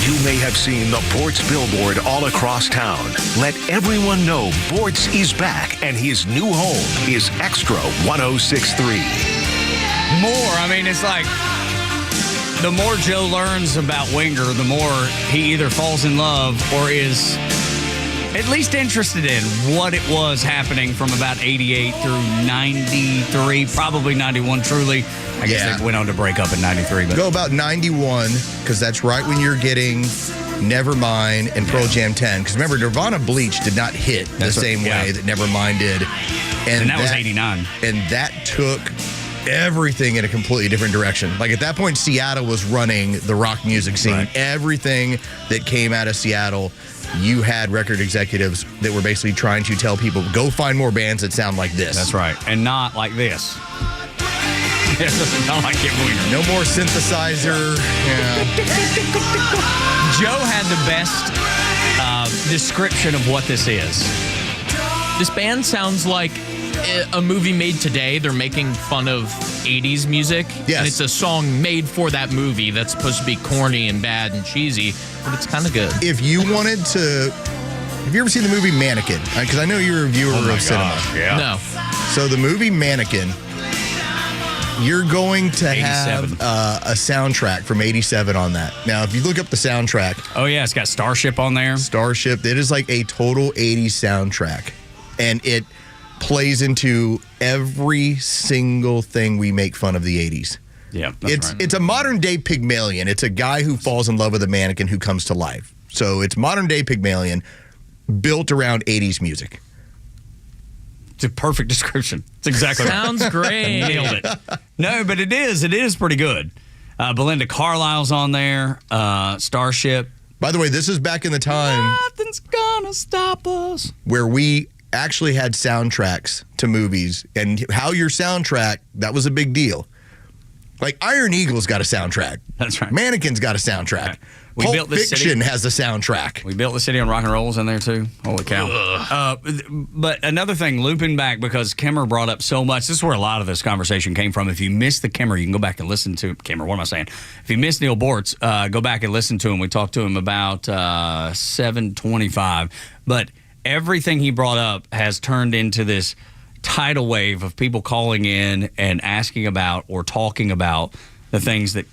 You may have seen the Bortz billboard all across town. Let everyone know Bortz is back and his new home is Extra 106.3. More. I mean, it's like the more Joe learns about Winger, the more he either falls in love or is at least interested in what it was happening from about 88 through 93, probably 91 truly. I guess they went on to break up in 93. But go about 91, because that's right when you're getting Nevermind and Pearl Jam 10. Because remember, Nirvana Bleach did not hit the same way that Nevermind did. And that was 89. And that took everything in a completely different direction. Like at that point, Seattle was running the rock music scene. Right. Everything that came out of Seattle, you had record executives that were basically trying to tell people, go find more bands that sound like this. That's right. And not like this. Not like it. No more synthesizer. Yeah. Joe had the best description of what this is. This band sounds like a movie made today. They're making fun of 80s music. Yes. And it's a song made for that movie that's supposed to be corny and bad and cheesy, but it's kind of good. If you wanted to... Have you ever seen the movie Mannequin? Because I know you're a viewer of cinema. Yeah. No. So the movie Mannequin, you're going to 87. have a soundtrack from 87 on that. Now, if you look up the soundtrack... Oh, yeah, it's got Starship on there. Starship. It is like a total 80s soundtrack. And it plays into every single thing we make fun of the 80s. Yeah, it's a modern-day Pygmalion. It's a guy who falls in love with a mannequin who comes to life. So it's modern-day Pygmalion built around 80s music. It's a perfect description. It's exactly Sounds great. Nailed it. No, but it is pretty good. Belinda Carlisle's on there. Starship. By the way, this is back in the time nothing's gonna stop us, where we actually had soundtracks to movies and how your soundtrack, that was a big deal. Like Iron Eagle's got a soundtrack. That's right. Mannequin's got a soundtrack. Right. We Pulp built this Fiction city. has a soundtrack. We built the city on rock and rolls in there too. Holy cow. But another thing, looping back, because Kimmer brought up so much, this is where a lot of this conversation came from. If you missed the Kimmer, you can go back and listen to Kimmer. What am I saying? If you missed Neil Bortz, go back and listen to him. We talked to him about 7:25. But everything he brought up has turned into this tidal wave of people calling in and asking about or talking about the things that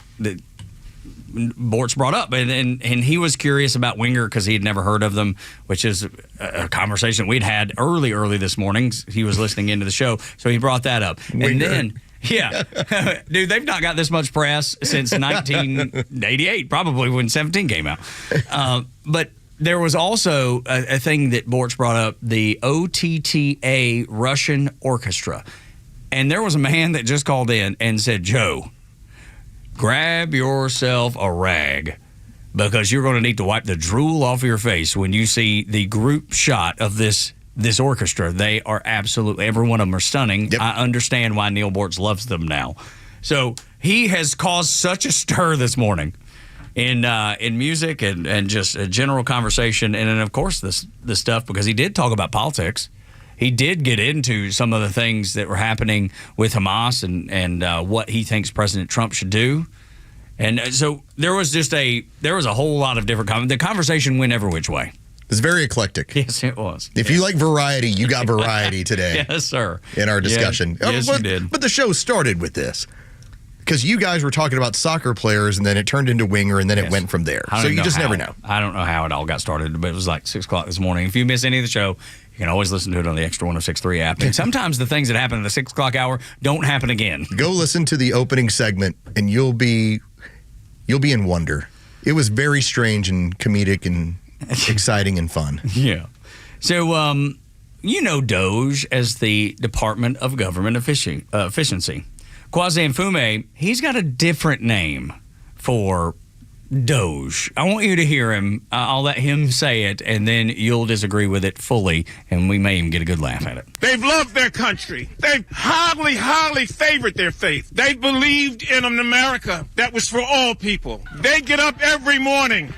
Bortz brought up, and he was curious about Winger because he had never heard of them, which is a conversation we'd had early this morning. He was listening into the show, so he brought that up. Winger. And then, yeah, dude, they've not got this much press since 1988, probably when 17 came out. But there was also a thing that Bortz brought up, the OTTA Russian Orchestra. And there was a man that just called in and said, Joe, grab yourself a rag because you're going to need to wipe the drool off your face when you see the group shot of this orchestra. They are absolutely, every one of them are stunning. Yep. I understand why Neil Bortz loves them now. So he has caused such a stir this morning in music and just a general conversation. And then, of course, this stuff, because he did talk about politics. He did get into some of the things that were happening with Hamas and what he thinks President Trump should do. And so there was a whole lot of different the conversation went every which way. It's very eclectic. Yes, it was. If you like variety, you got variety today. Yes, sir. In our discussion. Yes, you did. But the show started with this. Because you guys were talking about soccer players, and then it turned into Winger, and then it went from there. So you just never know. I don't know how it all got started, but it was like 6 o'clock this morning. If you miss any of the show, you can always listen to it on the Extra 106.3 app. And sometimes the things that happen at the 6 o'clock hour don't happen again. Go listen to the opening segment, and you'll be in wonder. It was very strange and comedic and exciting and fun. Yeah. So, you know DOGE as the Department of Government Efficiency. Kwasi Mfume, he's got a different name for DOGE. I want you to hear him. I'll let him say it, and then you'll disagree with it fully, and we may even get a good laugh at it. They've loved their country. They've highly favored their faith. They believed in an America that was for all people. They get up every morning.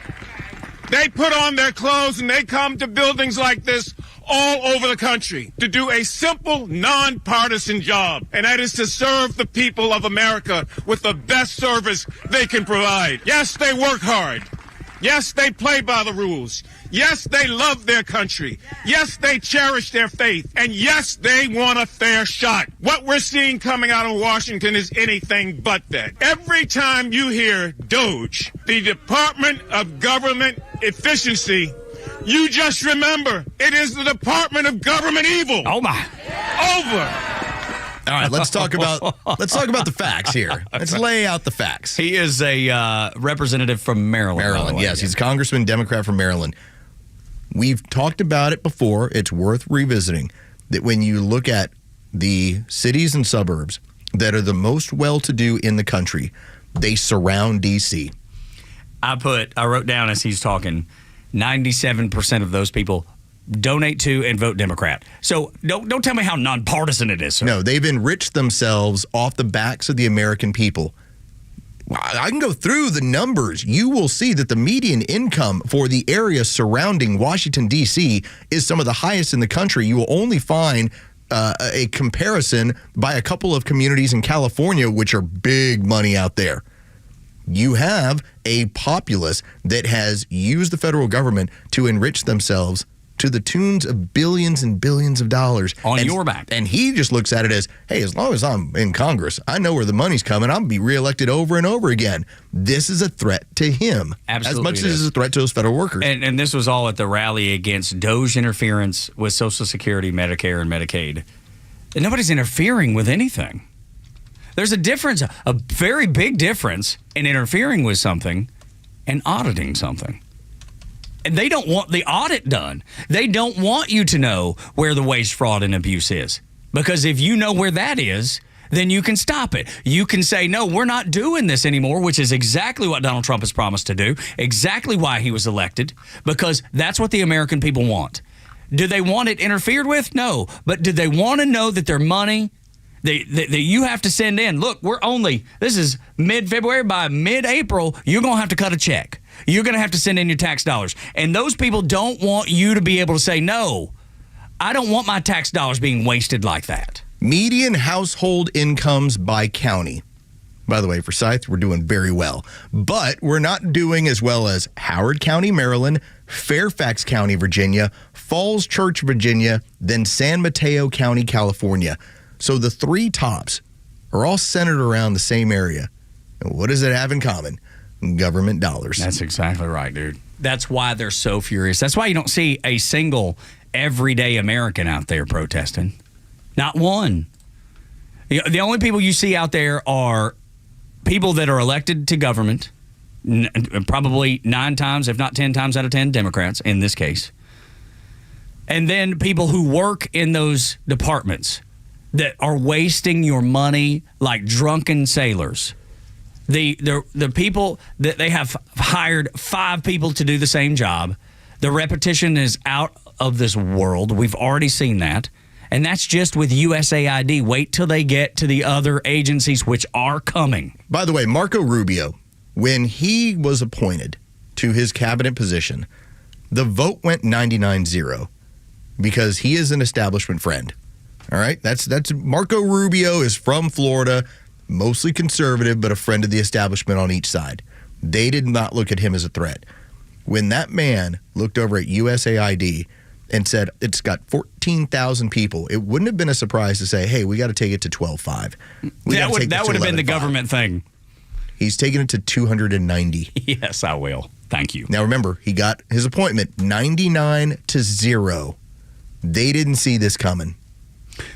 They put on their clothes, and they come to buildings like this all over the country to do a simple, nonpartisan job, and that is to serve the people of America with the best service they can provide. Yes, they work hard. Yes, they play by the rules. Yes, they love their country. Yes, they cherish their faith. And yes, they want a fair shot. What we're seeing coming out of Washington is anything but that. Every time you hear DOGE, the Department of Government Efficiency, you just remember, it is the Department of Government Evil. Oh, my. Over. All right, let's talk about the facts here. Let's lay out the facts. He is a representative from Maryland. Yes, he's a congressman, Democrat from Maryland. We've talked about it before. It's worth revisiting that when you look at the cities and suburbs that are the most well-to-do in the country, they surround D.C. I wrote down as he's talking, 97% of those people donate to and vote Democrat. So don't tell me how nonpartisan it is, sir. No, they've enriched themselves off the backs of the American people. I can go through the numbers. You will see that the median income for the area surrounding Washington, D.C. is some of the highest in the country. You will only find a comparison by a couple of communities in California, which are big money out there. You have a populace that has used the federal government to enrich themselves to the tunes of billions and billions of dollars. On your back. And he just looks at it as, hey, as long as I'm in Congress, I know where the money's coming. I'll be reelected over and over again. This is a threat to him. Absolutely. As much as it's a threat to those federal workers. And this was all at the rally against DOGE interference with Social Security, Medicare, and Medicaid. And nobody's interfering with anything. There's a difference, a very big difference in interfering with something and auditing something. And they don't want the audit done. They don't want you to know where the waste, fraud, and abuse is. Because if you know where that is, then you can stop it. You can say, no, we're not doing this anymore, which is exactly what Donald Trump has promised to do, exactly why he was elected, because that's what the American people want. Do they want it interfered with? No. But do they want to know that their money that you have to send in? Look, this is mid-February. By mid-April, you're going to have to cut a check. You're going to have to send in your tax dollars. And those people don't want you to be able to say, no, I don't want my tax dollars being wasted like that. Median household incomes by county. By the way, for Forsyth, we're doing very well. But we're not doing as well as Howard County, Maryland, Fairfax County, Virginia, Falls Church, Virginia, then San Mateo County, California. So the three tops are all centered around the same area. And what does it have in common? Government dollars. That's exactly right, dude. That's why they're so furious. That's why you don't see a single everyday American out there protesting. Not one. The only people you see out there are people that are elected to government, probably 9 times, if not 10 times out of 10, Democrats in this case. And then people who work in those departments that are wasting your money like drunken sailors. The people that they have hired 5 people to do the same job. The repetition is out of this world. We've already seen that. And that's just with USAID. Wait till they get to the other agencies, which are coming. By the way, Marco Rubio, when he was appointed to his cabinet position, the vote went 99-0 because he is an establishment friend. All right? That's Marco Rubio is from Florida, mostly conservative, but a friend of the establishment on each side. They did not look at him as a threat. When that man looked over at USAID and said, it's got 14,000 people, it wouldn't have been a surprise to say, hey, we got to take it to 12.5. That would have been the government thing. He's taken it to 290. Yes, I will. Thank you. Now, remember, he got his appointment 99-0. They didn't see this coming.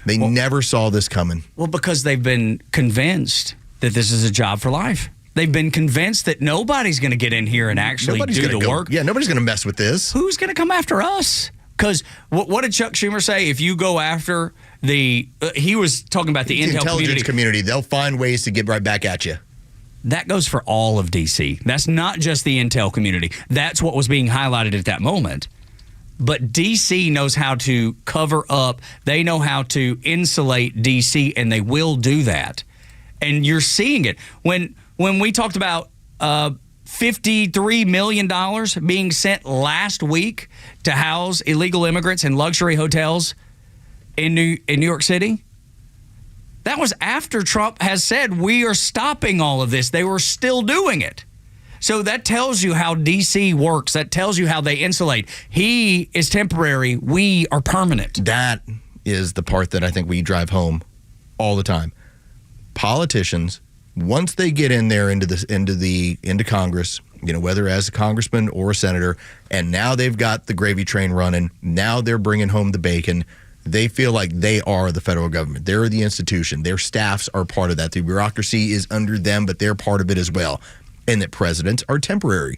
They never saw this coming. Well, because they've been convinced that this is a job for life. They've been convinced that nobody's going to get in here and actually do the work. Yeah, nobody's going to mess with this. Who's going to come after us? Because what did Chuck Schumer say? If you go after he was talking about the intelligence community, they'll find ways to get right back at you. That goes for all of D.C. That's not just the intel community. That's what was being highlighted at that moment. But D.C. knows how to cover up. They know how to insulate D.C., and they will do that. And you're seeing it. When we talked about $53 million being sent last week to house illegal immigrants in luxury hotels in New York City, that was after Trump has said we are stopping all of this. They were still doing it. So that tells you how D.C. works. That tells you how they insulate. He is temporary. We are permanent. That is the part that I think we drive home all the time. Politicians, once they get in there into Congress, whether as a congressman or a senator, and now they've got the gravy train running, now they're bringing home the bacon, they feel like they are the federal government. They're the institution. Their staffs are part of that. The bureaucracy is under them, but they're part of it as well. And that presidents are temporary.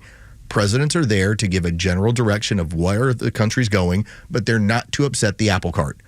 Presidents are there to give a general direction of where the country's going, but they're not to upset the apple cart.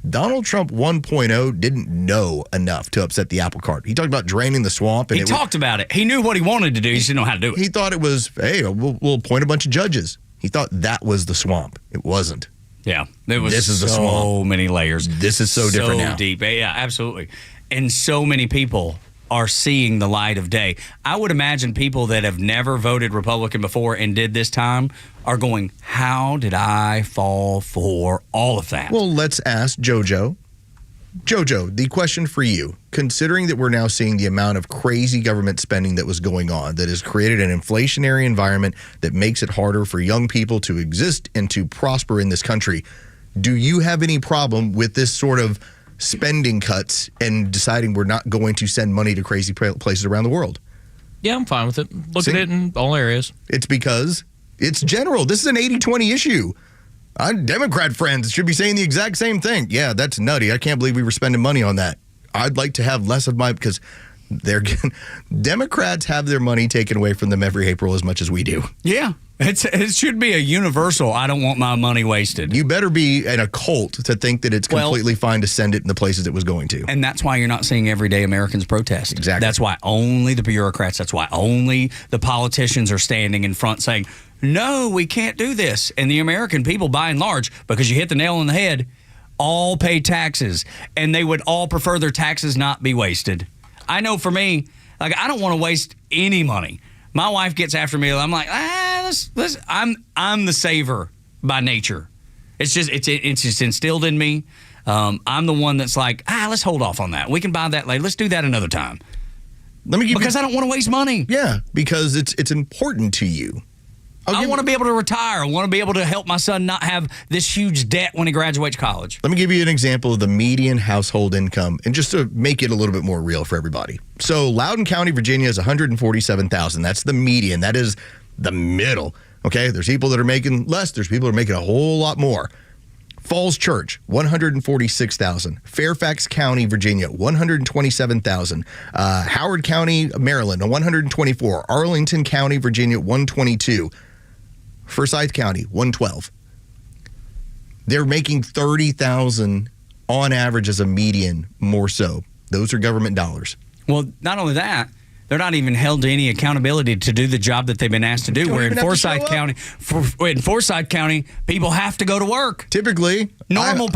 Donald Trump 1.0 didn't know enough to upset the apple cart. He talked about draining the swamp. And he talked about it. He knew what he wanted to do. He just didn't know how to do it. He thought it was, hey, we'll appoint a bunch of judges. He thought that was the swamp. It wasn't. Yeah. This is the swamp. So many layers. This is so different now. So deep. Yeah, absolutely. And so many people are seeing the light of day. I would imagine people that have never voted Republican before and did this time are going, how did I fall for all of that? Well, let's ask JoJo. JoJo, the question for you, considering that we're now seeing the amount of crazy government spending that was going on, that has created an inflationary environment that makes it harder for young people to exist and to prosper in this country, do you have any problem with this sort of spending cuts and deciding we're not going to send money to crazy places around the world? Yeah, I'm fine with it. Look at it in all areas. It's because it's general. This is an 80-20 issue. Our Democrat friends should be saying the exact same thing. Yeah, that's nutty. I can't believe we were spending money on that. I'd like to have less of because Democrats have their money taken away from them every April as much as we do. Yeah. It should be a universal, I don't want my money wasted. You better be in a cult to think that it's completely fine to send it in the places it was going to. And that's why you're not seeing everyday Americans protest. Exactly. That's why only the bureaucrats, that's why only the politicians are standing in front saying, no, we can't do this. And the American people, by and large, because you hit the nail on the head, all pay taxes. And they would all prefer their taxes not be wasted. I know for me, like, I don't want to waste any money. My wife gets after me. I'm like, I'm the saver by nature. It's just instilled in me. I'm the one that's like, let's hold off on that. We can buy that later. Let's do that another time. Because I don't want to waste money. Yeah, because it's important to you. I want to be able to retire. I want to be able to help my son not have this huge debt when he graduates college. Let me give you an example of the median household income, and just to make it a little bit more real for everybody. So Loudoun County, Virginia is $147,000. That's the median. That is the middle. Okay, there's people that are making less. There's people that are making a whole lot more. Falls Church, $146,000. Fairfax County, Virginia, $127,000. Howard County, Maryland, $124,000. Arlington County, Virginia, $122,000. Forsyth County, $112,000. They're making $30,000 on average as a median, more so. Those are government dollars. Well, not only that, they're not even held to any accountability to do the job that they've been asked to do. Where in Forsyth County, people have to go to work. Typically, normal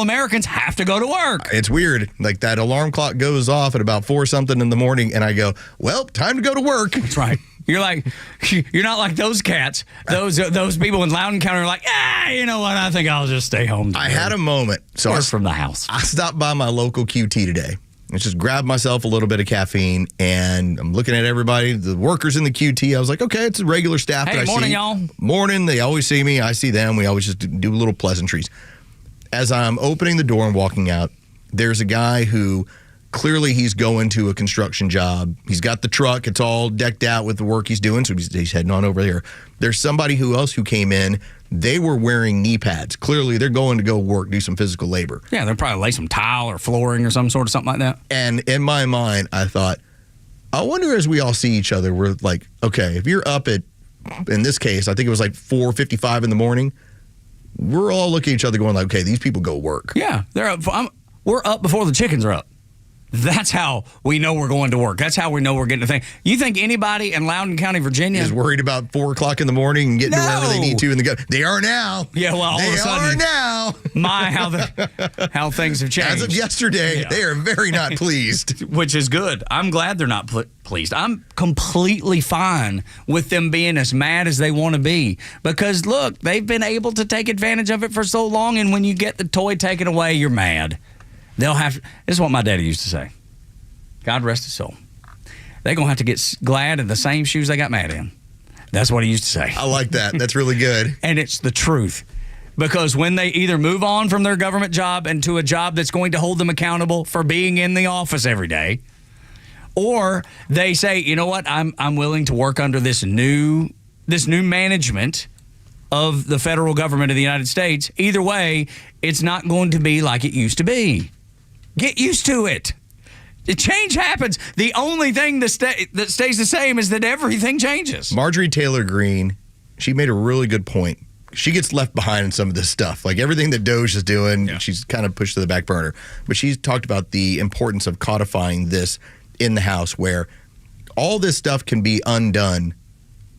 Americans have to go to work. It's weird. Like that alarm clock goes off at about 4-something in the morning, and I go, well, time to go to work. That's right. You're not like those cats. Those people in Loudoun County are like, you know what? I think I'll just stay home today. I had a moment. So Work from the house. I stopped by my local QT today. I just grabbed myself a little bit of caffeine, and I'm looking at everybody, the workers in the QT. I was like, okay, it's the regular staff that I see. Hey, morning, y'all. Morning. They always see me. I see them. We always just do little pleasantries. As I'm opening the door and walking out, there's a guy who clearly he's going to a construction job. He's got the truck. It's all decked out with the work he's doing, so he's heading on over there. There's somebody who came in. They were wearing knee pads. Clearly, they're going to go work, do some physical labor. Yeah, they'll probably lay some tile or flooring or something like that. And in my mind, I thought, I wonder as we all see each other, we're like, okay, if you're up at, in this case, I think it was like 4:55 in the morning, we're all looking at each other going like, okay, these people go work. Yeah, they're up. We're up before the chickens are up. That's how we know we're going to work. That's how we know we're getting a thing. You think anybody in Loudoun County, Virginia is worried about 4 o'clock in the morning and getting to wherever they need to in the gut? They are now. Yeah, well, all they of a sudden, are now. how things have changed. As of yesterday, they are very not pleased. Which is good. I'm glad they're not pleased. I'm completely fine with them being as mad as they want to be. Because, look, they've been able to take advantage of it for so long, and when you get the toy taken away, you're mad. They'll have. This is what my daddy used to say. God rest his soul. They're going to have to get glad in the same shoes they got mad in. That's what he used to say. I like that. That's really good. And it's the truth. Because when they either move on from their government job into a job that's going to hold them accountable for being in the office every day, or they say, you know what, I'm willing to work under this new management of the federal government of the United States. Either way, it's not going to be like it used to be. Get used to it. The change happens. The only thing that stays the same is that everything changes. Marjorie Taylor Greene, she made a really good point. She gets left behind in some of this stuff. Like everything that Doge is doing, she's kind of pushed to the back burner. But she's talked about the importance of codifying this in the House, where all this stuff can be undone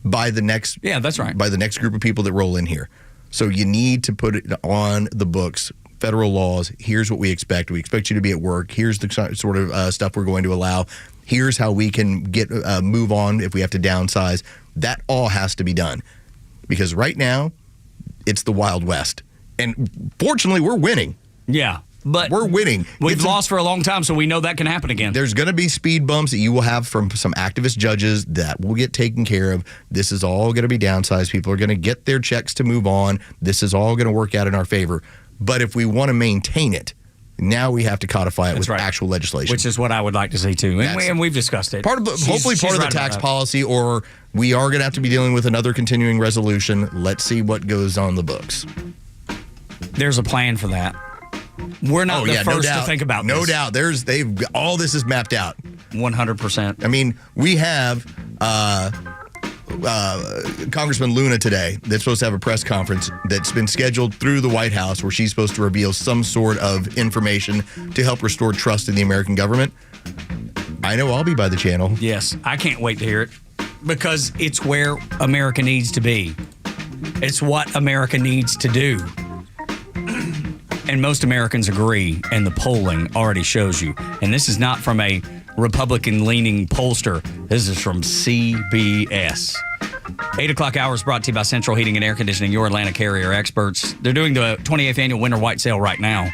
by the next that's right. by the next group of people that roll in here. So you need to put it on the books. Federal laws. Here's what we expect. We expect you to be at work. Here's the sort of stuff we're going to allow. Here's how we can get move on if we have to downsize. That all has to be done, because right now it's the Wild West, and fortunately we're winning. Yeah, but we're winning. We've lost for a long time, so we know that can happen again. There's going to be speed bumps that you will have from some activist judges that will get taken care of. This is all going to be downsized. People are going to get their checks to move on. This is all going to work out in our favor. But if we want to maintain it, now we have to codify it with actual legislation. Which is what I would like to see, too. And we've discussed it. Hopefully part of the tax policy, or we are going to have to be dealing with another continuing resolution. Let's see what goes on the books. There's a plan for that. We're not the first to think about this. No doubt. All this is mapped out. 100%. I mean, we have Congressman Luna today that's supposed to have a press conference that's been scheduled through the White House where she's supposed to reveal some sort of information to help restore trust in the American government. I know I'll be by the channel. Yes, I can't wait to hear it because it's where America needs to be. It's what America needs to do. And most Americans agree, and the polling already shows you. And this is not from a Republican-leaning pollster. This is from CBS. 8 o'clock hour is brought to you by Central Heating and Air Conditioning, your Atlanta carrier experts. They're doing the 28th annual Winter White Sale right now.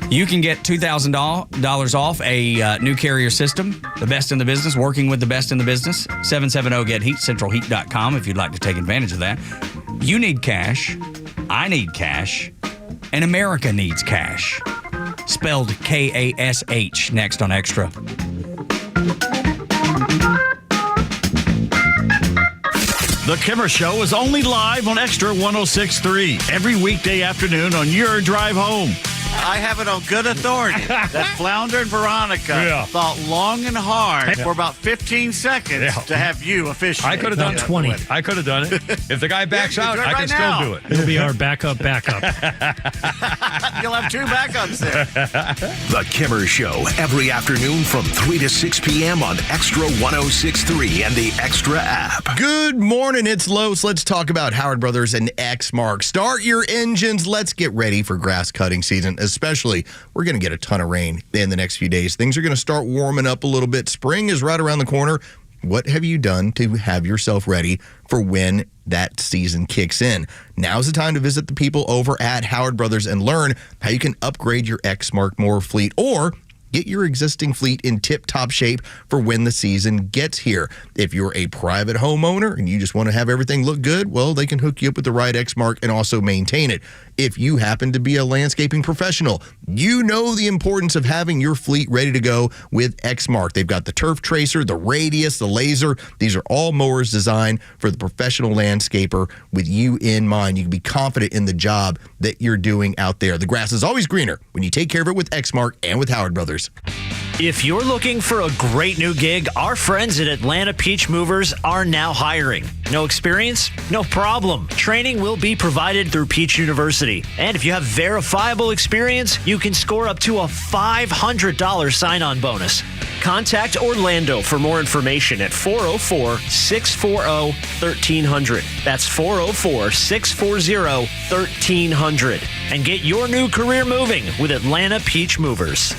You can get $2,000 off a new carrier system, the best in the business, working with the best in the business. 770-GET-HEAT, centralheat.com if you'd like to take advantage of that. You need cash. I need cash. And America needs cash. Spelled K-A-S-H. Next on Extra. The Kimmer Show is only live on Extra 106.3 every weekday afternoon on your drive home. I have it on good authority that Flounder and Veronica thought long and hard for about 15 seconds to have you officially. I could have done 20. I could have done it. If the guy backs out, I can still do it. It'll be our backup. You'll have two backups there. The Kimmer Show, every afternoon from 3 to 6 p.m. on Extra 106.3 and the Extra app. Good morning, it's Los. Let's talk about Howard Brothers and Exmark. Start your engines. Let's get ready for grass cutting season. Especially, we're going to get a ton of rain in the next few days. Things are going to start warming up a little bit. Spring is right around the corner. What have you done to have yourself ready for when that season kicks in? Now's the time to visit the people over at Howard Brothers and learn how you can upgrade your Exmark mower fleet or get your existing fleet in tip-top shape for when the season gets here. If you're a private homeowner and you just want to have everything look good, well, they can hook you up with the right Exmark and also maintain it. If you happen to be a landscaping professional, you know the importance of having your fleet ready to go with Exmark. They've got the Turf Tracer, the Radius, the Laser. These are all mowers designed for the professional landscaper with you in mind. You can be confident in the job that you're doing out there. The grass is always greener when you take care of it with Exmark and with Howard Brothers. If you're looking for a great new gig, our friends at Atlanta Peach Movers are now hiring. No experience? No problem. Training will be provided through Peach University. And if you have verifiable experience, you can score up to a $500 sign-on bonus. Contact Orlando for more information at 404-640-1300. That's 404-640-1300. And get your new career moving with Atlanta Peach Movers.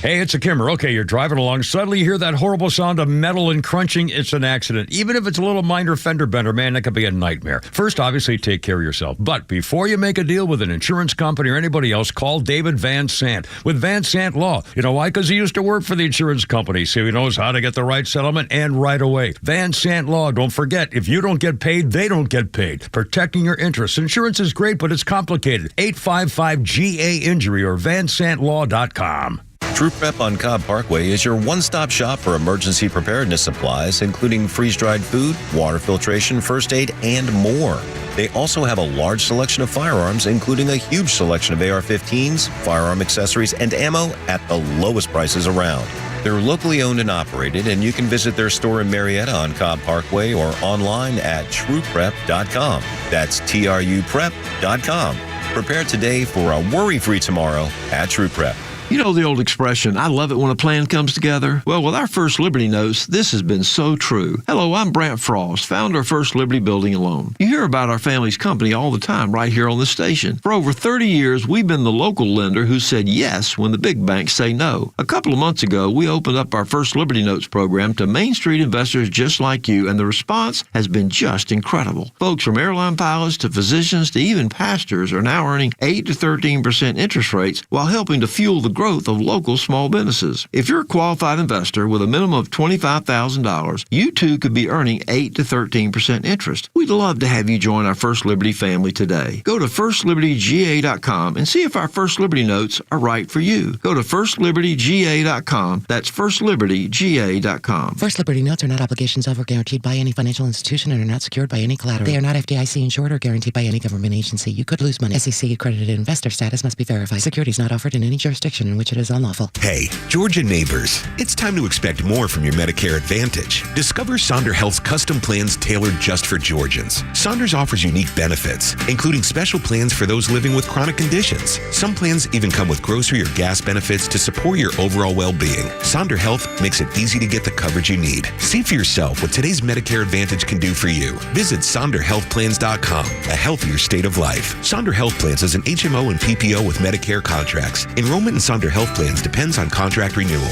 Hey, it's a Kimmer. Okay, you're driving along. Suddenly you hear that horrible sound of metal and crunching. It's an accident. Even if it's a little minor fender bender, man, that could be a nightmare. First, obviously, take care of yourself. But before you make a deal with an insurance company or anybody else, call David Van Sant with Van Sant Law. You know why? Because he used to work for the insurance company, so he knows how to get the right settlement and right away. Van Sant Law. Don't forget, if you don't get paid, they don't get paid. Protecting your interests. Insurance is great, but it's complicated. 855-GA-INJURY or vansantlaw.com. True Prep on Cobb Parkway is your one-stop shop for emergency preparedness supplies, including freeze-dried food, water filtration, first aid, and more. They also have a large selection of firearms, including a huge selection of AR-15s, firearm accessories, and ammo at the lowest prices around. They're locally owned and operated, and you can visit their store in Marietta on Cobb Parkway or online at trueprep.com. That's truprep.com. Prepare today for a worry-free tomorrow at True Prep. You know the old expression, I love it when a plan comes together? Well, with our First Liberty Notes, this has been so true. Hello, I'm Brant Frost, founder of First Liberty Building and Loan. You hear about our family's company all the time right here on the station. For over 30 years, we've been the local lender who said yes when the big banks say no. A couple of months ago, we opened up our First Liberty Notes program to Main Street investors just like you, and the response has been just incredible. Folks from airline pilots to physicians to even pastors are now earning 8 to 13% interest rates while helping to fuel the growth of local small businesses. If you're a qualified investor with a minimum of $25,000, you too could be earning 8 to 13% interest. We'd love to have you join our First Liberty family today. Go to firstlibertyga.com and see if our First Liberty Notes are right for you. Go to firstlibertyga.com. That's firstlibertyga.com. First Liberty Notes are not obligations of or guaranteed by any financial institution and are not secured by any collateral. They are not FDIC insured or guaranteed by any government agency. You could lose money. SEC accredited investor status must be verified. Securities not offered in any jurisdiction in which it is unlawful. Hey, Georgia neighbors, it's time to expect more from your Medicare Advantage. Discover Sonder Health's custom plans tailored just for Georgians. Saunders offers unique benefits, including special plans for those living with chronic conditions. Some plans even come with grocery or gas benefits to support your overall well-being. Sonder Health makes it easy to get the coverage you need. See for yourself what today's Medicare Advantage can do for you. Visit SonderHealthPlans.com, a healthier state of life. Sonder Health Plans is an HMO and PPO with Medicare contracts. Enrollment in Sonder Health Plans depends on contract renewal.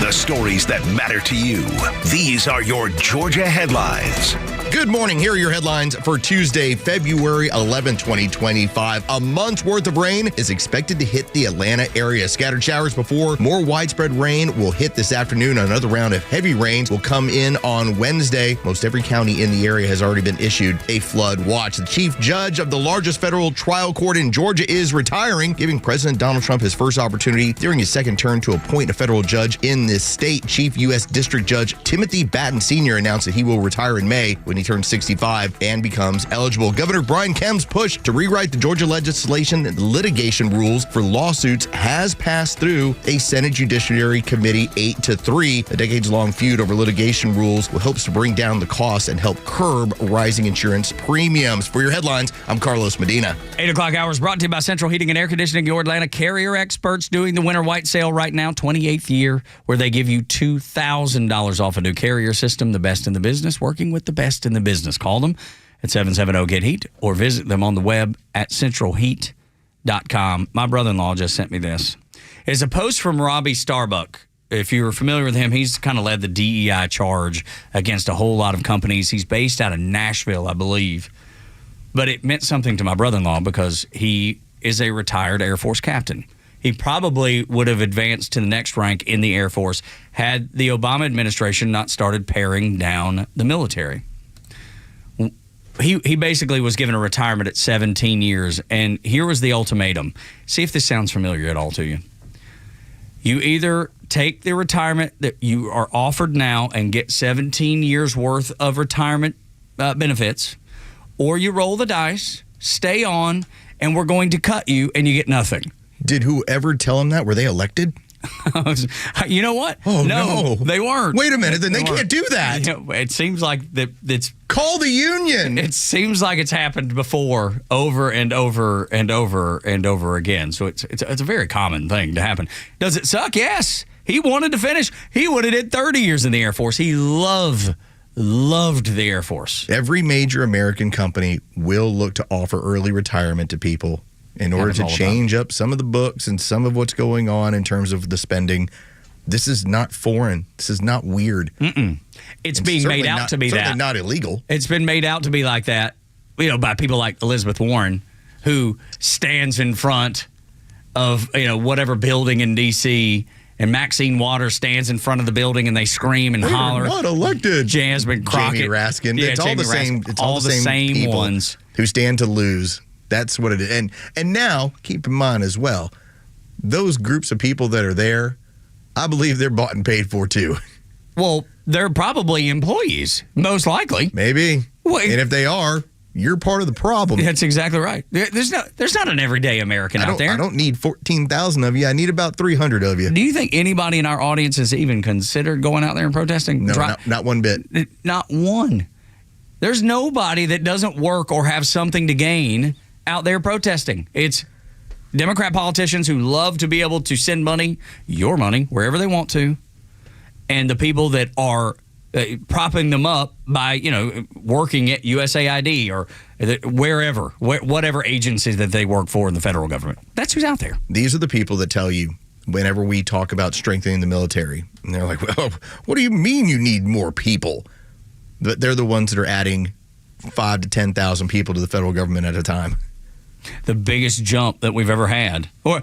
The stories that matter to you. These are your Georgia headlines. Good morning. Here are your headlines for Tuesday, February 11, 2025. A month's worth of rain is expected to hit the Atlanta area. Scattered showers before more widespread rain will hit this afternoon. Another round of heavy rains will come in on Wednesday. Most every county in the area has already been issued a flood watch. The chief judge of the largest federal trial court in Georgia is retiring, giving President Donald Trump his first opportunity during his second term to appoint a federal judge in this state. Chief U.S. District Judge Timothy Batten Sr. announced that he will retire in May when he turns 65 and becomes eligible. Governor Brian Kemp's push to rewrite the Georgia legislation and litigation rules for lawsuits has passed through a Senate Judiciary Committee 8-3. A decades-long feud over litigation rules hopes to bring down the costs and help curb rising insurance premiums. For your headlines, I'm Carlos Medina. 8 o'clock hours brought to you by Central Heating and Air Conditioning, your Atlanta carrier experts, doing the winter white sale right now, 28th year, where they give you $2,000 off a new carrier system, the best in the business, working with the best in the business. Call them at 770-GET-HEAT or visit them on the web at centralheat.com. My brother-in-law just sent me this. It's a post from Robbie Starbuck. If you're familiar with him, he's kind of led the DEI charge against a whole lot of companies. He's based out of Nashville, I believe. But it meant something to my brother-in-law because he is a retired Air Force captain. He probably would have advanced to the next rank in the Air Force had the Obama administration not started paring down the military. He basically was given a retirement at 17 years, and here was the ultimatum. See if this sounds familiar at all to you. You either take the retirement that you are offered now and get 17 years worth of retirement benefits, or you roll the dice, stay on, and we're going to cut you, and you get nothing. Did whoever tell him that? Were they elected? You know what? Oh, no. They weren't. Wait a minute. Then they can't do that. You know, it seems like it's... Call the union. It seems like it's happened before, over and over and over and over again. So it's a very common thing to happen. Does it suck? Yes. He wanted to finish. He would have did 30 years in the Air Force. He loved the Air Force. Every major American company will look to offer early retirement to people in order to change up some of the books and some of what's going on in terms of the spending. This is not foreign. This is not weird. It's being made out to be that. Certainly not illegal. It's been made out to be like that, by people like Elizabeth Warren, who stands in front of, whatever building in D.C., and Maxine Waters stands in front of the building and they scream and holler. Not elected. Jasmine Crockett. Jamie Raskin. Yeah, it's all the same. It's all the same people ones who stand to lose. That's what it is. And now, keep in mind as well, those groups of people that are there, I believe they're bought and paid for too. Well, they're probably employees, most likely. Maybe. And if they are, you're part of the problem. That's exactly right. There's not an everyday American out there. I don't need 14,000 of you. I need about 300 of you. Do you think anybody in our audience has even considered going out there and protesting? No, not one bit. Not one. There's nobody that doesn't work or have something to gain out there protesting. It's Democrat politicians who love to be able to send money, your money, wherever they want to, and the people that are propping them up by, working at USAID or wherever, whatever agencies that they work for in the federal government. That's who's out there. These are the people that tell you whenever we talk about strengthening the military, and they're like, well, what do you mean you need more people? But they're the ones that are adding 5,000 to 10,000 people to the federal government at a time. The biggest jump that we've ever had, or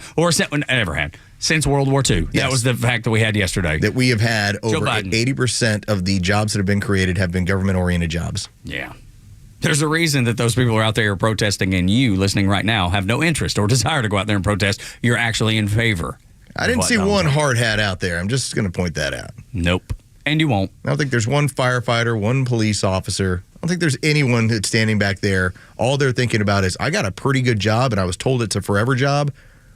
ever had, since World War II. Yes. That was the fact that we had yesterday. That we have had over 80% of the jobs that have been created have been government-oriented jobs. Yeah. There's a reason that those people are out there protesting, and you, listening right now, have no interest or desire to go out there and protest. You're actually in favor. I didn't see one hard hat out there. I'm just going to point that out. Nope. And you won't. I don't think there's one firefighter, one police officer. I don't think there's anyone that's standing back there. All they're thinking about is, I got a pretty good job, and I was told it's a forever job.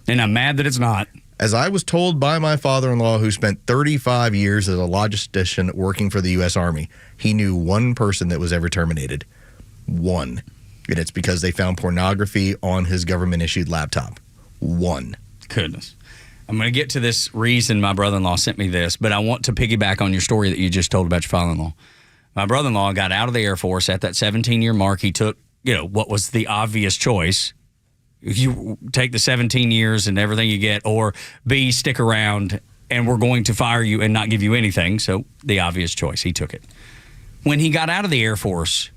And I'm mad that it's not. As I was told by my father-in-law, who spent 35 years as a logistician working for the U.S. Army, he knew one person that was ever terminated. One. And it's because they found pornography on his government-issued laptop. One. Goodness. I'm going to get to this reason my brother-in-law sent me this, but I want to piggyback on your story that you just told about your father-in-law. My brother-in-law got out of the Air Force at that 17-year mark. He took, what was the obvious choice. You take the 17 years and everything you get, or B, stick around and we're going to fire you and not give you anything. So the obvious choice, he took it. When he got out of the Air Force,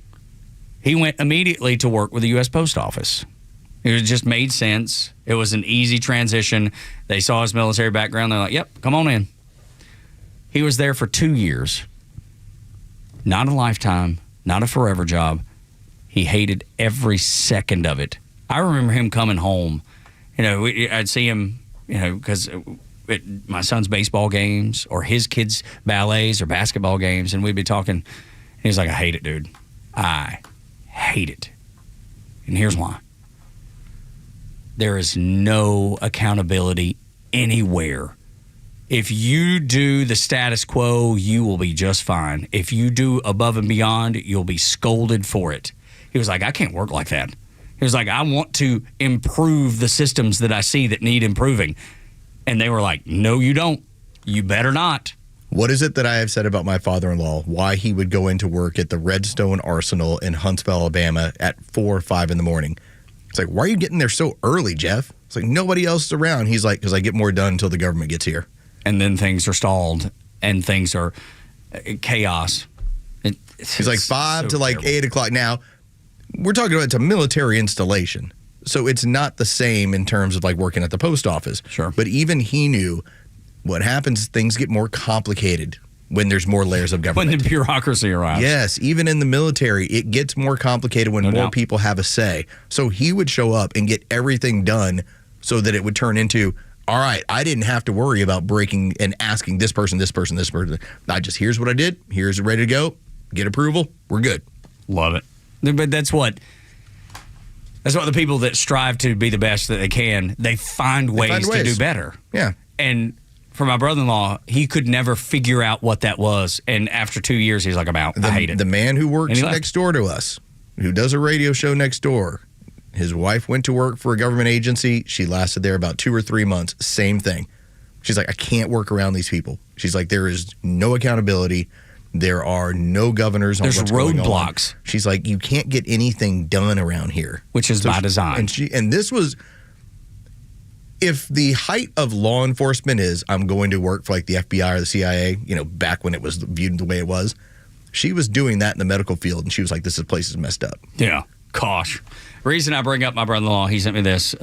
he went immediately to work with the U.S. Post Office. It just made sense. It was an easy transition. They saw his military background. They're like, yep, come on in. He was there for 2 years. Not a lifetime, not a forever job. He hated every second of it. I remember him coming home. I'd see him, because at my son's baseball games or his kids' ballets or basketball games, and we'd be talking. He was like, I hate it, dude. I hate it. And here's why. There is no accountability anywhere. If you do the status quo, you will be just fine. If you do above and beyond, you'll be scolded for it. He was like, I can't work like that. He was like, I want to improve the systems that I see that need improving. And they were like, no, you don't. You better not. What is it that I have said about my father-in-law, why he would go into work at the Redstone Arsenal in Huntsville, Alabama at 4 or 5 in the morning? It's like, why are you getting there so early, Jeff? It's like, nobody else is around. He's like, because I get more done until the government gets here. And then things are stalled and things are chaos. He's like 5 to like 8 o'clock. Now, we're talking about it's a military installation. So it's not the same in terms of like working at the post office. Sure. But even he knew what happens is things get more complicated when there's more layers of government. When the bureaucracy arrives. Yes, even in the military, it gets more complicated when more people have a say. So he would show up and get everything done so that it would turn into, all right, I didn't have to worry about breaking and asking this person. I just, here's what I did. Here's ready to go. Get approval. We're good. Love it. But that's what the people that strive to be the best that they can, they find ways to do better. Yeah. And for my brother-in-law, he could never figure out what that was. And after 2 years, he's like, I'm out. I hate it. The man who works next door to us, who does a radio show next door, his wife went to work for a government agency. She lasted there about 2 or 3 months. Same thing. She's like, I can't work around these people. She's like, there is no accountability. There are no governors on what's going on. There's roadblocks. She's like, you can't get anything done around here. Which is by design. And this was, if the height of law enforcement is, I'm going to work for like the FBI or the CIA, back when it was viewed the way it was, she was doing that in the medical field, and she was like, this place is messed up. Yeah. Gosh. Reason I bring up my brother-in-law, he sent me this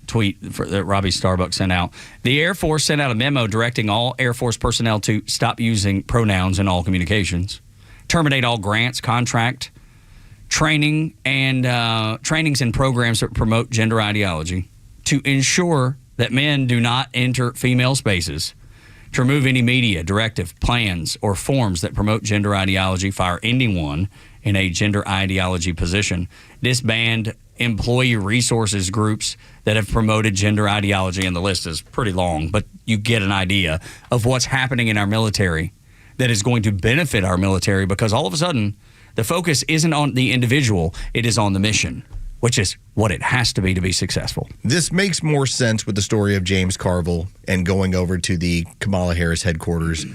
tweet that Robbie Starbuck sent out. The Air Force sent out a memo directing all Air Force personnel to stop using pronouns in all communications, terminate all grants, contract, training, and trainings and programs that promote gender ideology, to ensure that men do not enter female spaces, to remove any media, directive, plans, or forms that promote gender ideology, fire anyone in a gender ideology position, disband employee resources groups that have promoted gender ideology, and the list is pretty long, but you get an idea of what's happening in our military that is going to benefit our military, because all of a sudden the focus isn't on the individual, it is on the mission, which is what it has to be successful. This makes more sense with the story of James Carville and going over to the Kamala Harris headquarters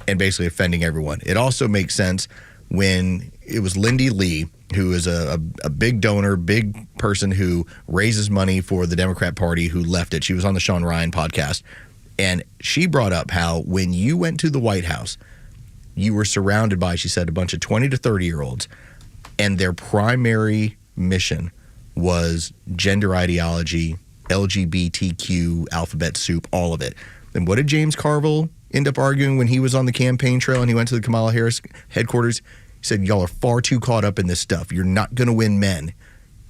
and basically offending everyone. It also makes sense when it was Lindy Lee, who is a big donor, big person who raises money for the Democrat Party, who left it. She was on the Sean Ryan podcast, and she brought up how when you went to the White House, you were surrounded by, she said, a bunch of 20 to 30-year-olds, and their primary mission was gender ideology, LGBTQ, alphabet soup, all of it. And what did James Carville end up arguing when he was on the campaign trail and he went to the Kamala Harris headquarters? He said, y'all are far too caught up in this stuff. You're not going to win men.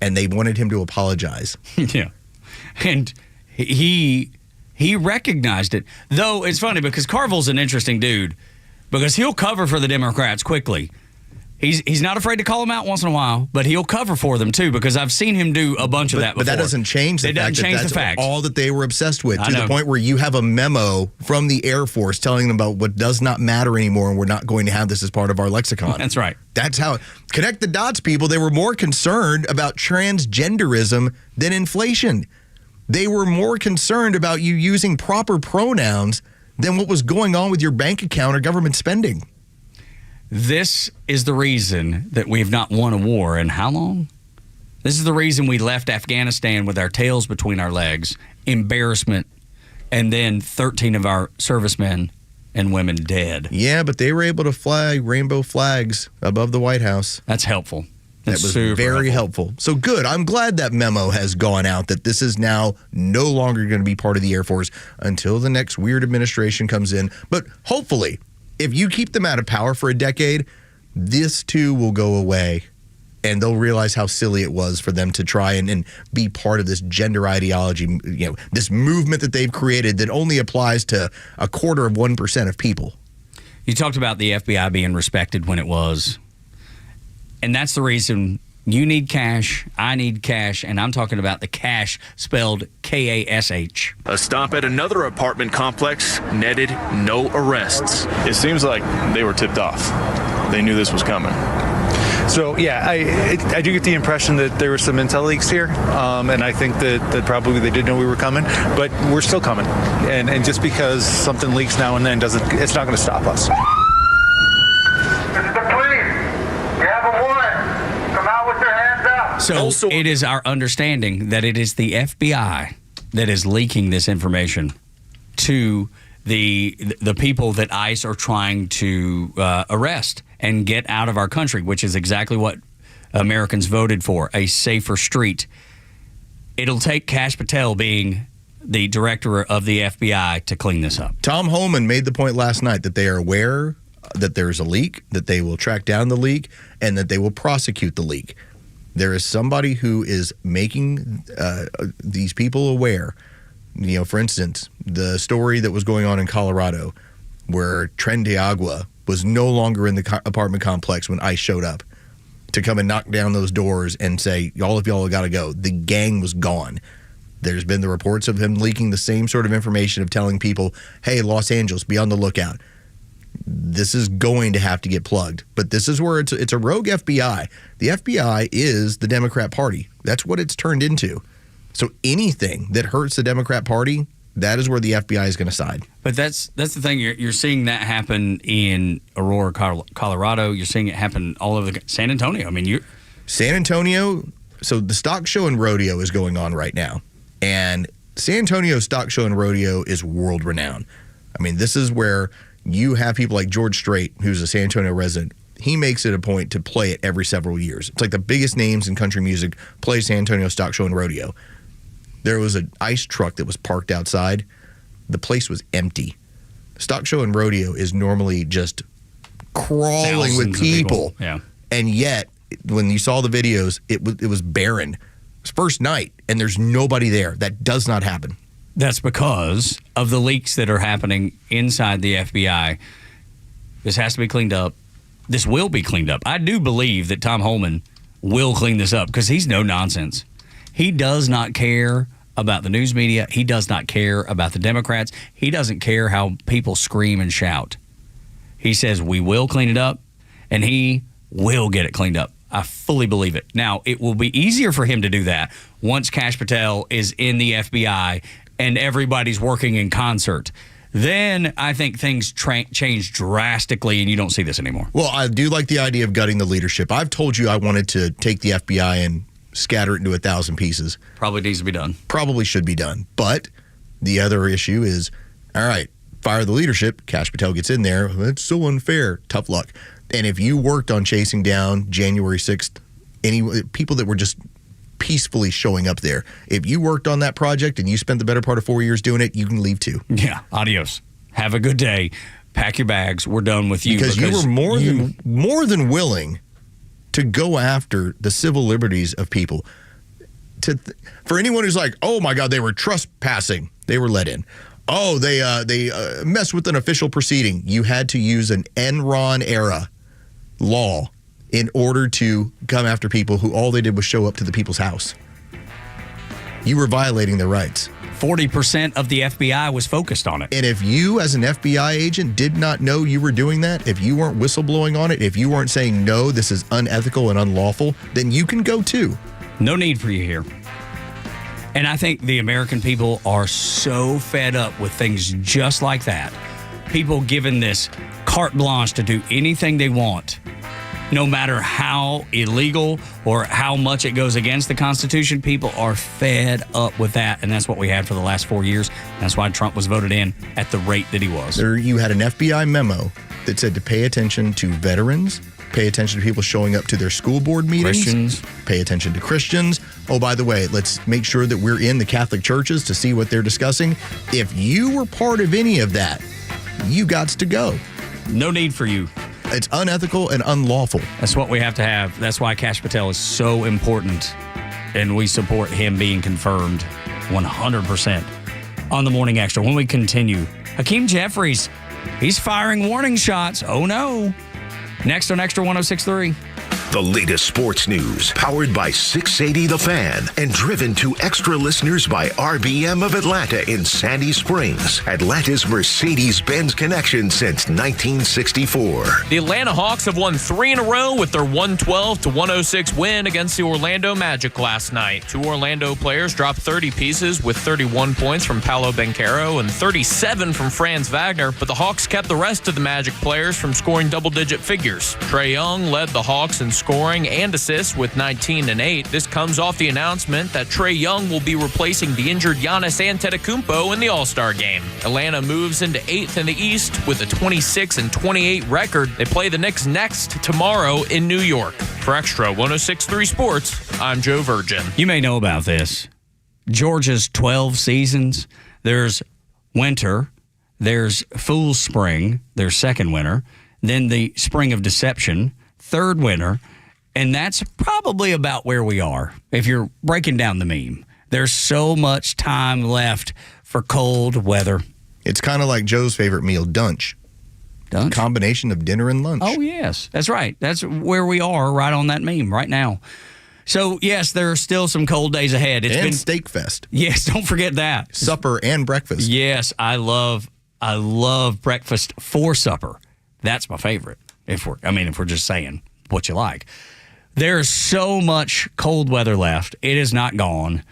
And they wanted him to apologize. Yeah. And he recognized it. Though it's funny because Carville's an interesting dude, because he'll cover for the Democrats quickly. He's not afraid to call them out once in a while, but he'll cover for them too, because I've seen him do a bunch of that before. But that doesn't change the fact that that's all that they were obsessed with, to the point where you have a memo from the Air Force telling them about what does not matter anymore, and we're not going to have this as part of our lexicon. That's right. That's how. Connect the dots, people. They were more concerned about transgenderism than inflation. They were more concerned about you using proper pronouns than what was going on with your bank account or government spending. This is the reason that we have not won a war in how long? This is the reason we left Afghanistan with our tails between our legs, embarrassment, and then 13 of our servicemen and women dead. Yeah, but they were able to fly rainbow flags above the White House. That's helpful. That was very helpful. So good. I'm glad that memo has gone out, that this is now no longer going to be part of the Air Force until the next weird administration comes in. But hopefully, if you keep them out of power for a decade, this too will go away, and they'll realize how silly it was for them to try and be part of this gender ideology, this movement that they've created that only applies to 0.25% of people. You talked about the FBI being respected when it was, and that's the reason you need cash, I need cash, and I'm talking about the cash spelled K-A-S-H. A stop at another apartment complex netted no arrests. It seems like they were tipped off. They knew this was coming. So, yeah, I do get the impression that there were some intel leaks here, and I think that probably they did know we were coming, but we're still coming. And just because something leaks now and then it's not going to stop us. So it is our understanding that it is the FBI that is leaking this information to the people that ICE are trying to arrest and get out of our country, which is exactly what Americans voted for, a safer street. It'll take Kash Patel being the director of the FBI to clean this up. Tom Homan made the point last night that they are aware that there's a leak, that they will track down the leak, and that they will prosecute the leak. There is somebody who is making these people aware. For instance, the story that was going on in Colorado where Tren de Agua was no longer in the apartment complex when ICE showed up to come and knock down those doors and say, all of y'all got to go. The gang was gone. There's been the reports of him leaking the same sort of information of telling people, hey, Los Angeles, be on the lookout. This is going to have to get plugged. But this is where it's a rogue FBI. The FBI is the Democrat Party. That's what it's turned into. So anything that hurts the Democrat Party, that is where the FBI is going to side. But that's the thing. You're seeing that happen in Aurora, Colorado. You're seeing it happen all over San Antonio. San Antonio. So the stock show and rodeo is going on right now. And San Antonio stock show and rodeo is world renowned. This is where you have people like George Strait, who's a San Antonio resident. He makes it a point to play it every several years. It's like the biggest names in country music play San Antonio stock show and rodeo. There was an ICE truck that was parked outside. The place was empty. Stock show and rodeo is normally just crawling with people. Yeah. And yet, when you saw the videos, it was barren. It's first night, and there's nobody there. That does not happen. That's because of the leaks that are happening inside the FBI. This has to be cleaned up. This will be cleaned up. I do believe that Tom Homan will clean this up because he's no nonsense. He does not care about the news media. He does not care about the Democrats. He doesn't care how people scream and shout. He says we will clean it up, and he will get it cleaned up. I fully believe it. Now, it will be easier for him to do that once Kash Patel is in the FBI and everybody's working in concert. Then I think things change drastically, and you don't see this anymore. Well, I do like the idea of gutting the leadership. I've told you I wanted to take the FBI and scatter it into 1,000 pieces. Probably needs to be done. Probably should be done. But the other issue is, all right, fire the leadership. Kash Patel gets in there. That's so unfair. Tough luck. And if you worked on chasing down January 6th, any people that were just peacefully showing up there, if you worked on that project and you spent the better part of 4 years doing it, you can leave too. Yeah. Adios. Have a good day. Pack your bags. We're done with you. Because you were more than willing to go after the civil liberties of people. For anyone who's like, oh my God, they were trespassing, they were let in. Oh, they messed with an official proceeding. You had to use an Enron era law in order to come after people who all they did was show up to the people's house. You were violating their rights. 40% of the FBI was focused on it. And if you, as an FBI agent, did not know you were doing that, if you weren't whistleblowing on it, if you weren't saying, no, this is unethical and unlawful, then you can go too. No need for you here. And I think the American people are so fed up with things just like that. People given this carte blanche to do anything they want, no matter how illegal or how much it goes against the Constitution. People are fed up with that, and that's what we had for the last 4 years. That's why Trump was voted in at the rate that he was. You had an FBI memo that said to pay attention to veterans, pay attention to people showing up to their school board meetings, Christians. Pay attention to Christians. Oh, by the way, let's make sure that we're in the Catholic churches to see what they're discussing. If you were part of any of that, you gots to go. No need for you. It's unethical and unlawful. That's what we have to have. That's why Kash Patel is so important, and we support him being confirmed 100% on the Morning Extra. When we continue, Hakeem Jeffries, he's firing warning shots. Oh, no. Next on Extra 106.3. The latest sports news, powered by 680 The Fan and driven to extra listeners by RBM of Atlanta in Sandy Springs, Atlanta's Mercedes-Benz connection since 1964. The Atlanta Hawks have won 3 in a row with their 112-106 win against the Orlando Magic last night. 2 Orlando players dropped 30 pieces with 31 points from Paolo Banchero and 37 from Franz Wagner, but the Hawks kept the rest of the Magic players from scoring double-digit figures. Trae Young led the Hawks in scoring and assists with 19 and 8. This comes off the announcement that Trae Young will be replacing the injured Giannis Antetokounmpo in the All-Star game. Atlanta moves into 8th in the East with a 26-28 record. They play the Knicks next tomorrow in New York. For Extra 106.3 Sports, I'm Joe Virgin. You may know about this. Georgia's 12 seasons. There's winter. There's Fool's Spring, their second winter. Then the Spring of Deception, third winter. And that's probably about where we are, if you're breaking down the meme. There's so much time left for cold weather. It's kind of like Joe's favorite meal, Dunch. Dunch? Combination of dinner and lunch. Oh, yes. That's right. That's where we are right on that meme right now. So, yes, there are still some cold days ahead. It's been Steak Fest. Yes, don't forget that. Supper and breakfast. Yes, I love breakfast for supper. That's my favorite. If we're just saying what you like. There's so much cold weather left. It is not gone,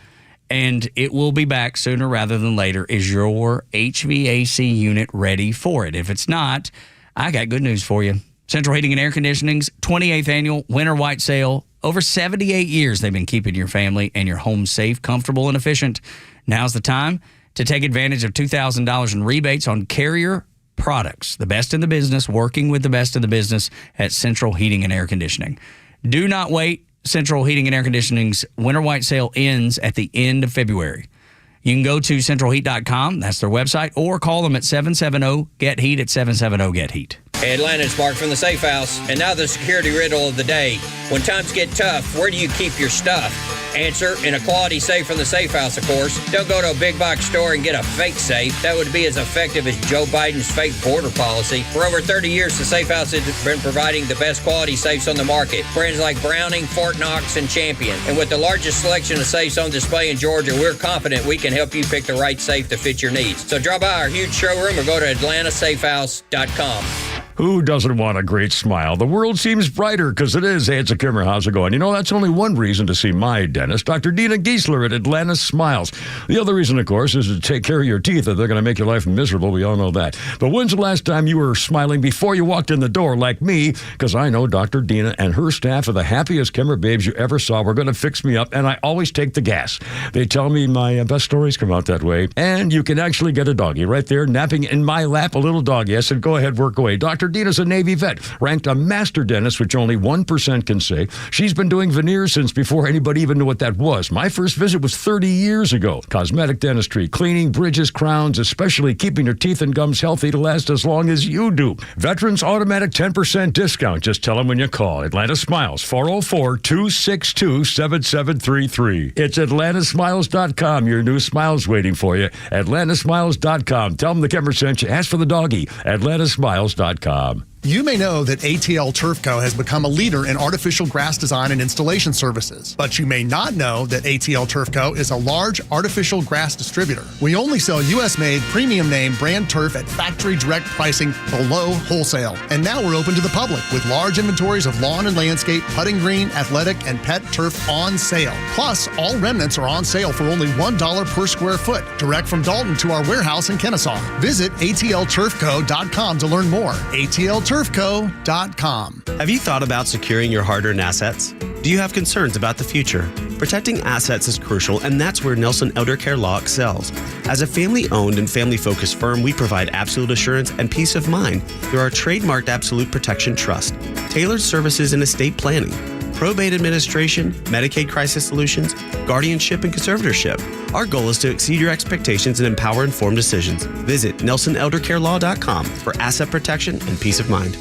and it will be back sooner rather than later. Is your HVAC unit ready for it? If it's not, I got good news for you. Central Heating and Air Conditioning's 28th annual Winter White Sale. Over 78 years, they've been keeping your family and your home safe, comfortable, and efficient. Now's the time to take advantage of $2,000 in rebates on Carrier products. The best in the business, working with the best in the business at Central Heating and Air Conditioning. Do not wait. Central Heating and Air Conditioning's Winter White Sale ends at the end of February. You can go to centralheat.com, that's their website, or call them at 770-GET-HEAT at 770-GET-HEAT. Hey, Atlanta, it's Mark from the Safe House. And now the security riddle of the day. When times get tough, where do you keep your stuff? Answer, in a quality safe from the Safe House, of course. Don't go to a big box store and get a fake safe. That would be as effective as Joe Biden's fake border policy. For over 30 years, the Safe House has been providing the best quality safes on the market. Brands like Browning, Fort Knox, and Champion. And with the largest selection of safes on display in Georgia, we're confident we can help you pick the right safe to fit your needs. So drop by our huge showroom or go to atlantasafehouse.com. Who doesn't want a great smile? The world seems brighter because it is. Hey, it's a Kimmer. How's it going? You know, that's only one reason to see my dentist, Dr. Dina Giesler at Atlanta Smiles. The other reason, of course, is to take care of your teeth if they're going to make your life miserable. We all know that. But when's the last time you were smiling before you walked in the door like me? Because I know Dr. Dina and her staff are the happiest Kimmer babes you ever saw. We're going to fix me up, and I always take the gas. They tell me my best stories come out that way. And you can actually get a doggy right there napping in my lap, a little doggy. I said, go ahead, work away. Dr. Dina's a Navy vet, ranked a master dentist, which only 1% can say. She's been doing veneers since before anybody even knew what that was. My first visit was 30 years ago. Cosmetic dentistry, cleaning, bridges, crowns, especially keeping your teeth and gums healthy to last as long as you do. Veterans automatic 10% discount. Just tell them when you call. Atlanta Smiles, 404-262-7733. It's atlantasmiles.com. Your new smile's waiting for you. atlantasmiles.com. Tell them the Kimmer sent you. Ask for the doggy. atlantasmiles.com. You may know that ATL Turf Co. has become a leader in artificial grass design and installation services, but you may not know that ATL Turf Co. is a large artificial grass distributor. We only sell U.S.-made premium name brand turf at factory direct pricing below wholesale. And now we're open to the public with large inventories of lawn and landscape, putting green, athletic, and pet turf on sale. Plus, all remnants are on sale for only $1 per square foot, direct from Dalton to our warehouse in Kennesaw. Visit atlturfco.com to learn more. atlturfco.com. Have you thought about securing your hard-earned assets? Do you have concerns about the future? Protecting assets is crucial, and that's where Nelson Elder Care Law excels. As a family-owned and family-focused firm, we provide absolute assurance and peace of mind through our trademarked Absolute Protection Trust, tailored services in estate planning, probate administration, Medicaid crisis solutions, guardianship, and conservatorship. Our goal is to exceed your expectations and empower informed decisions. Visit NelsonElderCareLaw.com for asset protection and peace of mind.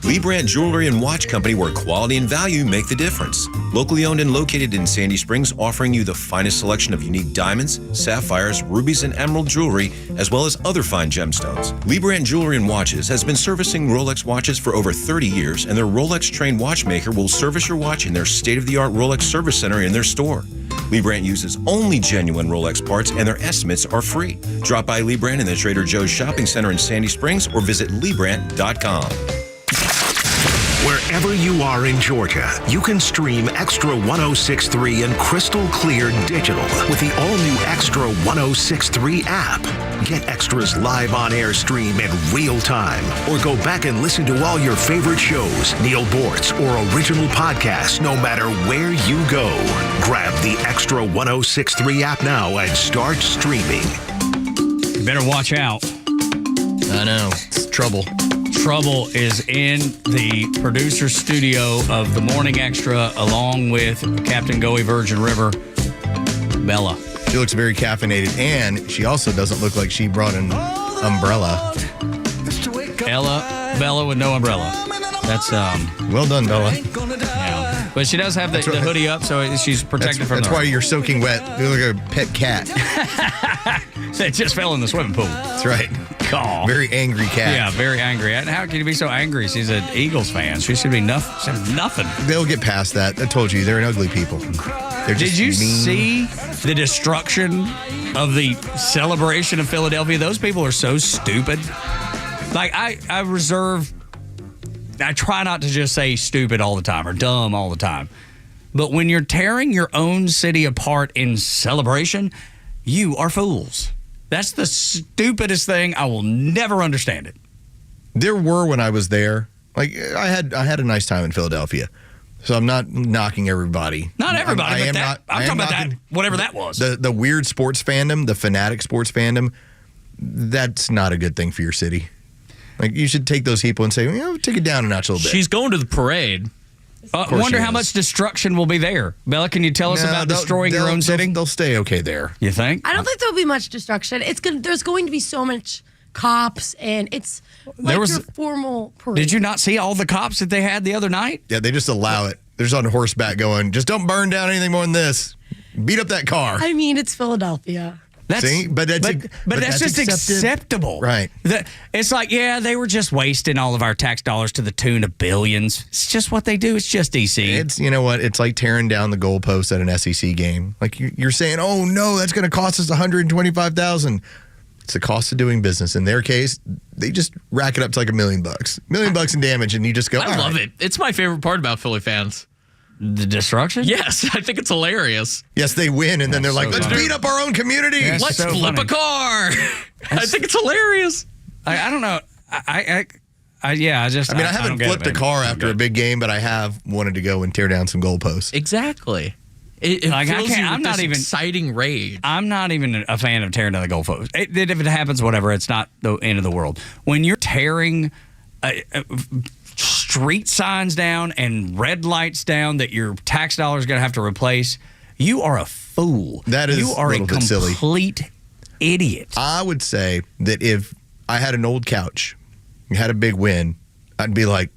Lee Brandt Jewelry and Watch Company, where quality and value make the difference. Locally owned and located in Sandy Springs, offering you the finest selection of unique diamonds, sapphires, rubies, and emerald jewelry, as well as other fine gemstones. Lee Brandt Jewelry and Watches has been servicing Rolex watches for over 30 years, and their Rolex-trained watchmaker will service your watch in their state-of-the-art Rolex service center in their store. Lee Brandt uses only genuine Rolex parts, and their estimates are free. Drop by Lee Brandt in the Trader Joe's Shopping Center in Sandy Springs or visit LeeBrandt.com. Wherever you are in Georgia, you can stream Xtra 106.3 and crystal clear digital with the all-new Xtra 106.3 app. Get Xtra's live on-air stream in real time, or go back and listen to all your favorite shows, Neil Bortz, or original podcasts, no matter where you go. Grab the Xtra 106.3 app now and start streaming. You better watch out. I know. It's trouble. Trouble is in the producer studio of the Morning Xtra, along with Captain Goey Virgin River, Bella. She looks very caffeinated, and she also doesn't look like she brought an umbrella. Bella with no umbrella. That's well done, Bella. Yeah. But she does have the hoodie up, so she's protected from That's why you're soaking wet. You look like a pet cat. It just fell in the swimming pool. That's right. Aw. Very angry cat. Yeah, very angry. How can you be so angry? She's an Eagles fan. She should be nothing. They'll get past that. I told you, they're an ugly people. They're just Did you mean. see the destruction of the celebration of Philadelphia? Those people are so stupid. Like, I try not to just say stupid all the time or dumb all the time. But when you're tearing your own city apart in celebration, you are fools. That's the stupidest thing. I will never understand it. There were when I was there. Like, I had a nice time in Philadelphia. So I'm not knocking everybody. Not everybody, I'm talking about that, whatever that was. The weird sports fandom, the fanatic sports fandom, that's not a good thing for your city. Like, you should take those people and say, take it down a notch a little bit. She's going to the parade. I wonder how much destruction will be there. Bella, can you tell us about destroying your own city? They'll stay okay there. You think? I don't think there'll be much destruction. There's going to be so much cops, and it's like your formal parade. Did you not see all the cops that they had the other night? Yeah, they just allow it. They're just on horseback going, just don't burn down anything more than this. Beat up that car. I mean, it's Philadelphia. That's just acceptable. Right. It's like, they were just wasting all of our tax dollars to the tune of billions. It's just what they do. It's just DC. It's, you know what? It's like tearing down the goalpost at an SEC game. Like, you're saying, oh, no, that's going to cost us $125,000. It's the cost of doing business. In their case, they just rack it up to like $1 million. $1 million in damage, and you just go, I love it. It's my favorite part about Philly fans. The destruction? Yes, I think it's hilarious. Yes, they win, and then they're like, let's beat up our own community. Yeah, let's flip a car. I think it's hilarious. I don't know. I haven't flipped a car after a big game, but I have wanted to go and tear down some goalposts. Exactly. It fills you with this exciting rage. I'm not even a fan of tearing down the goalpost. If it happens, whatever. It's not the end of the world. When you're tearing street signs down and red lights down that your tax dollars going to have to replace, you are a fool. That is you are a complete silly. Idiot. I would say that if I had an old couch, had a big win, I'd be like,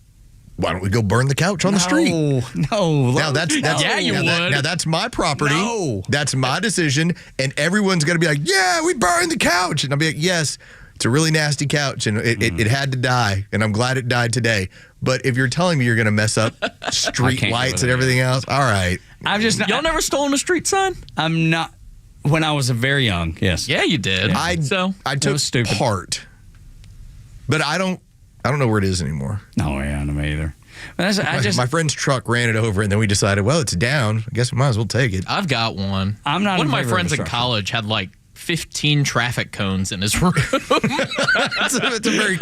why don't we go burn the couch on the street? No. Now that's yeah, you would. Now that's my property. No. That's my decision, and everyone's going to be like, yeah, we burned the couch. And I'll be like, yes, It's a really nasty couch, and it had to die, and I'm glad it died today. But if you're telling me you're going to mess up street lights and everything else, all right. Y'all never stolen a street sign? I'm not. When I was very young, yes. Yeah, you did. Yeah. I took part, but I don't know where it is anymore. No, yeah, I don't know either. My friend's truck ran it over, and then we decided, well, it's down. I guess we might as well take it. I've got one. I'm not. One of my favor friends in destruction. college had like 15 traffic cones in his room. It's a very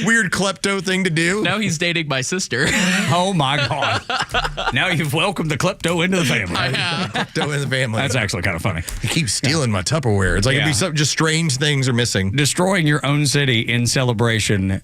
weird klepto thing to do. Now he's dating my sister. Oh my God! Now you've welcomed the klepto into the family. Klepto in the family. That's actually kind of funny. He keeps stealing my Tupperware. It's like it'd be something, just strange things are missing. Destroying your own city in celebration,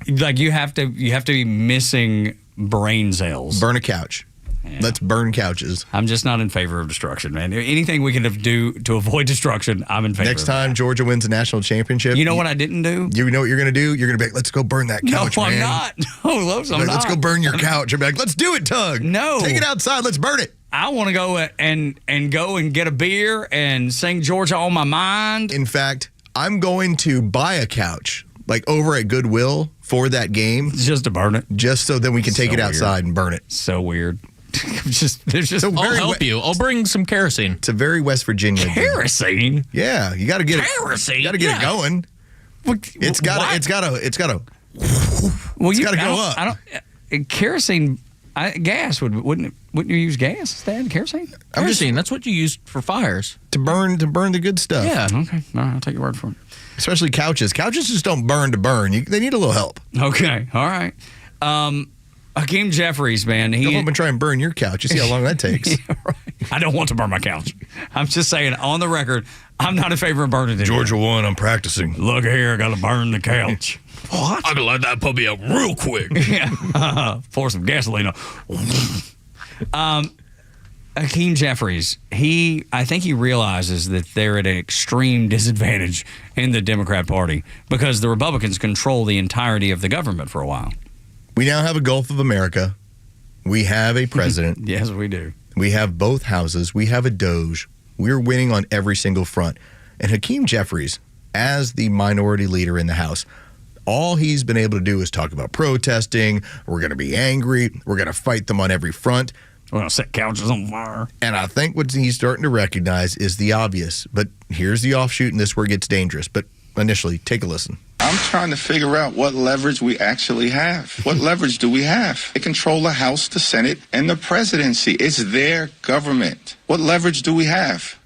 like you have to be missing brain cells. Burn a couch. Yeah. Let's burn couches. I'm just not in favor of destruction, man. Anything we can do to avoid destruction, I'm in favor. Next time Georgia wins the national championship, you know what I didn't do? You know what you're going to do? You're going to be like, let's go burn that couch, no, man. I'm not. No, Los, I'm like, not. Let's go burn your couch. You're like, let's do it, Tug. No. Take it outside. Let's burn it. I want to go and go and get a beer and sing Georgia on my mind. In fact, I'm going to buy a couch, like over at Goodwill for that game. Just to burn it. Just so then we can take it outside weird. And burn it. So weird. I'll help you. I'll bring some kerosene. It's a very West Virginia kerosene. Yeah, you got to get kerosene. You got to get it going. It's got to go up. I don't. Kerosene, gas wouldn't you use gas instead? Kerosene. Kerosene. That's what you use for fires to burn the good stuff. Yeah. Okay. All right, I'll take your word for it. Especially couches. Couches just don't burn to burn. They need a little help. Okay. All right. Hakeem Jeffries, man. Come up and try and burn your couch. You see how long that takes. Yeah, right. I don't want to burn my couch. I'm just saying, on the record, I'm not in favor of burning it. Georgia won. I'm practicing. Look here, I got to burn the couch. What? I can light that puppy up real quick. Yeah. Pour some gasoline on. Hakeem Jeffries, I think he realizes that they're at an extreme disadvantage in the Democrat Party because the Republicans control the entirety of the government for a while. We now have a Gulf of America. We have a president. Yes, we do. We have both houses. We have a Doge. We're winning on every single front. And Hakeem Jeffries, as the minority leader in the House, all he's been able to do is talk about protesting. We're going to be angry. We're going to fight them on every front. We're going to set couches on fire. And I think what he's starting to recognize is the obvious. But here's the offshoot, and this is where it gets dangerous. But initially, take a listen. I'm trying to figure out what leverage we actually have. What leverage do we have? They control the House, the Senate, and the presidency. It's their government. What leverage do we have?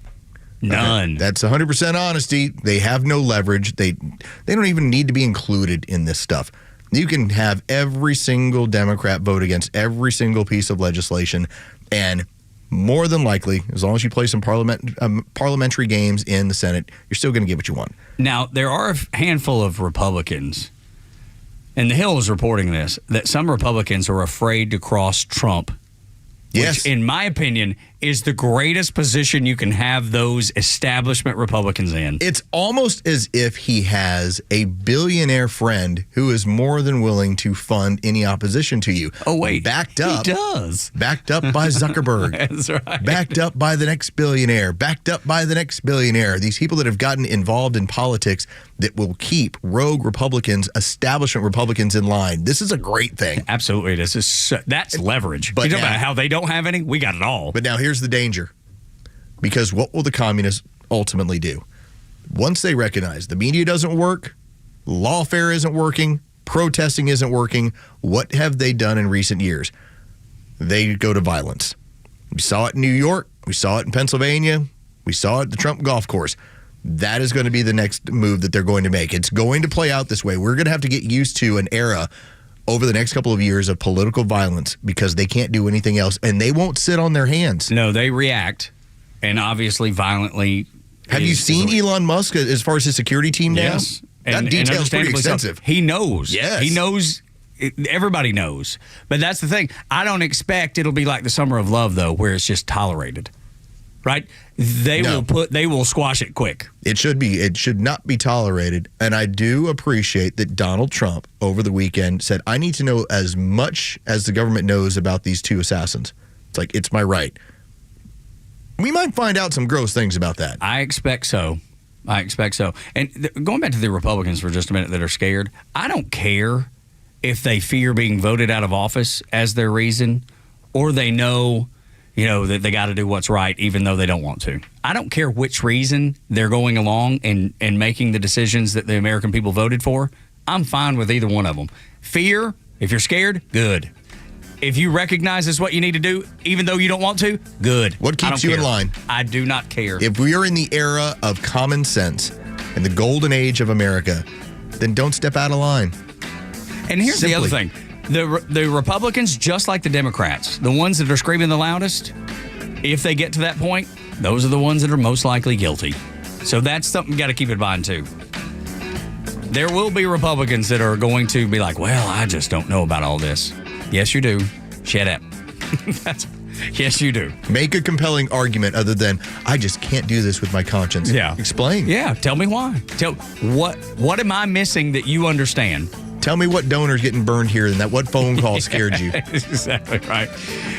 None. Okay. That's 100% honesty. They have no leverage. They don't even need to be included in this stuff. You can have every single Democrat vote against every single piece of legislation, and more than likely, as long as you play some parliamentary games in the Senate, you're still going to get what you want. Now, there are a handful of Republicans, and the Hill is reporting this, that some Republicans are afraid to cross Trump. Yes. Which, in my opinion, is the greatest position you can have those establishment Republicans in. It's almost as if he has a billionaire friend who is more than willing to fund any opposition to you. Oh, wait. Backed up. He does. Backed up by Zuckerberg. That's right. Backed up by the next billionaire. Backed up by the next billionaire. These people that have gotten involved in politics that will keep rogue Republicans, establishment Republicans in line. This is a great thing. Absolutely. That's leverage. But you talk about how they don't have any? We got it all. But now here's the danger. Because what will the communists ultimately do? Once they recognize the media doesn't work, lawfare isn't working, protesting isn't working, what have they done in recent years? They go to violence. We saw it in New York. We saw it in Pennsylvania. We saw it at the Trump golf course. That is going to be the next move that they're going to make. It's going to play out this way. We're going to have to get used to an era over the next couple of years of political violence because they can't do anything else, and they won't sit on their hands. No, they react, and obviously violently. Have you seen Elon Musk as far as his security team now? Yes. That detail's pretty extensive. He knows. Yes. He knows. Everybody knows. But that's the thing. I don't expect it'll be like the Summer of Love, though, where it's just tolerated. Right? They will squash it quick. It should not be tolerated. And I do appreciate that Donald Trump over the weekend said, I need to know as much as the government knows about these two assassins. It's like, it's my right. We might find out some gross things about that. I expect so. I expect so. And going back to the Republicans for just a minute that are scared, I don't care if they fear being voted out of office as their reason, or they know, that they got to do what's right even though they don't want to. I don't care which reason they're going along and making the decisions that the American people voted for. I'm fine with either one of them. Fear, if you're scared, good. If you recognize it's what you need to do, even though you don't want to, good. What keeps you in line? I do not care. If we are in the era of common sense and the golden age of America, then don't step out of line. And here's the other thing. The Republicans, just like the Democrats, the ones that are screaming the loudest, if they get to that point, those are the ones that are most likely guilty. So that's something you got to keep in mind, too. There will be Republicans that are going to be like, well, I just don't know about all this. Yes, you do. Shut up. Yes, you do. Make a compelling argument other than, I just can't do this with my conscience. Yeah. Explain. Yeah, tell me why. What am I missing that you understand? Tell me what donor's getting burned here and what phone call scared you. Exactly right.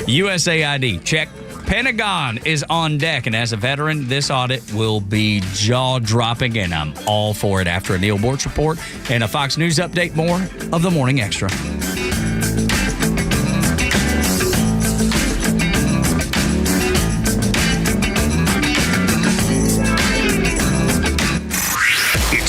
USAID, check. Pentagon is on deck, and as a veteran, this audit will be jaw-dropping, and I'm all for it. After a Neil Bortz report and a Fox News update, more of the Morning Extra.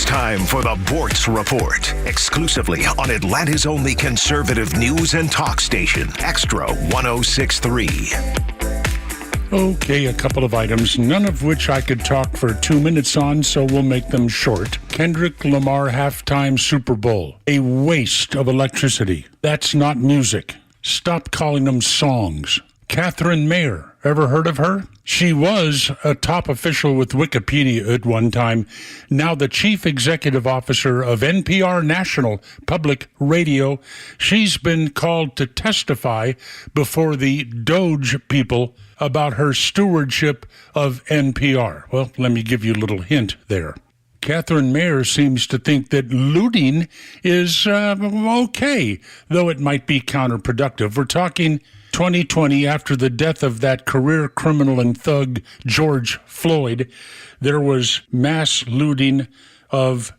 Time for the Bortz Report, exclusively on Atlanta's only conservative news and talk station, Xtra 106.3. Okay, a couple of items, none of which I could talk for 2 minutes on, so we'll make them short. Kendrick Lamar halftime Super Bowl. A waste of electricity. That's not music. Stop calling them songs. Catherine Mayer, ever heard of her? She was a top official with Wikipedia at one time, now the chief executive officer of NPR National Public Radio. She's been called to testify before the Doge people about her stewardship of NPR. Well, let me give you a little hint there. Catherine Mayer seems to think that looting is okay, though it might be counterproductive. We're talking 2020, after the death of that career criminal and thug George Floyd, there was mass looting of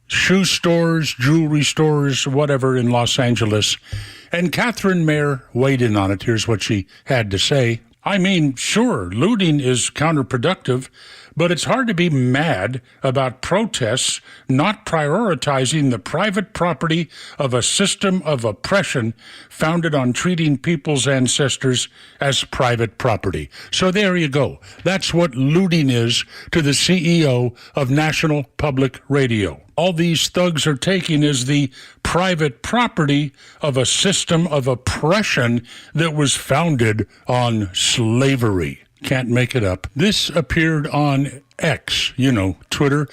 shoe stores, jewelry stores, whatever in Los Angeles. And Catherine Mayer weighed in on it. Here's what she had to say. I mean, sure, looting is counterproductive, but it's hard to be mad about protests not prioritizing the private property of a system of oppression founded on treating people's ancestors as private property. So there you go. That's what looting is to the CEO of National Public Radio. All these thugs are taking is the private property of a system of oppression that was founded on slavery. Can't make it up. This appeared on X, Twitter,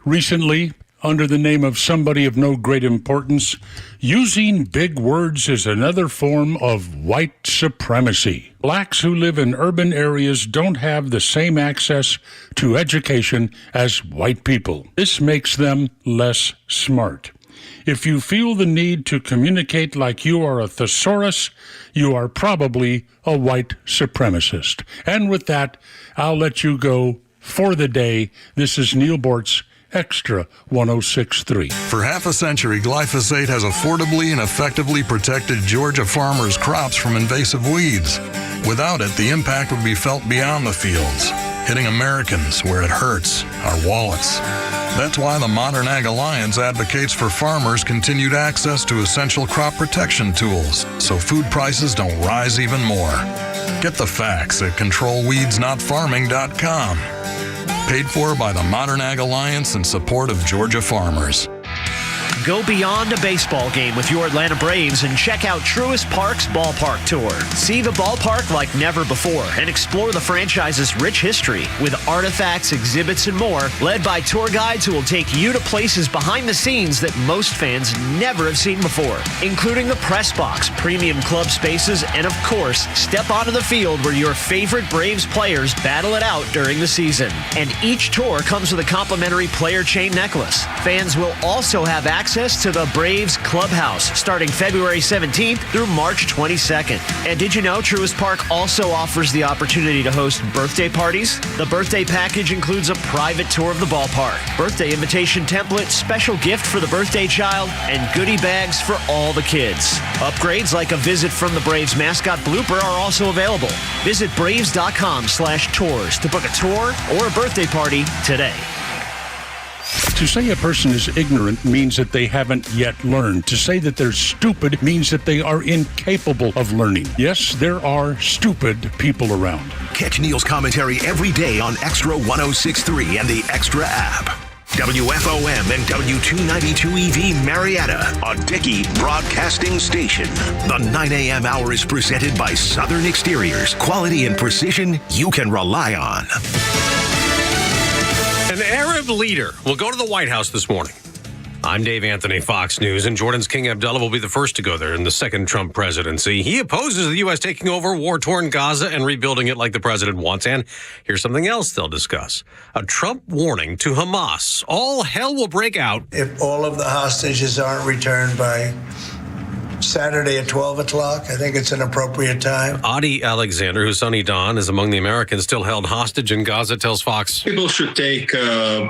recently under the name of somebody of no great importance. Using big words is another form of white supremacy. Blacks who live in urban areas don't have the same access to education as white people. This makes them less smart. If you feel the need to communicate like you are a thesaurus, you are probably a white supremacist. And with that, I'll let you go for the day. This is Neil Bortz, Extra 106.3. For half a century, glyphosate has affordably and effectively protected Georgia farmers' crops from invasive weeds. Without it, the impact would be felt beyond the fields, hitting Americans where it hurts, our wallets. That's why the Modern Ag Alliance advocates for farmers' continued access to essential crop protection tools so food prices don't rise even more. Get the facts at controlweedsnotfarming.com. Paid for by the Modern Ag Alliance in support of Georgia farmers. Go beyond a baseball game with your Atlanta Braves and check out Truist Park's Ballpark Tour. See the ballpark like never before and explore the franchise's rich history with artifacts, exhibits, and more, led by tour guides who will take you to places behind the scenes that most fans never have seen before, including the press box, premium club spaces, and of course, step onto the field where your favorite Braves players battle it out during the season. And each tour comes with a complimentary player chain necklace. Fans will also have access access to the Braves Clubhouse starting February 17th through March 22nd. And did you know Truist Park also offers the opportunity to host birthday parties? The birthday package includes a private tour of the ballpark, birthday invitation template, special gift for the birthday child, and goodie bags for all the kids. Upgrades like a visit from the Braves mascot blooper are also available. Visit braves.com/tours to book a tour or a birthday party today. To say a person is ignorant means that they haven't yet learned. To say that they're stupid means that they are incapable of learning. Yes, there are stupid people around. Catch Neil's commentary every day on Extra 106.3 and the Extra app. WFOM and W292EV Marietta, a Dickey Broadcasting Station. The 9 a.m. hour is presented by Southern Exteriors. Quality and precision you can rely on. An Arab leader will go to the White House this morning. I'm Dave Anthony, Fox News, and Jordan's King Abdullah will be the first to go there in the second Trump presidency. He opposes the U.S. taking over war-torn Gaza and rebuilding it like the president wants. And here's something else they'll discuss. A Trump warning to Hamas. All hell will break out if all of the hostages aren't returned by Saturday at 12 o'clock. I think it's an appropriate time. Adi Alexander, whose son Idan is among the Americans still held hostage in Gaza, tells Fox. People should take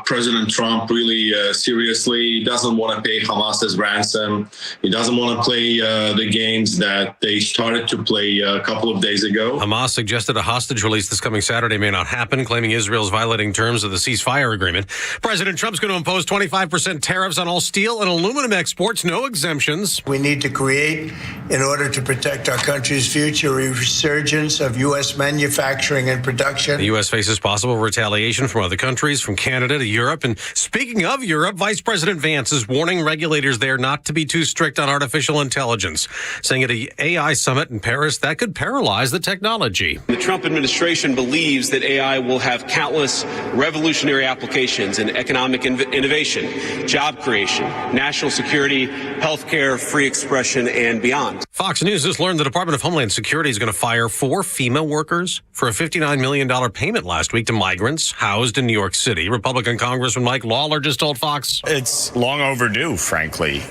President Trump really seriously. He doesn't want to pay Hamas's ransom. He doesn't want to play the games that they started to play a couple of days ago. Hamas suggested a hostage release this coming Saturday may not happen, claiming Israel's violating terms of the ceasefire agreement. President Trump's going to impose 25% tariffs on all steel and aluminum exports, no exemptions. We need to create, in order to protect our country's future, a resurgence of U.S. manufacturing and production. The U.S. faces possible retaliation from other countries, from Canada to Europe. And speaking of Europe, Vice President Vance is warning regulators there not to be too strict on artificial intelligence, saying at an AI summit in Paris that could paralyze the technology. The Trump administration believes that AI will have countless revolutionary applications in economic innovation, job creation, national security, healthcare, free expression, and beyond. Fox News has learned the Department of Homeland Security is going to fire 4 FEMA workers for a $59 million payment last week to migrants housed in New York City. Republican Congressman Mike Lawler just told Fox. It's long overdue, frankly.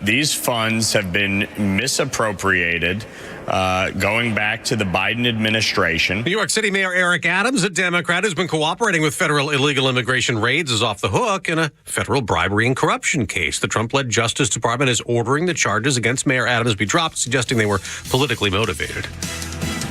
These funds have been misappropriated. Going back to the Biden administration. New York City Mayor Eric Adams, a Democrat who's been cooperating with federal illegal immigration raids, is off the hook in a federal bribery and corruption case. The Trump-led Justice Department is ordering the charges against Mayor Adams be dropped, suggesting they were politically motivated.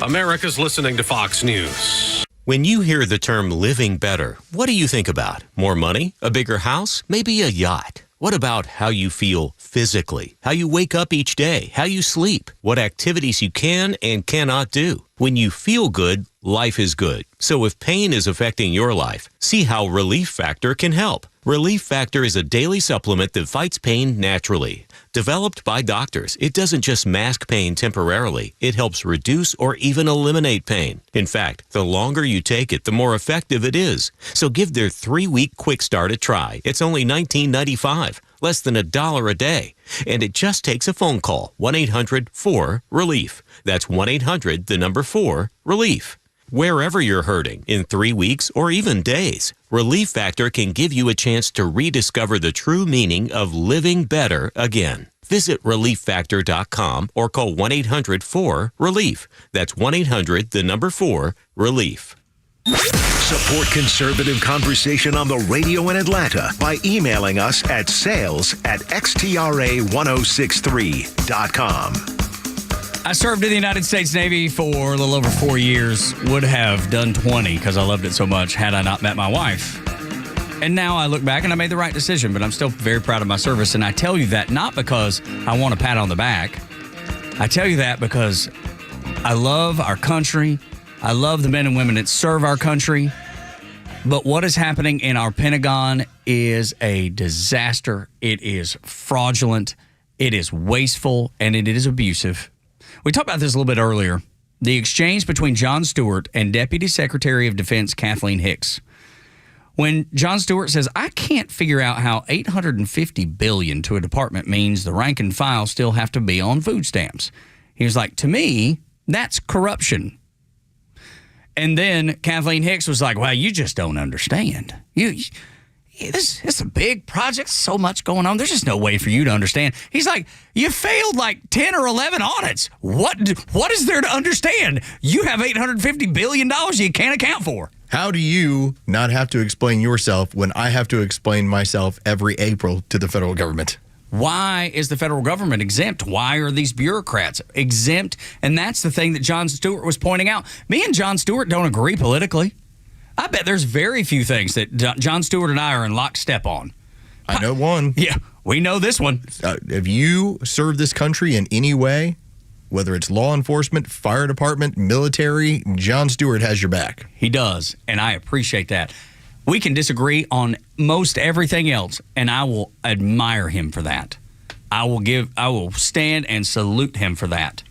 America's listening to Fox News. When you hear the term living better, what do you think about? More money? A bigger house? Maybe a yacht? What about how you feel physically? How you wake up each day? How you sleep? What activities you can and cannot do? When you feel good, life is good. So if pain is affecting your life, see how Relief Factor can help. Relief Factor is a daily supplement that fights pain naturally. Developed by doctors, it doesn't just mask pain temporarily. It helps reduce or even eliminate pain. In fact, the longer you take it, the more effective it is. So give their 3-week quick start a try. It's only $19.95, less than $1 a day. And it just takes a phone call, 1-800-4-RELIEF. That's 1-800-4-RELIEF. Wherever you're hurting, in 3 weeks or even days, Relief Factor can give you a chance to rediscover the true meaning of living better again. Visit ReliefFactor.com or call 1-800-4-RELIEF. That's 1-800-4-RELIEF. Support conservative conversation on the radio in Atlanta by emailing us at sales@xtra1063.com. I served in the United States Navy for a little over 4 years. Would have done 20 because I loved it so much had I not met my wife. And now I look back and I made the right decision, but I'm still very proud of my service. And I tell you that not because I want a pat on the back. I tell you that because I love our country. I love the men and women that serve our country. But what is happening in our Pentagon is a disaster. It is fraudulent. It is wasteful, and it is abusive. We talked about this a little bit earlier. The exchange between Jon Stewart and Deputy Secretary of Defense Kathleen Hicks. When Jon Stewart says, I can't figure out how $850 billion to a department means the rank and file still have to be on food stamps. He was like, to me, that's corruption. And then Kathleen Hicks was like, well, you just don't understand. You This is a big project, so much going on. There's just no way for you to understand. He's like, you failed like 10 or 11 audits. What is there to understand? You have $850 billion you can't account for. How do you not have to explain yourself when I have to explain myself every April to the federal government? Why is the federal government exempt? Why are these bureaucrats exempt? And that's the thing that Jon Stewart was pointing out. Me and Jon Stewart don't agree politically. I bet there's very few things that Jon Stewart and I are in lockstep on. I know one. Yeah, we know this one. If you serve this country in any way, whether it's law enforcement, fire department, military, Jon Stewart has your back. He does, and I appreciate that. We can disagree on most everything else, and I will admire him for that. I will stand and salute him for that.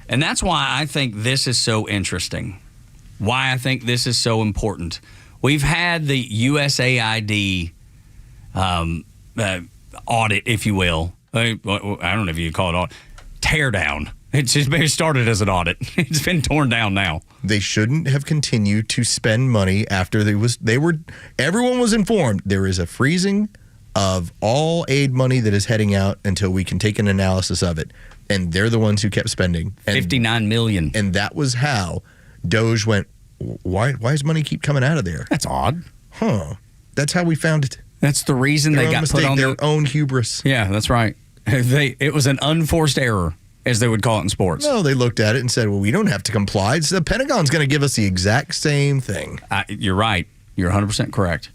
And that's why I think this is so interesting. Why I think this is so important. We've had the USAID audit, if you will. I don't know if you call it audit. Tear down. It's just been started as an audit. It's been torn down now. They shouldn't have continued to spend money after everyone was informed there is a freezing of all aid money that is heading out until we can take an analysis of it. And they're the ones who kept spending. $59 million. And that was how DOJ went, why does money keep coming out of there? That's odd. Huh. That's how we found it. That's the reason they got put on their own hubris. Yeah, that's right. It was an unforced error, as they would call it in sports. No, they looked at it and said, well, we don't have to comply. So the Pentagon's going to give us the exact same thing. You're right. You're 100% correct.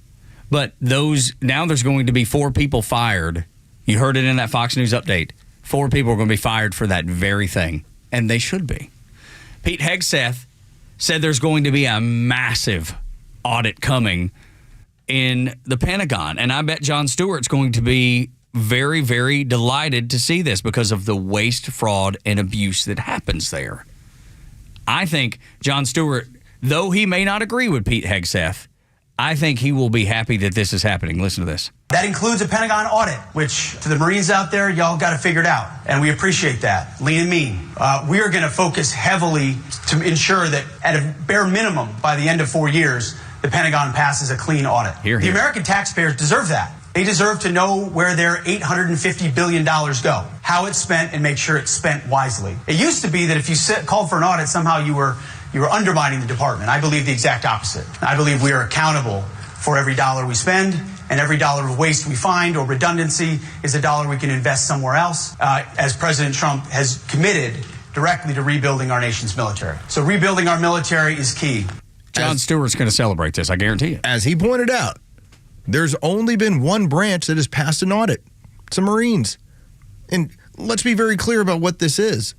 But now there's going to be 4 people fired. You heard it in that Fox News update. 4 people are going to be fired for that very thing, and they should be. Pete Hegseth said there's going to be a massive audit coming in the Pentagon, and I bet Jon Stewart's going to be very, very delighted to see this because of the waste, fraud, and abuse that happens there. I think Jon Stewart, though he may not agree with Pete Hegseth, I think he will be happy that this is happening. Listen to this. That includes a Pentagon audit, which to the Marines out there, y'all got to figure it out. And we appreciate that. Lean and mean. We are going to focus heavily to ensure that at a bare minimum, by the end of 4 years, the Pentagon passes a clean audit. The American taxpayers deserve that. They deserve to know where their $850 billion go, how it's spent, and make sure it's spent wisely. It used to be that if you called for an audit, somehow you were undermining the department. I believe the exact opposite. I believe we are accountable for every dollar we spend, and every dollar of waste we find or redundancy is a dollar we can invest somewhere else, as President Trump has committed directly to rebuilding our nation's military. So rebuilding our military is key. Jon Stewart's going to celebrate this, I guarantee it. As he pointed out, there's only been one branch that has passed an audit. It's the Marines. And let's be very clear about what this is.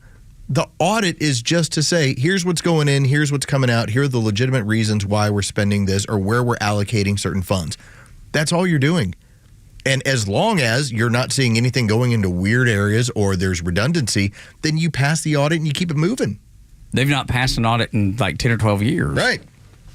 The audit is just to say, here's what's going in, here's what's coming out, here are the legitimate reasons why we're spending this or where we're allocating certain funds. That's all you're doing. And as long as you're not seeing anything going into weird areas or there's redundancy, then you pass the audit and you keep it moving. They've not passed an audit in like 10 or 12 years. Right.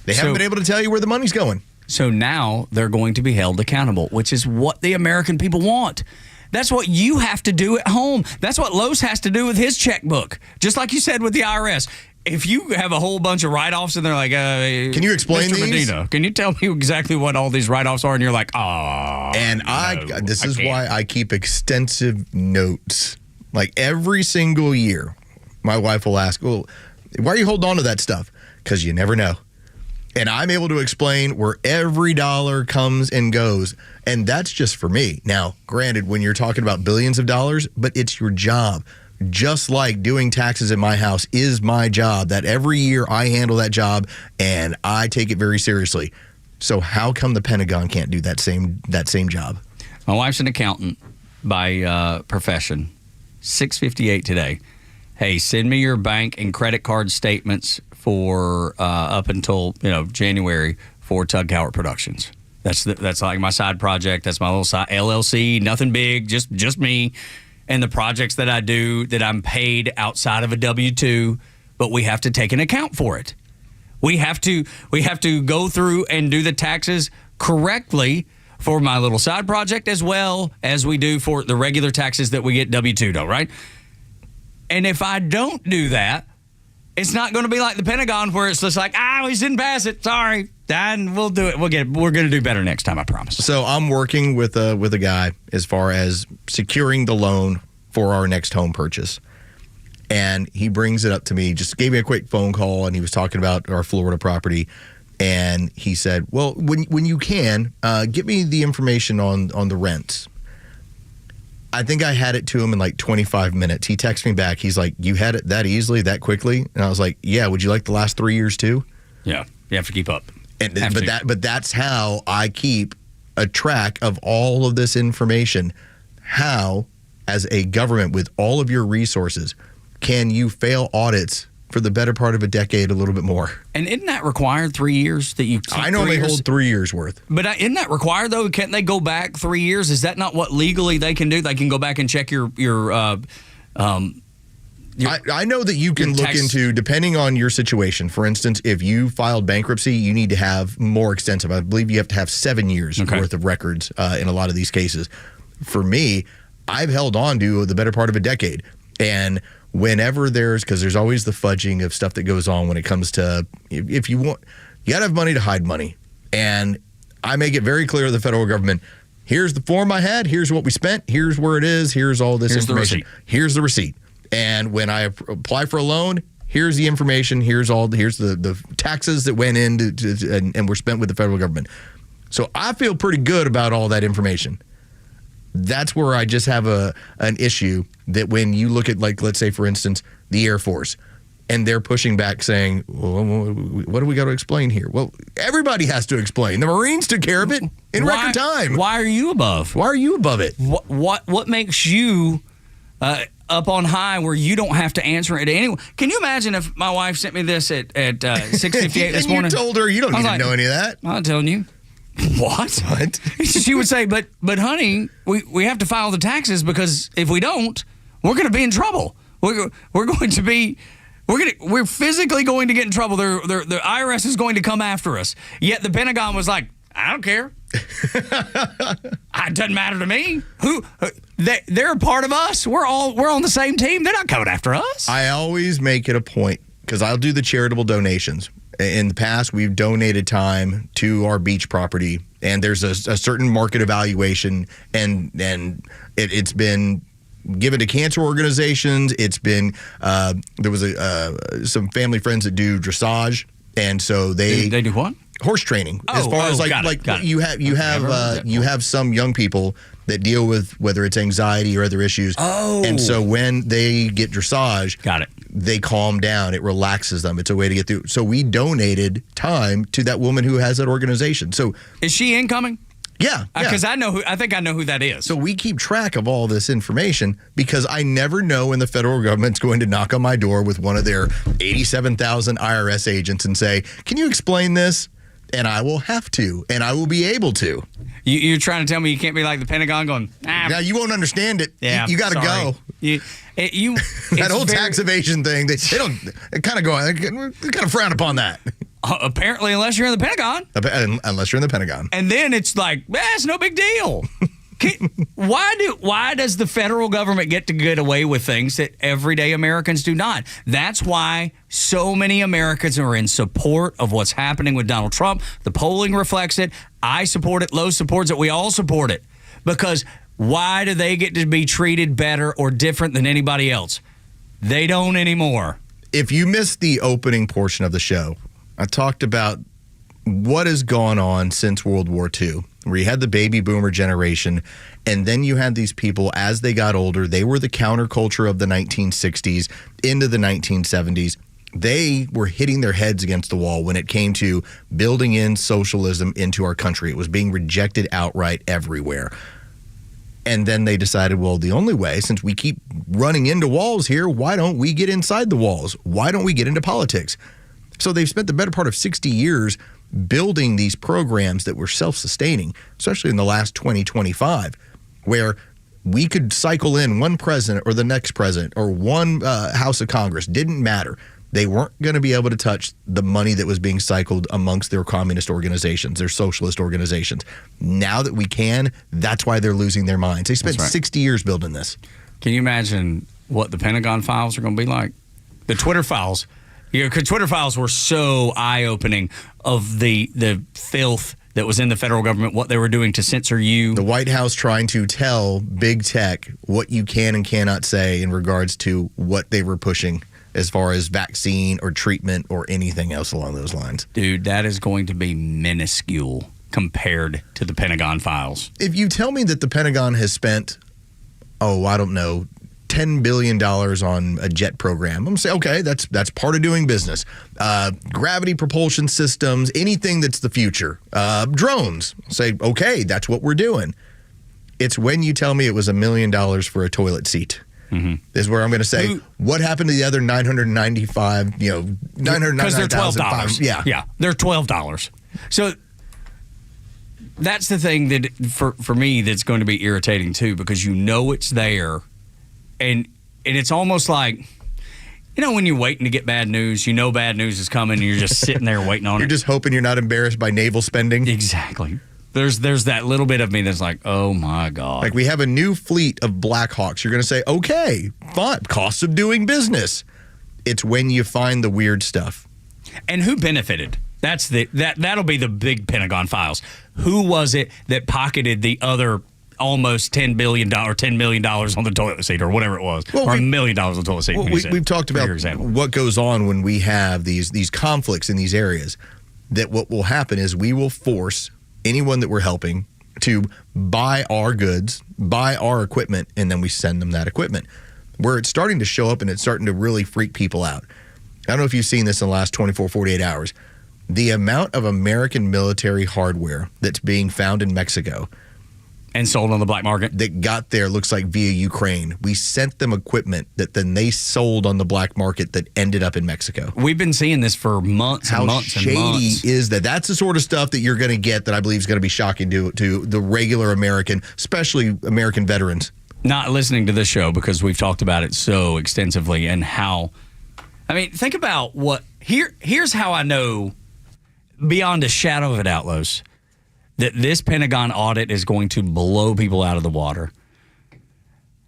They haven't been able to tell you where the money's going. So now they're going to be held accountable, which is what the American people want. That's what you have to do at home. That's what Los has to do with his checkbook. Just like you said with the IRS. If you have a whole bunch of write-offs and they're like, can you explain Mr. these? Medina, can you tell me exactly what all these write-offs are? And you're like, And this is why I keep extensive notes. Like every single year, my wife will ask, well, why are you holding on to that stuff? Because you never know. And I'm able to explain where every dollar comes and goes. And that's just for me. Now, granted, when you're talking about billions of dollars, but it's your job. Just like doing taxes in my house is my job, that every year I handle that job and I take it very seriously. So how come the Pentagon can't do that same job? My wife's an accountant by profession. 6:58 today. Hey, send me your bank and credit card statements for up until January for Tug Howard Productions. That's like my side project. That's my little side LLC. Nothing big, just me and the projects that I do that I'm paid outside of a W-2. But we have to take an account for it. We have to go through and do the taxes correctly for my little side project as well as we do for the regular taxes that we get W-2 though, right? And if I don't do that, it's not going to be like the Pentagon where it's just like, we didn't pass it. Sorry. Dan, we'll do it. We're going to do better next time, I promise. So I'm working with a guy as far as securing the loan for our next home purchase. And he brings it up to me, just gave me a quick phone call, and he was talking about our Florida property. And he said, well, when you can, get me the information on the rents. I think I had it to him in like 25 minutes. He texted me back. He's like, you had it that easily, that quickly? And I was like, yeah, would you like the last 3 years too? Yeah, you have to keep up. But that's how I keep a track of all of this information. How, as a government with all of your resources, can you fail audits for the better part of a decade, a little bit more? And isn't that required 3 years that you keep? I normally hold 3 years worth. But isn't that required, though? Can't they go back 3 years? Is that not what legally they can do? They can go back and check your I know that you can look into, depending on your situation. For instance, if you filed bankruptcy, you need to have more extensive. I believe you have to have 7 years worth of records in a lot of these cases. For me, I've held on to the better part of a decade. And whenever because there's always the fudging of stuff that goes on when it comes to, if you want, you got to have money to hide money. And I make it very clear to the federal government, here's the form I had, here's what we spent, here's where it is, here's all this information. Here's the receipt. And when I apply for a loan, here's the information, here's the taxes that went in and were spent with the federal government. So I feel pretty good about all that information. That's where I just have an issue that when you look at, like, let's say, for instance, the Air Force, and they're pushing back saying, well, what do we got to explain here? Well, everybody has to explain. The Marines took care of it in record time. Why are you above? Why are you above it? What makes you up on high where you don't have to answer it to anyone? Can you imagine if my wife sent me this at 6:58 this morning? And you told her you don't need to know any of that. I'm not telling you. What? She would say, but honey, we have to file the taxes because if we don't, we're going to be in trouble. We're physically going to get in trouble. The IRS is going to come after us. Yet the Pentagon was like, I don't care. It doesn't matter to me. They're a part of us. We're on the same team. They're not coming after us. I always make it a point because I'll do the charitable donations. In the past, we've donated time to our beach property, and there's a certain market evaluation, and it's been given to cancer organizations. It's been there was some family friends that do dressage, and so they do what? Horse training. As far as got it. You have some young people that deal with whether it's anxiety or other issues. Oh. And so when they get dressage, they calm down. It relaxes them. It's a way to get through. So we donated time to that woman who has that organization. So is she incoming? Yeah. Because I think I know who that is. So we keep track of all this information because I never know when the federal government's going to knock on my door with one of their 87,000 IRS agents and say, can you explain this? And I will have to, and I will be able to. You're trying to tell me you can't be like the Pentagon going, now you won't understand it. Yeah, you got to go. That whole tax evasion thing, they kind of frown upon that. Apparently, unless you're in the Pentagon. Unless you're in the Pentagon. And then it's like, it's no big deal. Why does the federal government get to get away with things that everyday Americans do not? That's why so many Americans are in support of what's happening with Donald Trump. The polling reflects it. I support it. Lowe supports it. We all support it. Because why do they get to be treated better or different than anybody else? They don't anymore. If you missed the opening portion of the show, I talked about what has gone on since World War II, where you had the baby boomer generation, and then you had these people, as they got older, they were the counterculture of the 1960s into the 1970s. They were hitting their heads against the wall when it came to building in socialism into our country. It was being rejected outright everywhere. And then they decided, well, the only way, since we keep running into walls here, why don't we get inside the walls? Why don't we get into politics? So they've spent the better part of 60 years building these programs that were self-sustaining, especially in the last 2025, where we could cycle in one president or the next president or one House of Congress. Didn't matter. They weren't going to be able to touch the money that was being cycled amongst their communist organizations, their socialist organizations. Now that we can, that's why they're losing their minds. They spent 60 years building this. Can you imagine what the Pentagon files are going to be like? The Twitter files. Because Twitter files were so eye-opening of the filth that was in the federal government, what they were doing to censor you. The White House trying to tell big tech what you can and cannot say in regards to what they were pushing as far as vaccine or treatment or anything else along those lines. Dude, that is going to be minuscule compared to the Pentagon files. If you tell me that the Pentagon has spent, I don't know, $10 billion on a jet program, I'm going to say, okay, that's part of doing business. Gravity propulsion systems, anything that's the future. Drones, say, okay, that's what we're doing. It's when you tell me it was $1 million for a toilet seat. Is where I'm going to say, what happened to the other 995, $999,000? Because they're $12. Yeah, they're $12. So that's the thing that for me that's going to be irritating too, because it's there, and it's almost like, when you're waiting to get bad news, bad news is coming, and you're just sitting there waiting on it. You're just hoping you're not embarrassed by naval spending. Exactly. There's that little bit of me that's like, oh my God. Like, we have a new fleet of Blackhawks. You're going to say, okay, fine, cost of doing business. It's when you find the weird stuff. And who benefited? That'll be the big Pentagon files. Who was it that pocketed the other almost $10 million on the toilet seat or whatever it was, or $1 million on the toilet seat? We've talked about what goes on when we have these conflicts in these areas. That what will happen is we will force anyone that we're helping to buy our goods, buy our equipment, and then we send them that equipment. Where it's starting to show up and it's starting to really freak people out. I don't know if you've seen this in the last 24, 48 hours. The amount of American military hardware that's being found in Mexico and sold on the black market that got there, looks like via Ukraine. We sent them equipment that then they sold on the black market that ended up in Mexico. We've been seeing this for months and months and months. How shady is that? That's the sort of stuff that you're going to get that I believe is going to be shocking to the regular American, especially American veterans. Not listening to this show because we've talked about it so extensively and how, think about here's how I know beyond a shadow of a doubt, Los, that this Pentagon audit is going to blow people out of the water.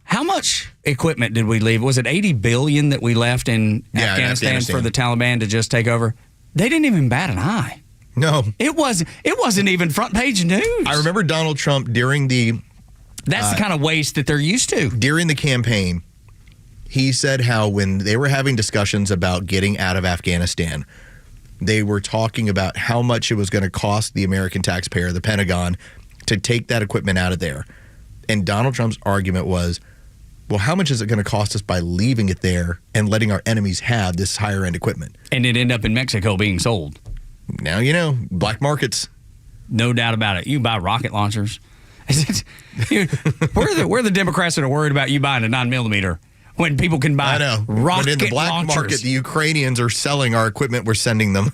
How much equipment did we leave? Was it $80 billion that we left in Afghanistan for the Taliban to just take over? They didn't even bat an eye. No. It wasn't even front page news. I remember Donald Trump during That's the kind of waste that they're used to. During the campaign, he said how when they were having discussions about getting out of Afghanistan, they were talking about how much it was going to cost the American taxpayer, the Pentagon, to take that equipment out of there. And Donald Trump's argument was, well, how much is it going to cost us by leaving it there and letting our enemies have this higher-end equipment? And it ended up in Mexico being sold. Now, black markets. No doubt about it. You buy rocket launchers. We're the Democrats that are worried about you buying a 9mm when people can buy rocket launchers. But in the black market, the Ukrainians are selling our equipment. We're sending them.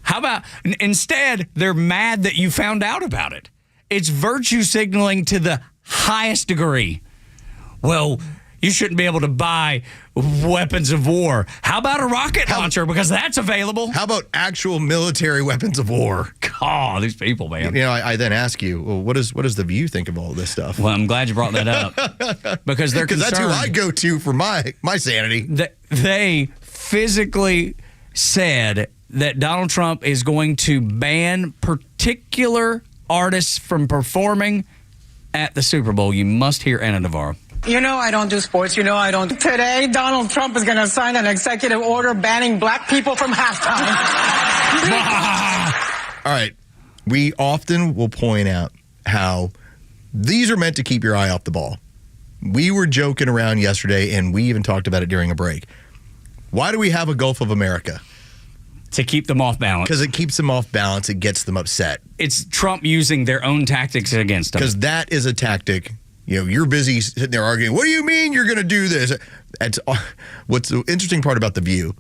How about instead, they're mad that you found out about it. It's virtue signaling to the highest degree. Well, you shouldn't be able to buy weapons of war. How about a rocket launcher? Because that's available. How about actual military weapons of war? God, these people, man. I then ask you, well, what does the View think of all this stuff? Well, I'm glad you brought that up. Because they're concerned. Because that's who I go to for my sanity. They physically said that Donald Trump is going to ban particular artists from performing at the Super Bowl. You must hear Anna Navarro. I don't do sports. I don't. Today, Donald Trump is going to sign an executive order banning black people from halftime. All right. We often will point out how these are meant to keep your eye off the ball. We were joking around yesterday, and we even talked about it during a break. Why do we have a Gulf of America? To keep them off balance. Because it keeps them off balance. It gets them upset. It's Trump using their own tactics against them. Because that is a tactic. You're busy sitting there arguing, what do you mean you're going to do this? What's the interesting part about The View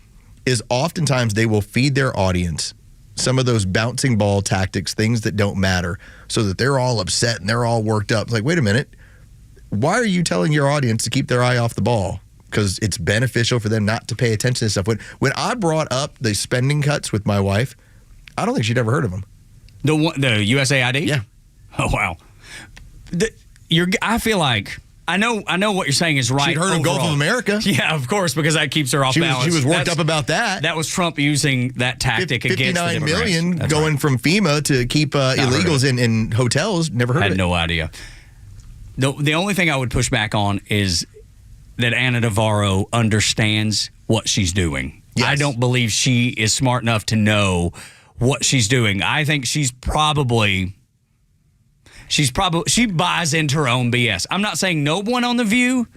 is oftentimes they will feed their audience some of those bouncing ball tactics, things that don't matter, so that they're all upset and they're all worked up. It's like, wait a minute. Why are you telling your audience to keep their eye off the ball? Because it's beneficial for them not to pay attention to stuff. When I brought up the spending cuts with my wife, I don't think she'd ever heard of them. The USAID? Yeah. Oh, wow. I feel like I know what you're saying is right. She'd heard of Gulf of America. Yeah, of course, because that keeps her off balance. She was worked up about that. That was Trump using that tactic against the Democrats. 59 million That's going right. from FEMA to keep illegals in hotels. Never heard of it. Had no idea. The only thing I would push back on is that Ana Navarro understands what she's doing. Yes. I don't believe she is smart enough to know what she's doing. I think she buys into her own BS. I'm not saying no one on The View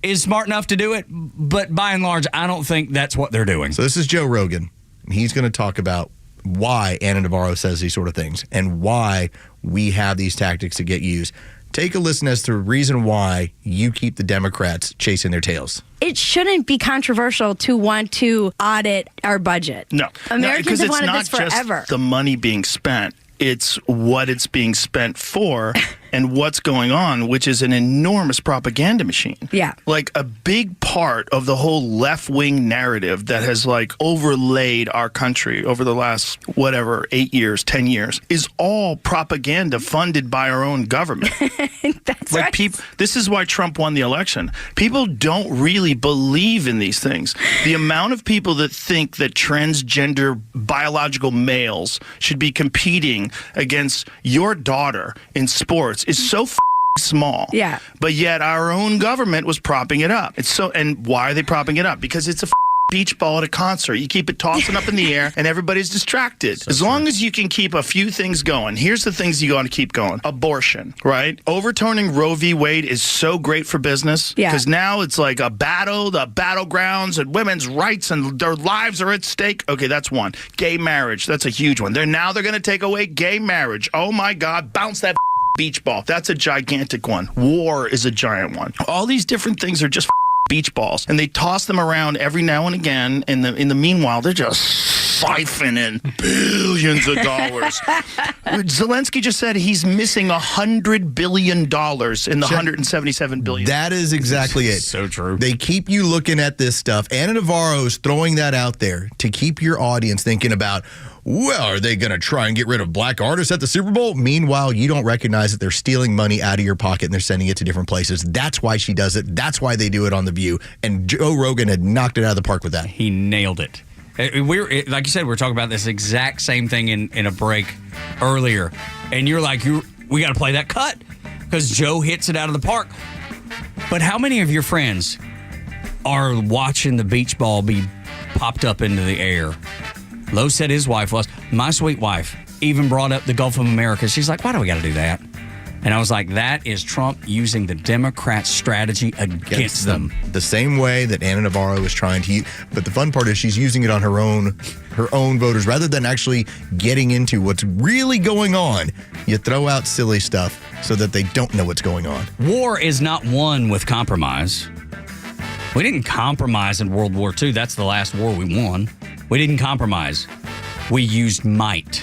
is smart enough to do it, but by and large, I don't think that's what they're doing. So this is Joe Rogan. He's going to talk about why Ana Navarro says these sort of things and why we have these tactics to get used. Take a listen as to the reason why you keep the Democrats chasing their tails. It shouldn't be controversial to want to audit our budget. No. Americans have it's wanted not this forever. Just the money being spent. It's what it's being spent for and what's going on, which is an enormous propaganda machine. Yeah. Like a big part of the whole left-wing narrative that has like overlaid our country over the last, 8 years, 10 years, is all propaganda funded by our own government. That's like right. This is why Trump won the election. People don't really believe in these things. The amount of people that think that transgender biological males should be competing against your daughter in sports is so small. Yeah. But yet our own government was propping it up. And why are they propping it up? Because it's a beach ball at a concert. You keep it tossing up in the air and everybody's distracted. As long as you can keep a few things going, here's the things you got to keep going. Abortion, right? Overturning Roe v. Wade is so great for business. Yeah. Because now it's like a battle, the battlegrounds and women's rights and their lives are at stake. Okay, that's one. Gay marriage, that's a huge one. They're going to take away gay marriage. Oh my God, bounce that beach ball. That's a gigantic one. War is a giant one. All these different things are just beach balls, and they toss them around every now and again. In the meanwhile, they're just siphoning billions of dollars. Zelensky just said he's missing $100 billion in the $177 billion. That is exactly it. So true. They keep you looking at this stuff. Ana Navarro's throwing that out there to keep your audience thinking about, well, are they going to try and get rid of black artists at the Super Bowl? Meanwhile, you don't recognize that they're stealing money out of your pocket and they're sending it to different places. That's why she does it. That's why they do it on The View. And Joe Rogan had knocked it out of the park with that. He nailed it. Like you said, we were talking about this exact same thing in a break earlier. And you're like, we got to play that cut because Joe hits it out of the park. But how many of your friends are watching the beach ball be popped up into the air? Lowe said his wife was. My sweet wife even brought up the Gulf of America. She's like, why do we got to do that? And I was like, that is Trump using the Democrats' strategy against them. The same way that Ana Navarro is trying to use. But the fun part is she's using it on her own voters rather than actually getting into what's really going on. You throw out silly stuff so that they don't know what's going on. War is not won with compromise. We didn't compromise in World War II. That's the last war we won. We didn't compromise. We used might.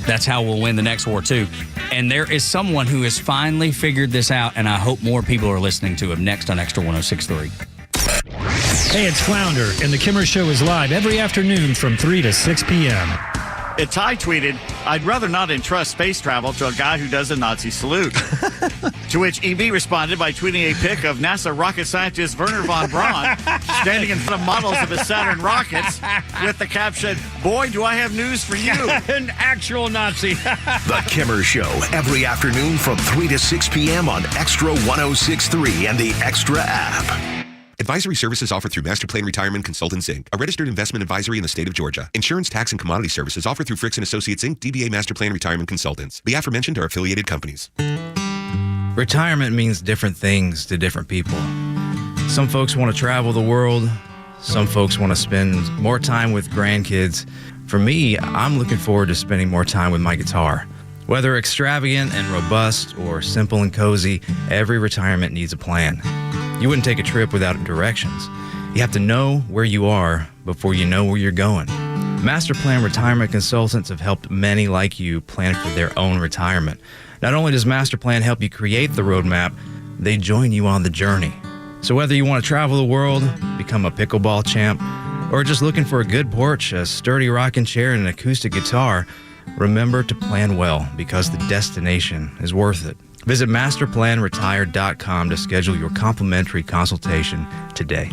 That's how we'll win the next war, too. And there is someone who has finally figured this out, and I hope more people are listening to him next on Extra 106.3. Hey, it's Flounder, and The Kimmer Show is live every afternoon from 3 to 6 p.m. Ty tweeted, I'd rather not entrust space travel to a guy who does a Nazi salute. To which EB responded by tweeting a pic of NASA rocket scientist Werner von Braun standing in front of models of his Saturn rockets with the caption, boy, do I have news for you. An actual Nazi. The Kimmer Show, every afternoon from 3 to 6 p.m. on Extra 106.3 and the Extra app. Advisory services offered through Master Plan Retirement Consultants, Inc., a registered investment advisory in the state of Georgia. Insurance, tax, and commodity services offered through Fricks & Associates, Inc., DBA Master Plan Retirement Consultants. The aforementioned are affiliated companies. Retirement means different things to different people. Some folks want to travel the world. Some folks want to spend more time with grandkids. For me, I'm looking forward to spending more time with my guitar. Whether extravagant and robust or simple and cozy, every retirement needs a plan. You wouldn't take a trip without directions. You have to know where you are before you know where you're going. Master Plan Retirement Consultants have helped many like you plan for their own retirement. Not only does Master Plan help you create the roadmap, they join you on the journey. So whether you want to travel the world, become a pickleball champ, or just looking for a good porch, a sturdy rocking chair, and an acoustic guitar, remember to plan well because the destination is worth it. Visit masterplanretired.com to schedule your complimentary consultation today.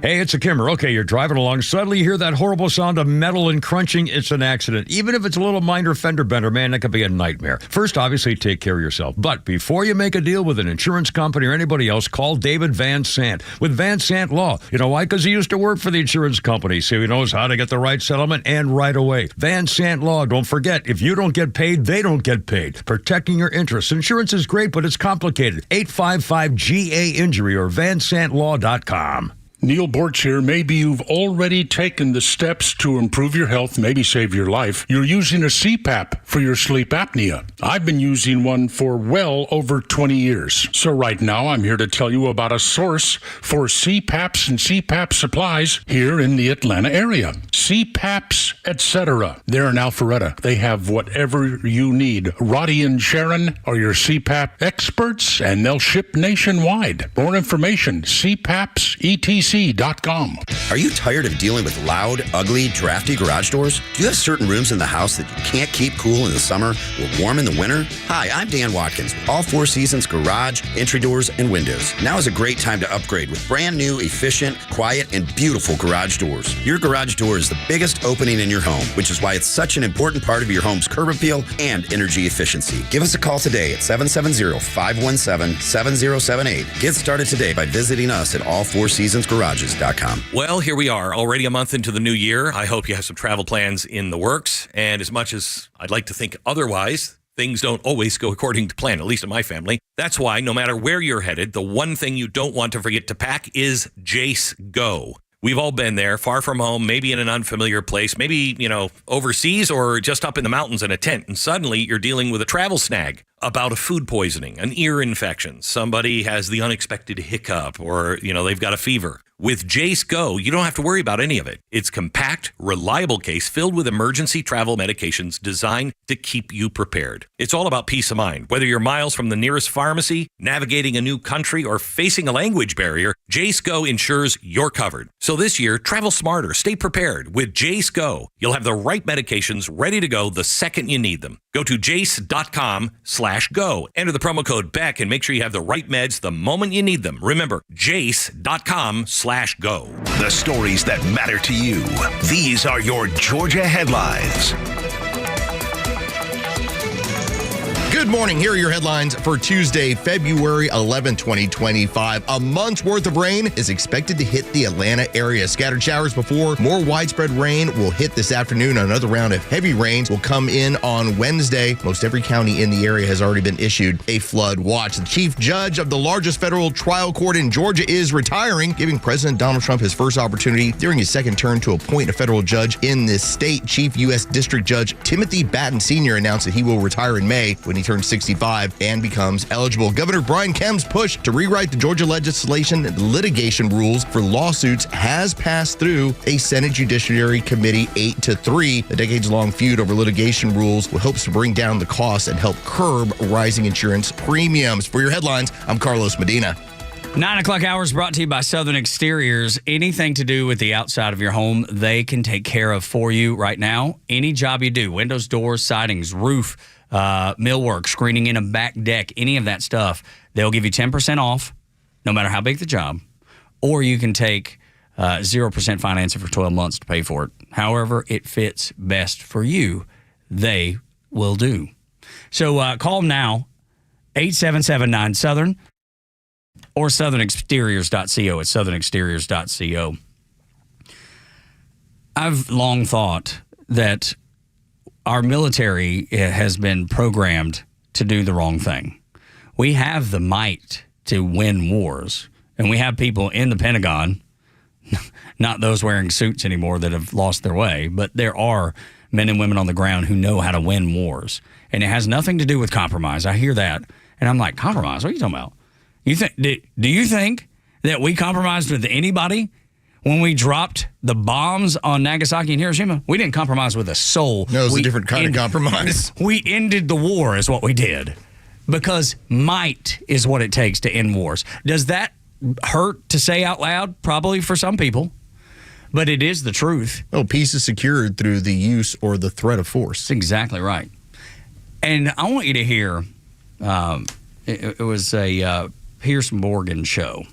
Hey, it's a Kimmer. Okay, you're driving along. Suddenly you hear that horrible sound of metal and crunching. It's an accident. Even if it's a little minor fender bender, man, that could be a nightmare. First, obviously, take care of yourself. But before you make a deal with an insurance company or anybody else, call David Van Sant with Van Sant Law. You know why? Because he used to work for the insurance company, so he knows how to get the right settlement and right away. Van Sant Law. Don't forget, if you don't get paid, they don't get paid. Protecting your interests. Insurance is great, but it's complicated. 855-GA-INJURY or vansantlaw.com. Neil Borch here. Maybe you've already taken the steps to improve your health, maybe save your life. You're using a CPAP for your sleep apnea. I've been using one for well over 20 years. So right now I'm here to tell you about a source for CPAPs and CPAP supplies here in the Atlanta area. CPAPs, etc. They're in Alpharetta. They have whatever you need. Roddy and Sharon are your CPAP experts, and they'll ship nationwide. More information, CPAPs.etc.com. Are you tired of dealing with loud, ugly, drafty garage doors? Do you have certain rooms in the house that you can't keep cool in the summer or warm in the winter? Hi, I'm Dan Watkins with All Four Seasons Garage, Entry Doors, and Windows. Now is a great time to upgrade with brand new, efficient, quiet, and beautiful garage doors. Your garage door is the biggest opening in your home, which is why it's such an important part of your home's curb appeal and energy efficiency. Give us a call today at 770-517-7078. Get started today by visiting us at allfourseasonsgarages.com. Well, here we are, already a month into the new year. I hope you have some travel plans in the works. And as much as I'd like to think otherwise, things don't always go according to plan, at least in my family. That's why, no matter where you're headed, the one thing you don't want to forget to pack is Jace Go. We've all been there, far from home, maybe in an unfamiliar place, maybe, overseas or just up in the mountains in a tent. And suddenly you're dealing with a travel snag about a food poisoning, an ear infection. Somebody has the unexpected hiccup or, they've got a fever. With Jace Go, you don't have to worry about any of it. It's compact, reliable case filled with emergency travel medications designed to keep you prepared. It's all about peace of mind. Whether you're miles from the nearest pharmacy, navigating a new country, or facing a language barrier, Jace Go ensures you're covered. So this year, travel smarter, stay prepared. With Jace Go, you'll have the right medications ready to go the second you need them. Go to jace.com/go. Enter the promo code BECK and make sure you have the right meds the moment you need them. Remember, jace.com/go. The stories that matter to you. These are your Georgia headlines. Good morning. Here are your headlines for Tuesday, February 11, 2025. A month's worth of rain is expected to hit the Atlanta area. Scattered showers before more widespread rain will hit this afternoon. Another round of heavy rains will come in on Wednesday. Most every county in the area has already been issued a flood watch. The chief judge of the largest federal trial court in Georgia is retiring, giving President Donald Trump his first opportunity during his second term to appoint a federal judge in this state. Chief U.S. District Judge Timothy Batten Sr. announced that he will retire in May when he turns 65 and becomes eligible. Governor Brian Kemp's push to rewrite the Georgia legislation litigation rules for lawsuits has passed through a Senate Judiciary Committee 8-3. The decades-long feud over litigation rules hopes to bring down the costs and help curb rising insurance premiums. For your headlines, I'm Carlos Medina. 9 o'clock hours brought to you by Southern Exteriors. Anything to do with the outside of your home, they can take care of for you right now. Any job you do, windows, doors, sidings, roof, millwork, screening in a back deck, any of that stuff, they'll give you 10% off, no matter how big the job. Or you can take 0% financing for 12 months to pay for it. However it fits best for you, they will do. So call them now, 8779-SOUTHERN. Or southernexteriors.co. It's southernexteriors.co. I've long thought that our military has been programmed to do the wrong thing. We have the might to win wars, and we have people in the Pentagon, not those wearing suits anymore that have lost their way, but there are men and women on the ground who know how to win wars, and it has nothing to do with compromise. I hear that, and I'm like, compromise? What are you talking about? Do you think that we compromised with anybody when we dropped the bombs on Nagasaki and Hiroshima? We didn't compromise with a soul. No, it was a different kind of compromise. We ended the war is what we did, because might is what it takes to end wars. Does that hurt to say out loud? Probably for some people, but it is the truth. Oh, peace is secured through the use or the threat of force. That's exactly right. And I want you to hear It was a Pierce Morgan show.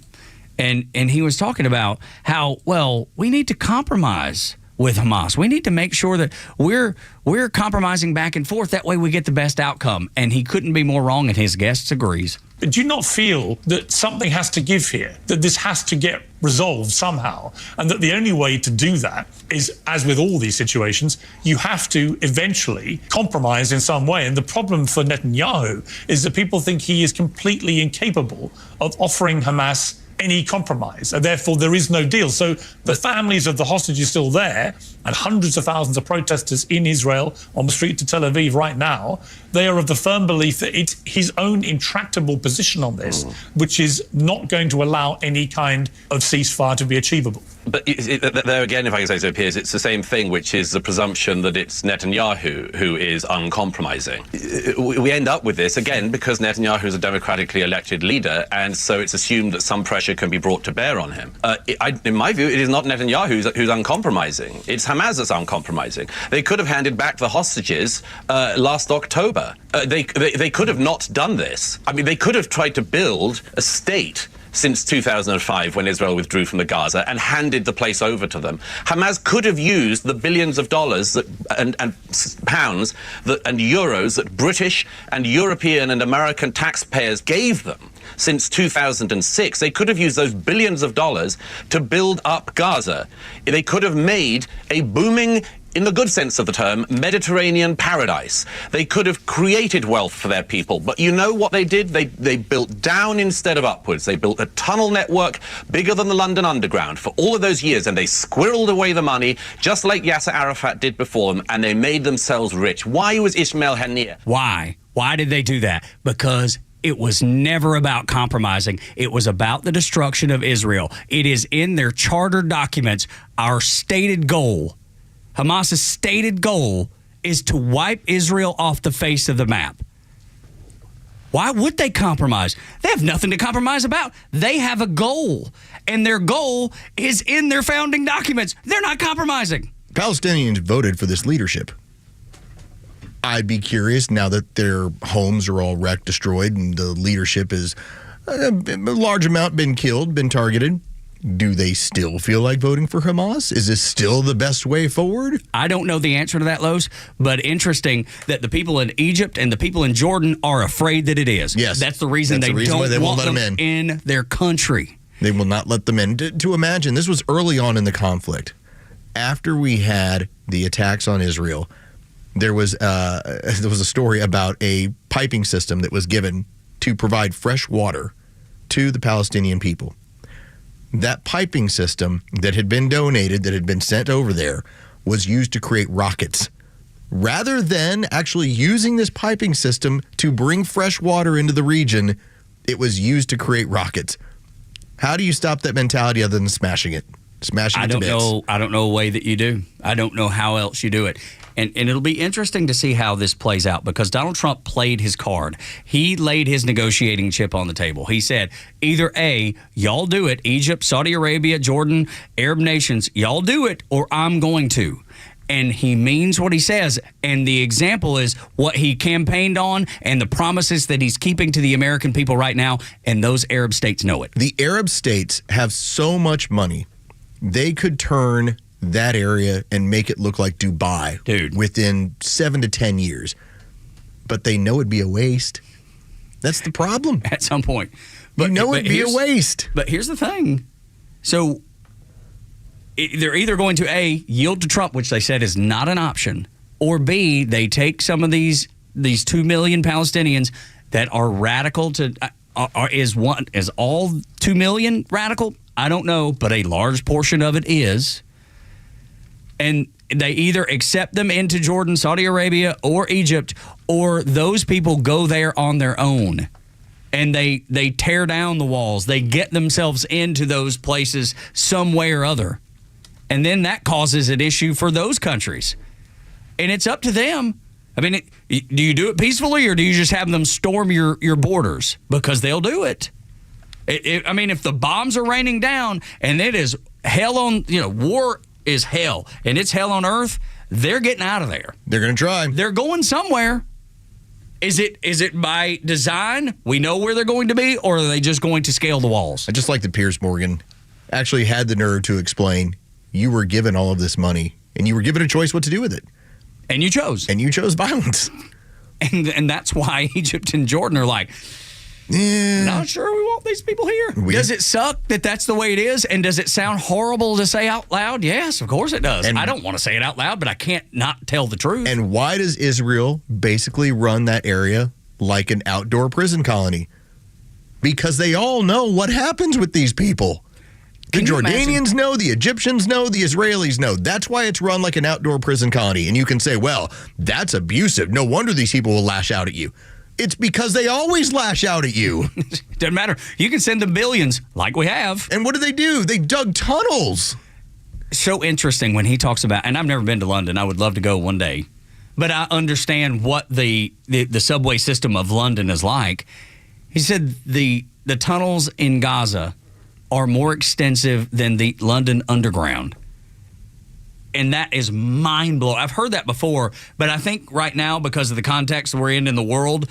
And he was talking about how, well, we need to compromise with Hamas. We need to make sure that we're compromising back and forth. That way we get the best outcome. And he couldn't be more wrong, and his guest agrees. But do you not feel that something has to give here, that this has to get resolved somehow, and that the only way to do that is, as with all these situations, you have to eventually compromise in some way? And the problem for Netanyahu is that people think he is completely incapable of offering Hamas any compromise, and therefore there is no deal. So the families of the hostages still there, and hundreds of thousands of protesters in Israel on the street to Tel Aviv right now, they are of the firm belief that it's his own intractable position on this, which is not going to allow any kind of ceasefire to be achievable. But there again, if I can say so, Piers, it's the same thing, which is the presumption that it's Netanyahu who is uncompromising. We end up with this, again, because Netanyahu is a democratically elected leader, and so it's assumed that some pressure can be brought to bear on him. In my view, it is not Netanyahu who's uncompromising. It's Hamas that's uncompromising. They could have handed back the hostages last October. They could have not done this. I mean, they could have tried to build a state since 2005, when Israel withdrew from the Gaza, and handed the place over to them. Hamas could have used the billions of dollars and pounds and euros that British and European and American taxpayers gave them since 2006. They could have used those billions of dollars to build up Gaza. They could have made a booming, in the good sense of the term, Mediterranean paradise. They could have created wealth for their people. But you know what they did? They built down instead of upwards. They built a tunnel network bigger than the London Underground for all of those years, and they squirreled away the money, just like Yasser Arafat did before them, and they made themselves rich. Why was Ismail Haniyeh? Why? Why did they do that? Because it was never about compromising. It was about the destruction of Israel. It is in their charter documents, our stated goal. Hamas's stated goal is to wipe Israel off the face of the map. Why would they compromise? They have nothing to compromise about. They have a goal, and their goal is in their founding documents. They're not compromising. Palestinians voted for this leadership. I'd be curious, now that their homes are all wrecked, destroyed, and the leadership is a large amount been killed, been targeted. Do they still feel like voting for Hamas? Is this still the best way forward? I don't know the answer to that, Los, but interesting that the people in Egypt and the people in Jordan are afraid that it is. Yes. That's the reason they don't want them in their country. They will not let them in. To imagine, this was early on in the conflict. After we had the attacks on Israel, there was a story about a piping system that was given to provide fresh water to the Palestinian people. That piping system that had been donated, that had been sent over there, was used to create rockets. Rather than actually using this piping system to bring fresh water into the region, it was used to create rockets. How do you stop that mentality other than smashing it? Smashing it to bits. I don't know a way that you do. I don't know how else you do it. And it'll be interesting to see how this plays out, because Donald Trump played his card. He laid his negotiating chip on the table. He said, either A, y'all do it, Egypt, Saudi Arabia, Jordan, Arab nations, y'all do it, or I'm going to. And he means what he says. And the example is what he campaigned on and the promises that he's keeping to the American people right now, and those Arab states know it. The Arab states have so much money, they could turn that area and make it look like Dubai, within 7 to 10 years. But they know it'd be a waste. That's the problem. At some point. But it'd be a waste. But here's the thing. So they're either going to A, yield to Trump, which they said is not an option, or B, they take some of these 2 million Palestinians that are radical to is all 2 million radical? I don't know, but a large portion of it is. And they either accept them into Jordan, Saudi Arabia, or Egypt, or those people go there on their own. And they tear down the walls. They get themselves into those places some way or other. And then that causes an issue for those countries. And it's up to them. I mean, do you do it peacefully, or do you just have them storm your borders? Because they'll do it. I mean, if the bombs are raining down and it is hell on, war is hell, and it's hell on earth, they're getting out of there. They're going to try. They're going somewhere. Is it by design? We know where they're going to be, or are they just going to scale the walls? I just like that Piers Morgan actually had the nerve to explain you were given all of this money and you were given a choice what to do with it. And you chose. And you chose violence. And that's why Egypt and Jordan are like, not sure we want these people here. Does it suck that that's the way it is? And does it sound horrible to say out loud? Yes, of course it does. And I don't want to say it out loud, but I can't not tell the truth. And why does Israel basically run that area like an outdoor prison colony? Because they all know what happens with these people. The Jordanians know, the Egyptians know, the Israelis know. That's why it's run like an outdoor prison colony. And you can say, well, that's abusive. No wonder these people will lash out at you. It's because they always lash out at you. Doesn't matter. You can send them billions, like we have. And what do? They dug tunnels. So interesting when he talks about, and I've never been to London. I would love to go one day. But I understand what the subway system of London is like. He said the tunnels in Gaza are more extensive than the London Underground. And that is mind-blowing. I've heard that before, but I think right now, because of the context we're in the world,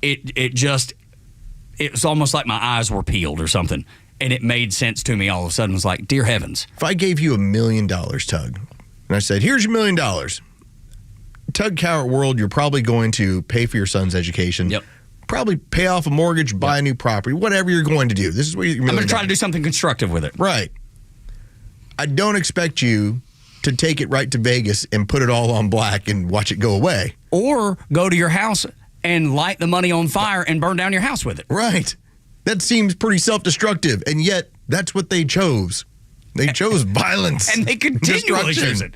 it's almost like my eyes were peeled or something. And it made sense to me all of a sudden. It was like, dear heavens. If I gave you $1 million, Tug, and I said, here's your $1 million, Tug Cowart World, you're probably going to pay for your son's education. Yep. Probably pay off a mortgage, buy a new property, whatever you're going to do. This is what you're I'm going to try to do something constructive with it. Right. I don't expect you to take it right to Vegas and put it all on black and watch it go away. Or go to your house and light the money on fire and burn down your house with it. Right. That seems pretty self-destructive, and yet that's what they chose. They chose violence. And they continually choose it.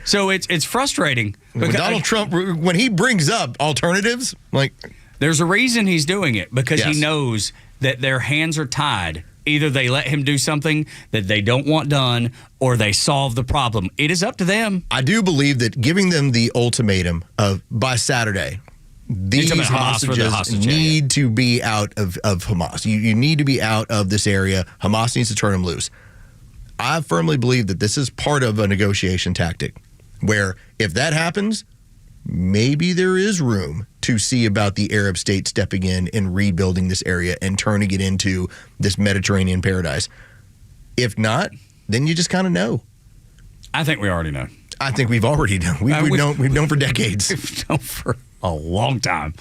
So it's frustrating. When Donald Trump, when he brings up alternatives, like... There's a reason he's doing it, because Yes. he knows that their hands are tied. Either they let him do something that they don't want done, or they solve the problem. It is up to them. I do believe that giving them the ultimatum of by Saturday, these hostages need to be out of Hamas. You need to be out of this area. Hamas needs to turn them loose. I firmly believe that this is part of a negotiation tactic, where if that happens, maybe there is room to see about the Arab state stepping in and rebuilding this area and turning it into this Mediterranean paradise. If not, then you just kind of know. I think we already know. I think we've already known. We've known for decades. We've known for a long time.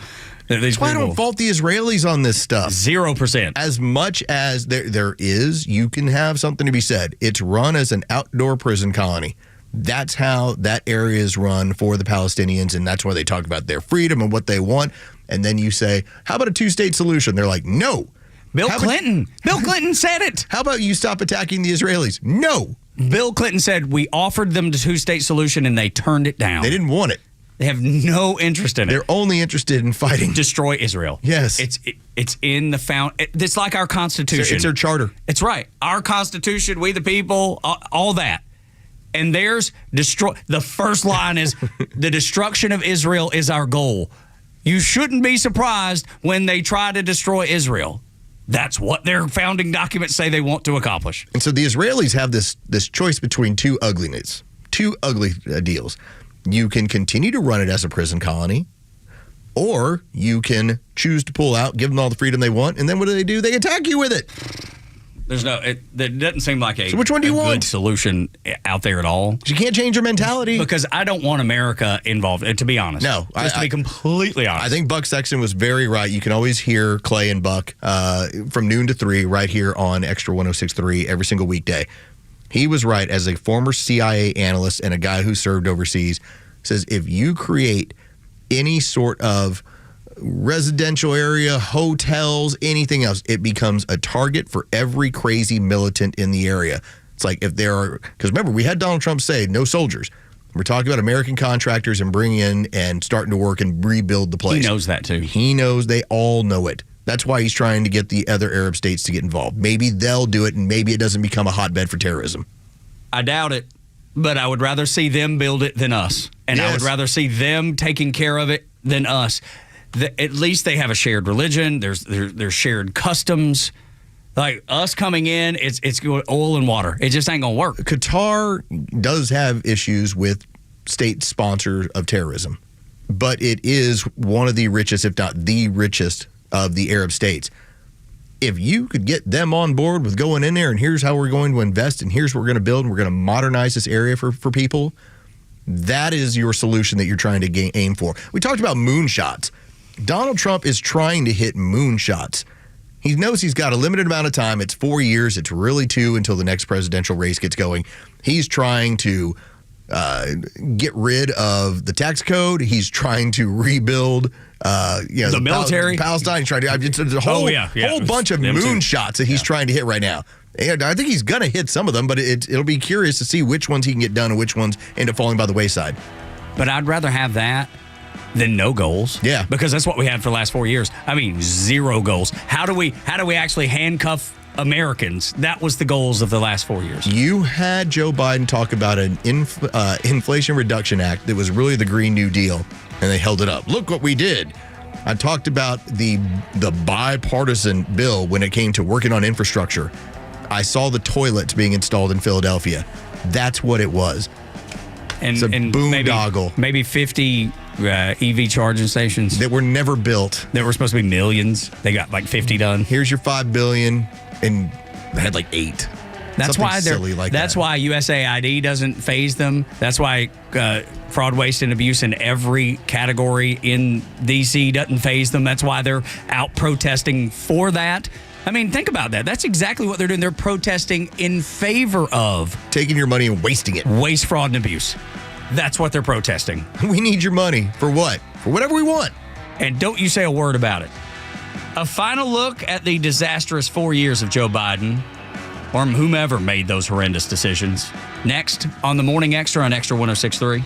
That's why I don't fault the Israelis on this stuff. 0%. As much as there is, you can have something to be said. It's run as an outdoor prison colony. That's how that area is run for the Palestinians, and that's why they talk about their freedom and what they want. And then you say, how about a two-state solution? They're like, no. Bill Clinton said it. How about you stop attacking the Israelis? No. Bill Clinton said we offered them the two-state solution, and they turned it down. They didn't want it. They have no interest in it. They're only interested in fighting. Destroy Israel. Yes. It's in the it's like our Constitution. It's their charter. It's right. Our Constitution, we the people, all that. And theirs, destroy. The first line is, the destruction of Israel is our goal. You shouldn't be surprised when they try to destroy Israel. That's what their founding documents say they want to accomplish. And so the Israelis have this choice between two ugly deals. You can continue to run it as a prison colony, or you can choose to pull out, give them all the freedom they want, and then what do? They attack you with it. There's that doesn't seem like So which one do you want? Good solution out there at all. You can't change your mentality. Because I don't want America involved, to be honest. No. Just to be completely honest. I think Buck Sexton was very right. You can always hear Clay and Buck from noon to 3 right here on Extra 106.3 every single weekday. He was right. As a former CIA analyst and a guy who served overseas, says if you create any sort of residential area, hotels, anything else, it becomes a target for every crazy militant in the area. It's like if there are, because remember, we had Donald Trump say no soldiers. We're talking about American contractors and bringing in and starting to work and rebuild the place. He knows that too. He knows, they all know it. That's why he's trying to get the other Arab states to get involved. Maybe they'll do it, and maybe it doesn't become a hotbed for terrorism. I doubt it, but I would rather see them build it than us. And I would rather see them taking care of it than us. At least they have a shared religion. There's shared customs. Like us coming in, it's oil and water. It just ain't gonna work. Qatar does have issues with state sponsors of terrorism. but it is one of the richest, if not the richest, of the Arab states. If you could get them on board with going in there and here's how we're going to invest and here's what we're going to build and we're going to modernize this area for people, that is your solution that you're trying to aim for. We talked about moonshots. Donald Trump is trying to hit moonshots. He knows he's got a limited amount of time. It's 4 years. It's really 2 until the next presidential race gets going. He's trying to get rid of the tax code. He's trying to rebuild the military. Palestine. He's trying to it's a whole bunch of moonshots that he's trying to hit right now. And I think he's going to hit some of them, but it'll be curious to see which ones he can get done and which ones end up falling by the wayside. But I'd rather have that than no goals. Yeah. Because that's what we had for the last 4 years. I mean, 0 goals. How do we actually handcuff Americans? That was the goals of the last 4 years. You had Joe Biden talk about an Inflation Reduction Act that was really the Green New Deal, and they held it up. Look what we did. I talked about the bipartisan bill when it came to working on infrastructure. I saw the toilets being installed in Philadelphia. That's what it was. And, it's a boondoggle. Maybe 50 EV charging stations that were never built. That were supposed to be millions. They got like 50 done. Here's your $5 billion, and they had like 8. That's why why USAID doesn't phase them. That's why fraud, waste, and abuse in every category in D.C. doesn't phase them. That's why they're out protesting for that. I mean, think about that. That's exactly what they're doing. They're protesting in favor of taking your money and wasting it. Waste, fraud, and abuse. That's what they're protesting. We need your money for what? For whatever we want. And don't you say a word about it. A final look at the disastrous 4 years of Joe Biden, or whomever made those horrendous decisions. Next on the Morning Extra on Extra 106.3.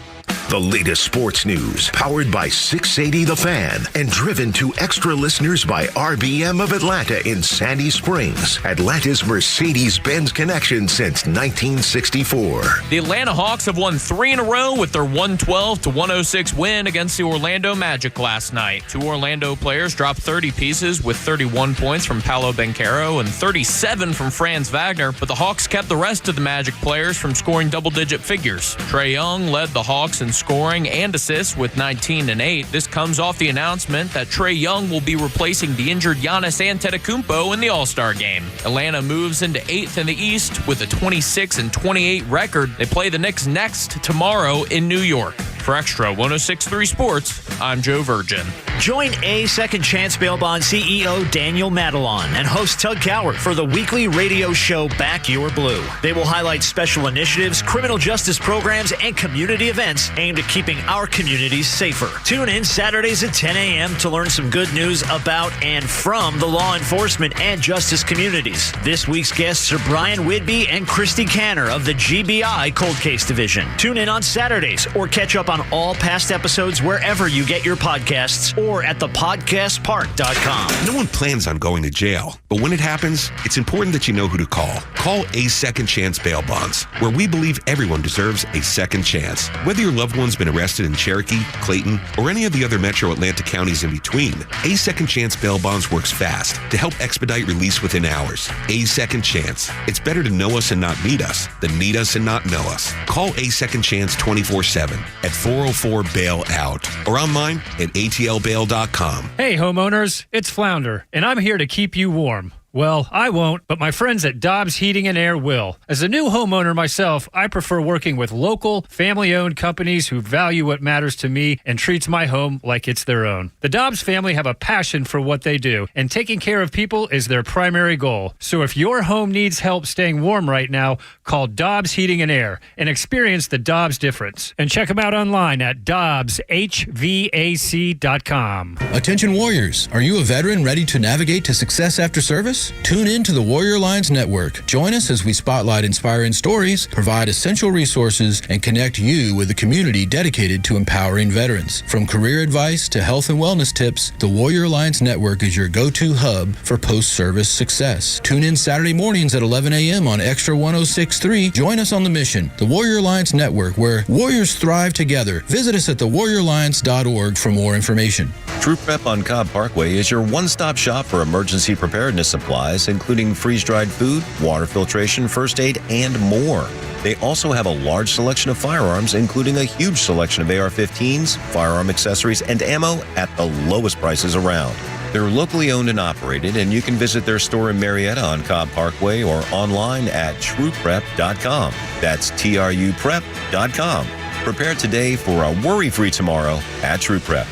The latest sports news, powered by 680 The Fan and driven to extra listeners by RBM of Atlanta in Sandy Springs, Atlanta's Mercedes-Benz connection since 1964. The Atlanta Hawks have won 3 in a row with their 112-106 win against the Orlando Magic last night. 2 Orlando players dropped 30 pieces with 31 points from Paolo Banchero and 37 from Franz Wagner, but the Hawks kept the rest of the Magic players from scoring double-digit figures. Trae Young led the Hawks in scoring and assists with 19 and 8. This comes off the announcement that Trae Young will be replacing the injured Giannis Antetokounmpo in the All-Star game. Atlanta moves into 8th in the East with a 26-28 record. They play the Knicks next tomorrow in New York. For Extra 106.3 Sports, I'm Joe Virgin. Join A Second Chance Bail Bond CEO Daniel Madelon and host Tug Coward for the weekly radio show Back Your Blue. They will highlight special initiatives, criminal justice programs, and community events aimed at keeping our communities safer. Tune in Saturdays at 10 a.m. to learn some good news about and from the law enforcement and justice communities. This week's guests are Brian Whidbey and Christy Canner of the GBI Cold Case Division. Tune in on Saturdays or catch up on all past episodes wherever you get your podcasts or at thepodcastpark.com. No one plans on going to jail, but when it happens, it's important that you know who to call. Call A Second Chance Bail Bonds, where we believe everyone deserves a second chance. Whether your loved one's been arrested in Cherokee, Clayton, or any of the other metro Atlanta counties in between, A Second Chance Bail Bonds works fast to help expedite release within hours. A Second Chance. It's better to know us and not need us than need us and not know us. Call A Second Chance 24/7 at 404-BAIL-OUT or online at atlbail.com. Hey, homeowners, it's Flounder, and I'm here to keep you warm. Well, I won't, but my friends at Dobbs Heating and Air will. As a new homeowner myself, I prefer working with local, family-owned companies who value what matters to me and treats my home like it's their own. The Dobbs family have a passion for what they do, and taking care of people is their primary goal. So if your home needs help staying warm right now, call Dobbs Heating and Air and experience the Dobbs difference. And check them out online at dobbshvac.com. Attention Warriors, are you a veteran ready to navigate to success after service? Tune in to the Warrior Alliance Network. Join us as we spotlight inspiring stories, provide essential resources, and connect you with a community dedicated to empowering veterans. From career advice to health and wellness tips, the Warrior Alliance Network is your go-to hub for post-service success. Tune in Saturday mornings at 11 a.m. on Extra 106.3. Join us on the mission, the Warrior Alliance Network, where warriors thrive together. Visit us at thewarrioralliance.org for more information. Troop Prep on Cobb Parkway is your one-stop shop for emergency preparedness supplies, including freeze-dried food, water filtration, first aid, and more. They also have a large selection of firearms, including a huge selection of AR-15s, firearm accessories, and ammo at the lowest prices around. They're locally owned and operated, and you can visit their store in Marietta on Cobb Parkway or online at trueprep.com. That's TRUprep.com. Prepare today for a worry-free tomorrow at True Prep.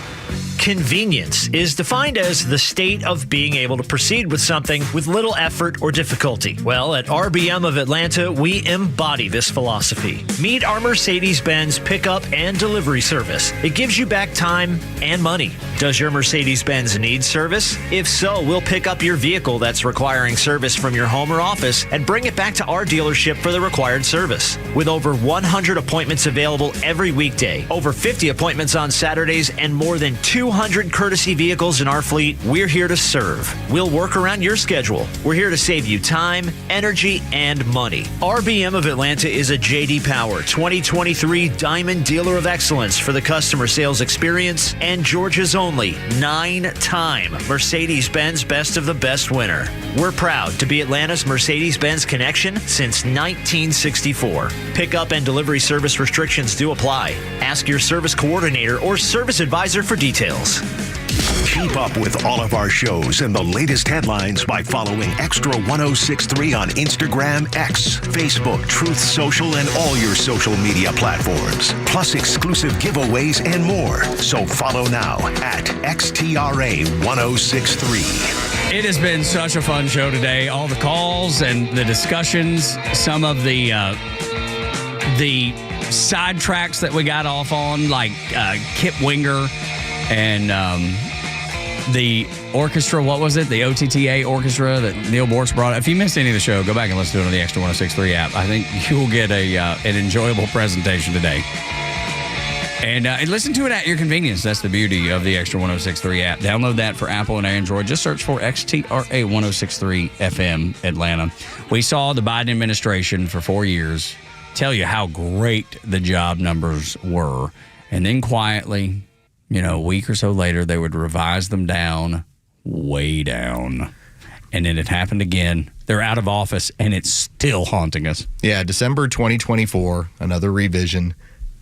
Convenience is defined as the state of being able to proceed with something with little effort or difficulty. Well, at RBM of Atlanta, we embody this philosophy. Meet our Mercedes-Benz pickup and delivery service. It gives you back time and money. Does your Mercedes-Benz need service? If so, we'll pick up your vehicle that's requiring service from your home or office and bring it back to our dealership for the required service. With over 100 appointments available every weekday, over 50 appointments on Saturdays, and more than 200 courtesy vehicles in our fleet, we're here to serve. We'll work around your schedule. We're here to save you time, energy, and money. RBM of Atlanta is a J.D. Power 2023 Diamond Dealer of Excellence for the customer sales experience and Georgia's only 9-time Mercedes-Benz Best of the Best winner. We're proud to be Atlanta's Mercedes-Benz connection since 1964. Pickup and delivery service restrictions do apply. Ask your service coordinator or service advisor for details. Keep up with all of our shows and the latest headlines by following Extra 1063 on Instagram, X, Facebook, Truth Social, and all your social media platforms. Plus exclusive giveaways and more. So follow now at XTRA 1063. It has been such a fun show today. All the calls and the discussions, some of the sidetracks that we got off on, like Kip Winger and the orchestra, what was it? The OTTA orchestra that Neil Bortz brought. If you missed any of the show, go back and listen to it on the Extra 1063 app. I think you'll get an enjoyable presentation today. And listen to it at your convenience. That's the beauty of the Extra 1063 app. Download that for Apple and Android. Just search for XTRA 1063 FM Atlanta. We saw the Biden administration for 4 years tell you how great the job numbers were. And then quietly, a week or so later, they would revise them down, way down. And then it happened again. They're out of office, and it's still haunting us. Yeah, December 2024, another revision.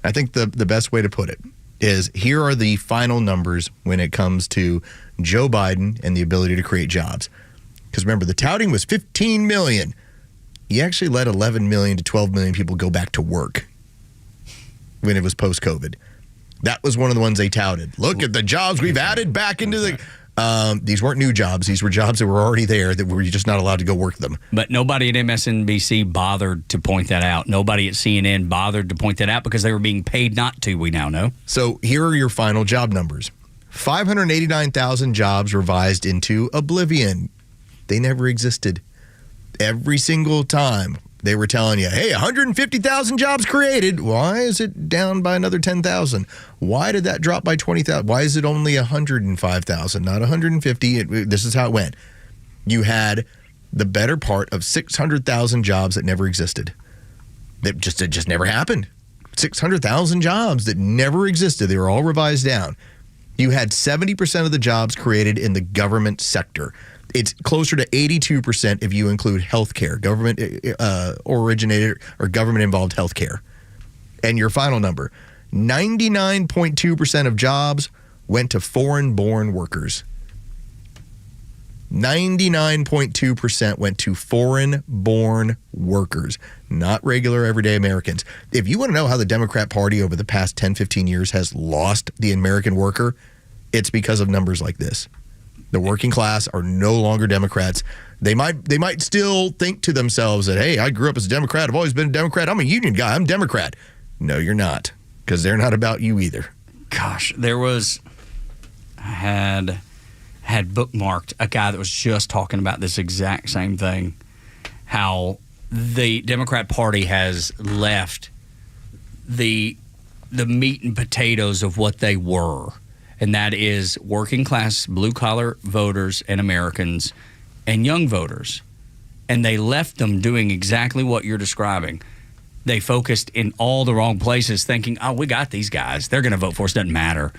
I think the best way to put it is here are the final numbers when it comes to Joe Biden and the ability to create jobs. Because remember, the touting was 15 million. He actually let 11 million to 12 million people go back to work when it was post-COVID. That was one of the ones they touted. Look at the jobs we've added back into the... these weren't new jobs. These were jobs that were already there that were just not allowed to go work them. But nobody at MSNBC bothered to point that out. Nobody at CNN bothered to point that out because they were being paid not to, we now know. So here are your final job numbers. 589,000 jobs revised into oblivion. They never existed. Every single time they were telling you, hey, 150,000 jobs created. Why is it down by another 10,000? Why did that drop by 20,000? Why is it only 105,000, not 150? This is how it went. You had the better part of 600,000 jobs that never existed. It just never happened. 600,000 jobs that never existed. They were all revised down. You had 70% of the jobs created in the government sector. It's closer to 82% if you include healthcare, government originated or government involved healthcare. And your final number, 99.2% of jobs went to foreign-born workers. 99.2% went to foreign-born workers, not regular everyday Americans. If you want to know how the Democrat Party over the past 10, 15 years has lost the American worker, it's because of numbers like this. The working class are no longer Democrats. They might still think to themselves that, hey, I grew up as a Democrat. I've always been a Democrat. I'm a union guy. I'm a Democrat. No, you're not, because they're not about you either. Gosh, I had bookmarked a guy that was just talking about this exact same thing, how the Democrat Party has left the meat and potatoes of what they were. And that is working class, blue collar voters and Americans and young voters. And they left them doing exactly what you're describing. They focused in all the wrong places thinking, oh, we got these guys. They're going to vote for us. Doesn't matter.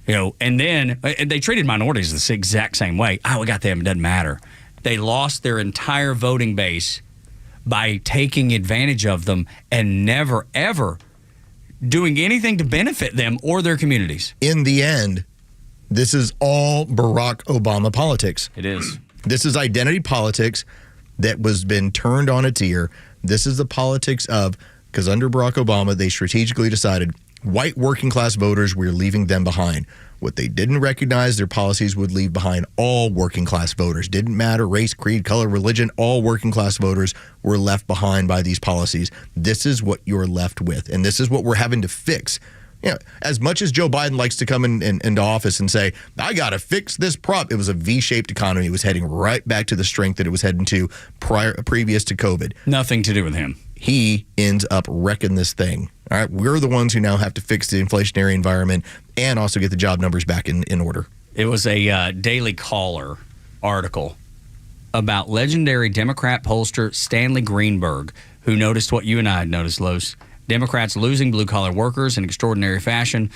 And then they treated minorities the exact same way. Oh, we got them. It doesn't matter. They lost their entire voting base by taking advantage of them and never, ever doing anything to benefit them or their communities. In the end, this is all Barack Obama politics. It is. This is identity politics that was been turned on its ear. This is the politics of, because under Barack Obama, they strategically decided white working class voters, we're leaving them behind. What they didn't recognize, their policies would leave behind all working class voters. Didn't matter race, creed, color, religion, all working class voters were left behind by these policies. This is what you're left with, and this is what we're having to fix. You know, as much as Joe Biden likes to come into office and say, I got to fix this prop, it was a V-shaped economy. It was heading right back to the strength that it was heading to previous to COVID. Nothing to do with him. He ends up wrecking this thing. All right, we're the ones who now have to fix the inflationary environment and also get the job numbers back in order. It was a Daily Caller article about legendary Democrat pollster Stanley Greenberg, who noticed what you and I had noticed, Los. Democrats losing blue-collar workers in extraordinary fashion.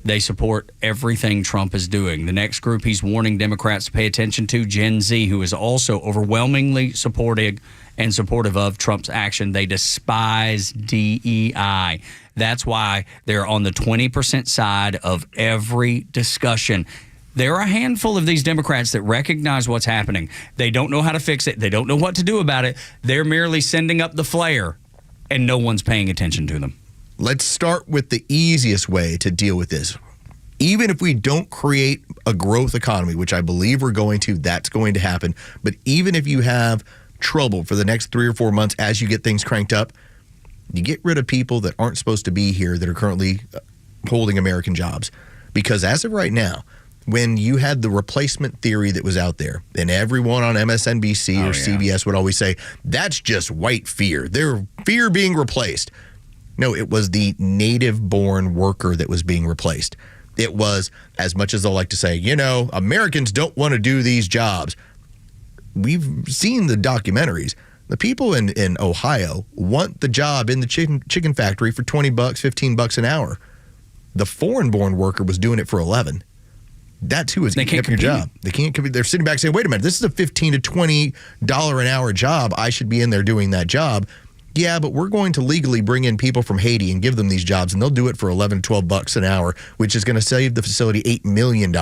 They support everything Trump is doing. The next group he's warning Democrats to pay attention to, Gen Z, who is also overwhelmingly supportive of Trump's action. They despise DEI. That's why they're on the 20% side of every discussion. There are a handful of these Democrats that recognize what's happening. They don't know how to fix it. They don't know what to do about it. They're merely sending up the flare, and no one's paying attention to them. Let's start with the easiest way to deal with this. Even if we don't create a growth economy, which I believe we're going to, that's going to happen. But even if you have trouble for the next 3 or 4 months as you get things cranked up, you get rid of people that aren't supposed to be here that are currently holding American jobs. Because as of right now, when you had the replacement theory that was out there, and everyone on MSNBC or CBS would always say, that's just white fear. They're fear being replaced. No, it was the native-born worker that was being replaced. It was, as much as they'll like to say, you know, Americans don't want to do these jobs. We've seen the documentaries. The people in Ohio want the job in the chicken factory for $20, $15 an hour. The foreign-born worker was doing it for $11. That's who is eating up your job. They can't compete. They're sitting back saying, wait a minute, this is a $15 to $20 an hour job. I should be in there doing that job. Yeah, but we're going to legally bring in people from Haiti and give them these jobs, and they'll do it for $11 to $12 an hour, which is going to save the facility $8 million.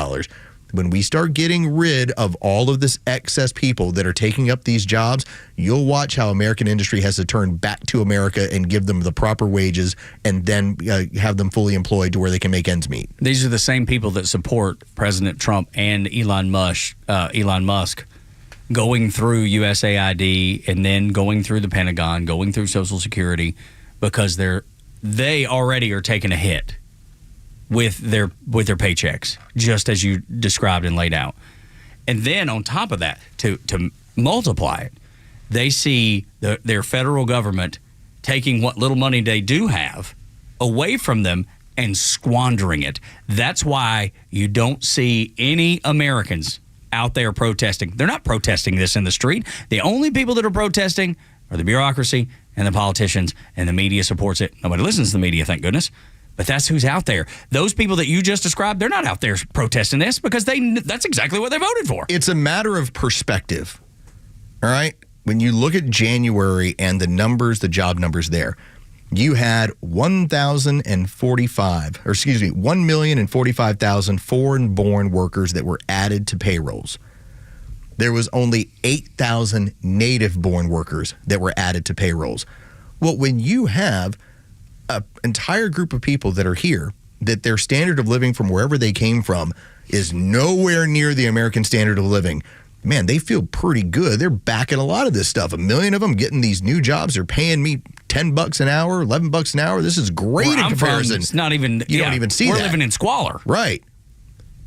When we start getting rid of all of this excess people that are taking up these jobs, you'll watch how American industry has to turn back to America and give them the proper wages and then have them fully employed to where they can make ends meet. These are the same people that support President Trump and Elon Musk going through USAID and then going through the Pentagon, going through Social Security, because they already are taking a hit with their paychecks, just as you described and laid out. And then on top of that, to multiply it, they see their federal government taking what little money they do have away from them and squandering it. That's why you don't see any Americans out there protesting. They're not protesting this in the street. The only people that are protesting are the bureaucracy and the politicians, and the media supports it. Nobody listens to the media, thank goodness. But that's who's out there. Those people that you just described, they're not out there protesting this because that's exactly what they voted for. It's a matter of perspective. All right? When you look at January and the numbers, the job numbers there, you had 1,045,000 foreign-born workers that were added to payrolls. There was only 8,000 native-born workers that were added to payrolls. Well, when you have an entire group of people that are here, that their standard of living from wherever they came from is nowhere near the American standard of living, man, they feel pretty good. They're backing a lot of this stuff. 1 million of them getting these new jobs. They're paying me $10 an hour, $11 an hour. This is great in comparison. It's not even. You don't even see that. We're living in squalor, right?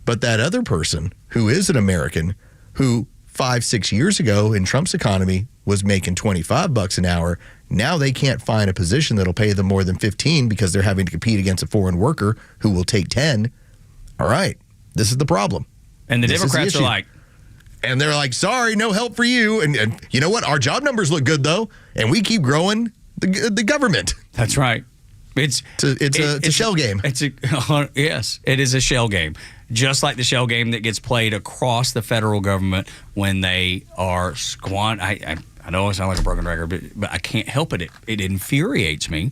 But that other person who is an American, who 5-6 years ago in Trump's economy was making $25 an hour, now they can't find a position that'll pay them more than 15 because they're having to compete against a foreign worker who will take 10. All right, this is the problem. And the Democrats are like, and they're like, sorry, no help for you. And you know what? Our job numbers look good, though, and we keep growing the government. That's right. It's a shell game. Yes, it is a shell game. Just like the shell game that gets played across the federal government when they are I know I sound like a broken record, but I can't help it. It infuriates me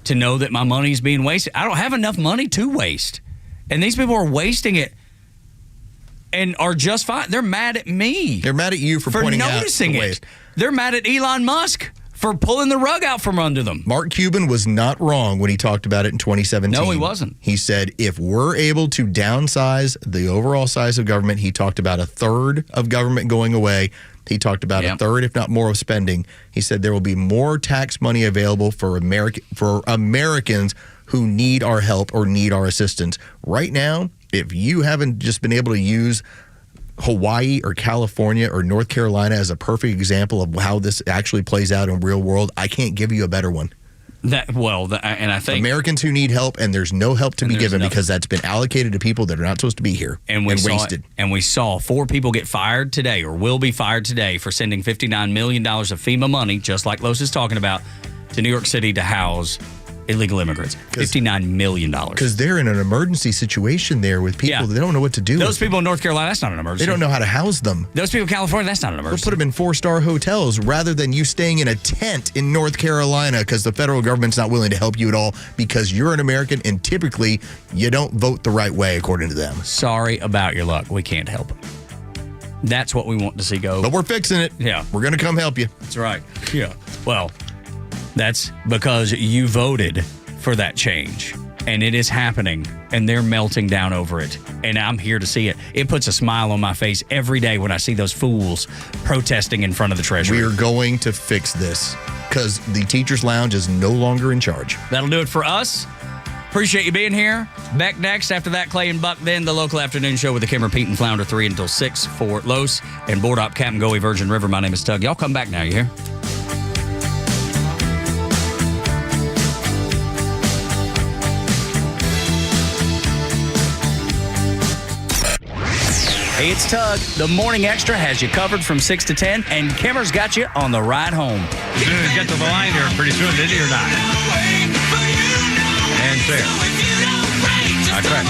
to know that my money's being wasted. I don't have enough money to waste. And these people are wasting it and are just fine. They're mad at me. They're mad at you for pointing noticing out the it. waste. They're mad at Elon Musk for pulling the rug out from under them. Mark Cuban was not wrong when he talked about it in 2017. No, he wasn't. He said if we're able to downsize the overall size of government, he talked about a third of government going away. He talked about a third, if not more, of spending. He said there will be more tax money available for Americans who need our help or need our assistance. Right now, if you haven't just been able to use Hawaii or California or North Carolina as a perfect example of how this actually plays out in real world, I can't give you a better one. And I think Americans who need help, and there's no help to be given because that's been allocated to people that are not supposed to be here and wasted. And we saw 4 people get fired today or will be fired today for sending $59 million of FEMA money, just like Los is talking about, to New York City to house illegal immigrants. $59 million. Because they're in an emergency situation there with people that they don't know what to do. Those people in North Carolina, that's not an emergency. They don't know how to house them. Those people in California, that's not an They'll emergency. put them in 4-star hotels rather than you staying in a tent in North Carolina because the federal government's not willing to help you at all because you're an American and typically you don't vote the right way according to them. Sorry about your luck. We can't help it. That's what we want to see go. But we're fixing it. Yeah. We're going to come help you. That's right. Yeah. Well, that's because you voted for that change. And it is happening. And they're melting down over it. And I'm here to see it. It puts a smile on my face every day when I see those fools protesting in front of the Treasury. We are going to fix this because the Teachers Lounge is no longer in charge. That'll do it for us. Appreciate you being here. Back next. After that, Clay and Buck. Then the local afternoon show with the Kimmer, Pete, and Flounder 3 until 6 for Los and Board Op Captain Goey, Virgin River. My name is Tug. Y'all come back now. You hear? Hey, it's Tug. The Morning Xtra has you covered from 6 to 10, and Kimmer's got you on the ride home. He's going to get to the line here pretty soon, did he, or not? And fair. I tried.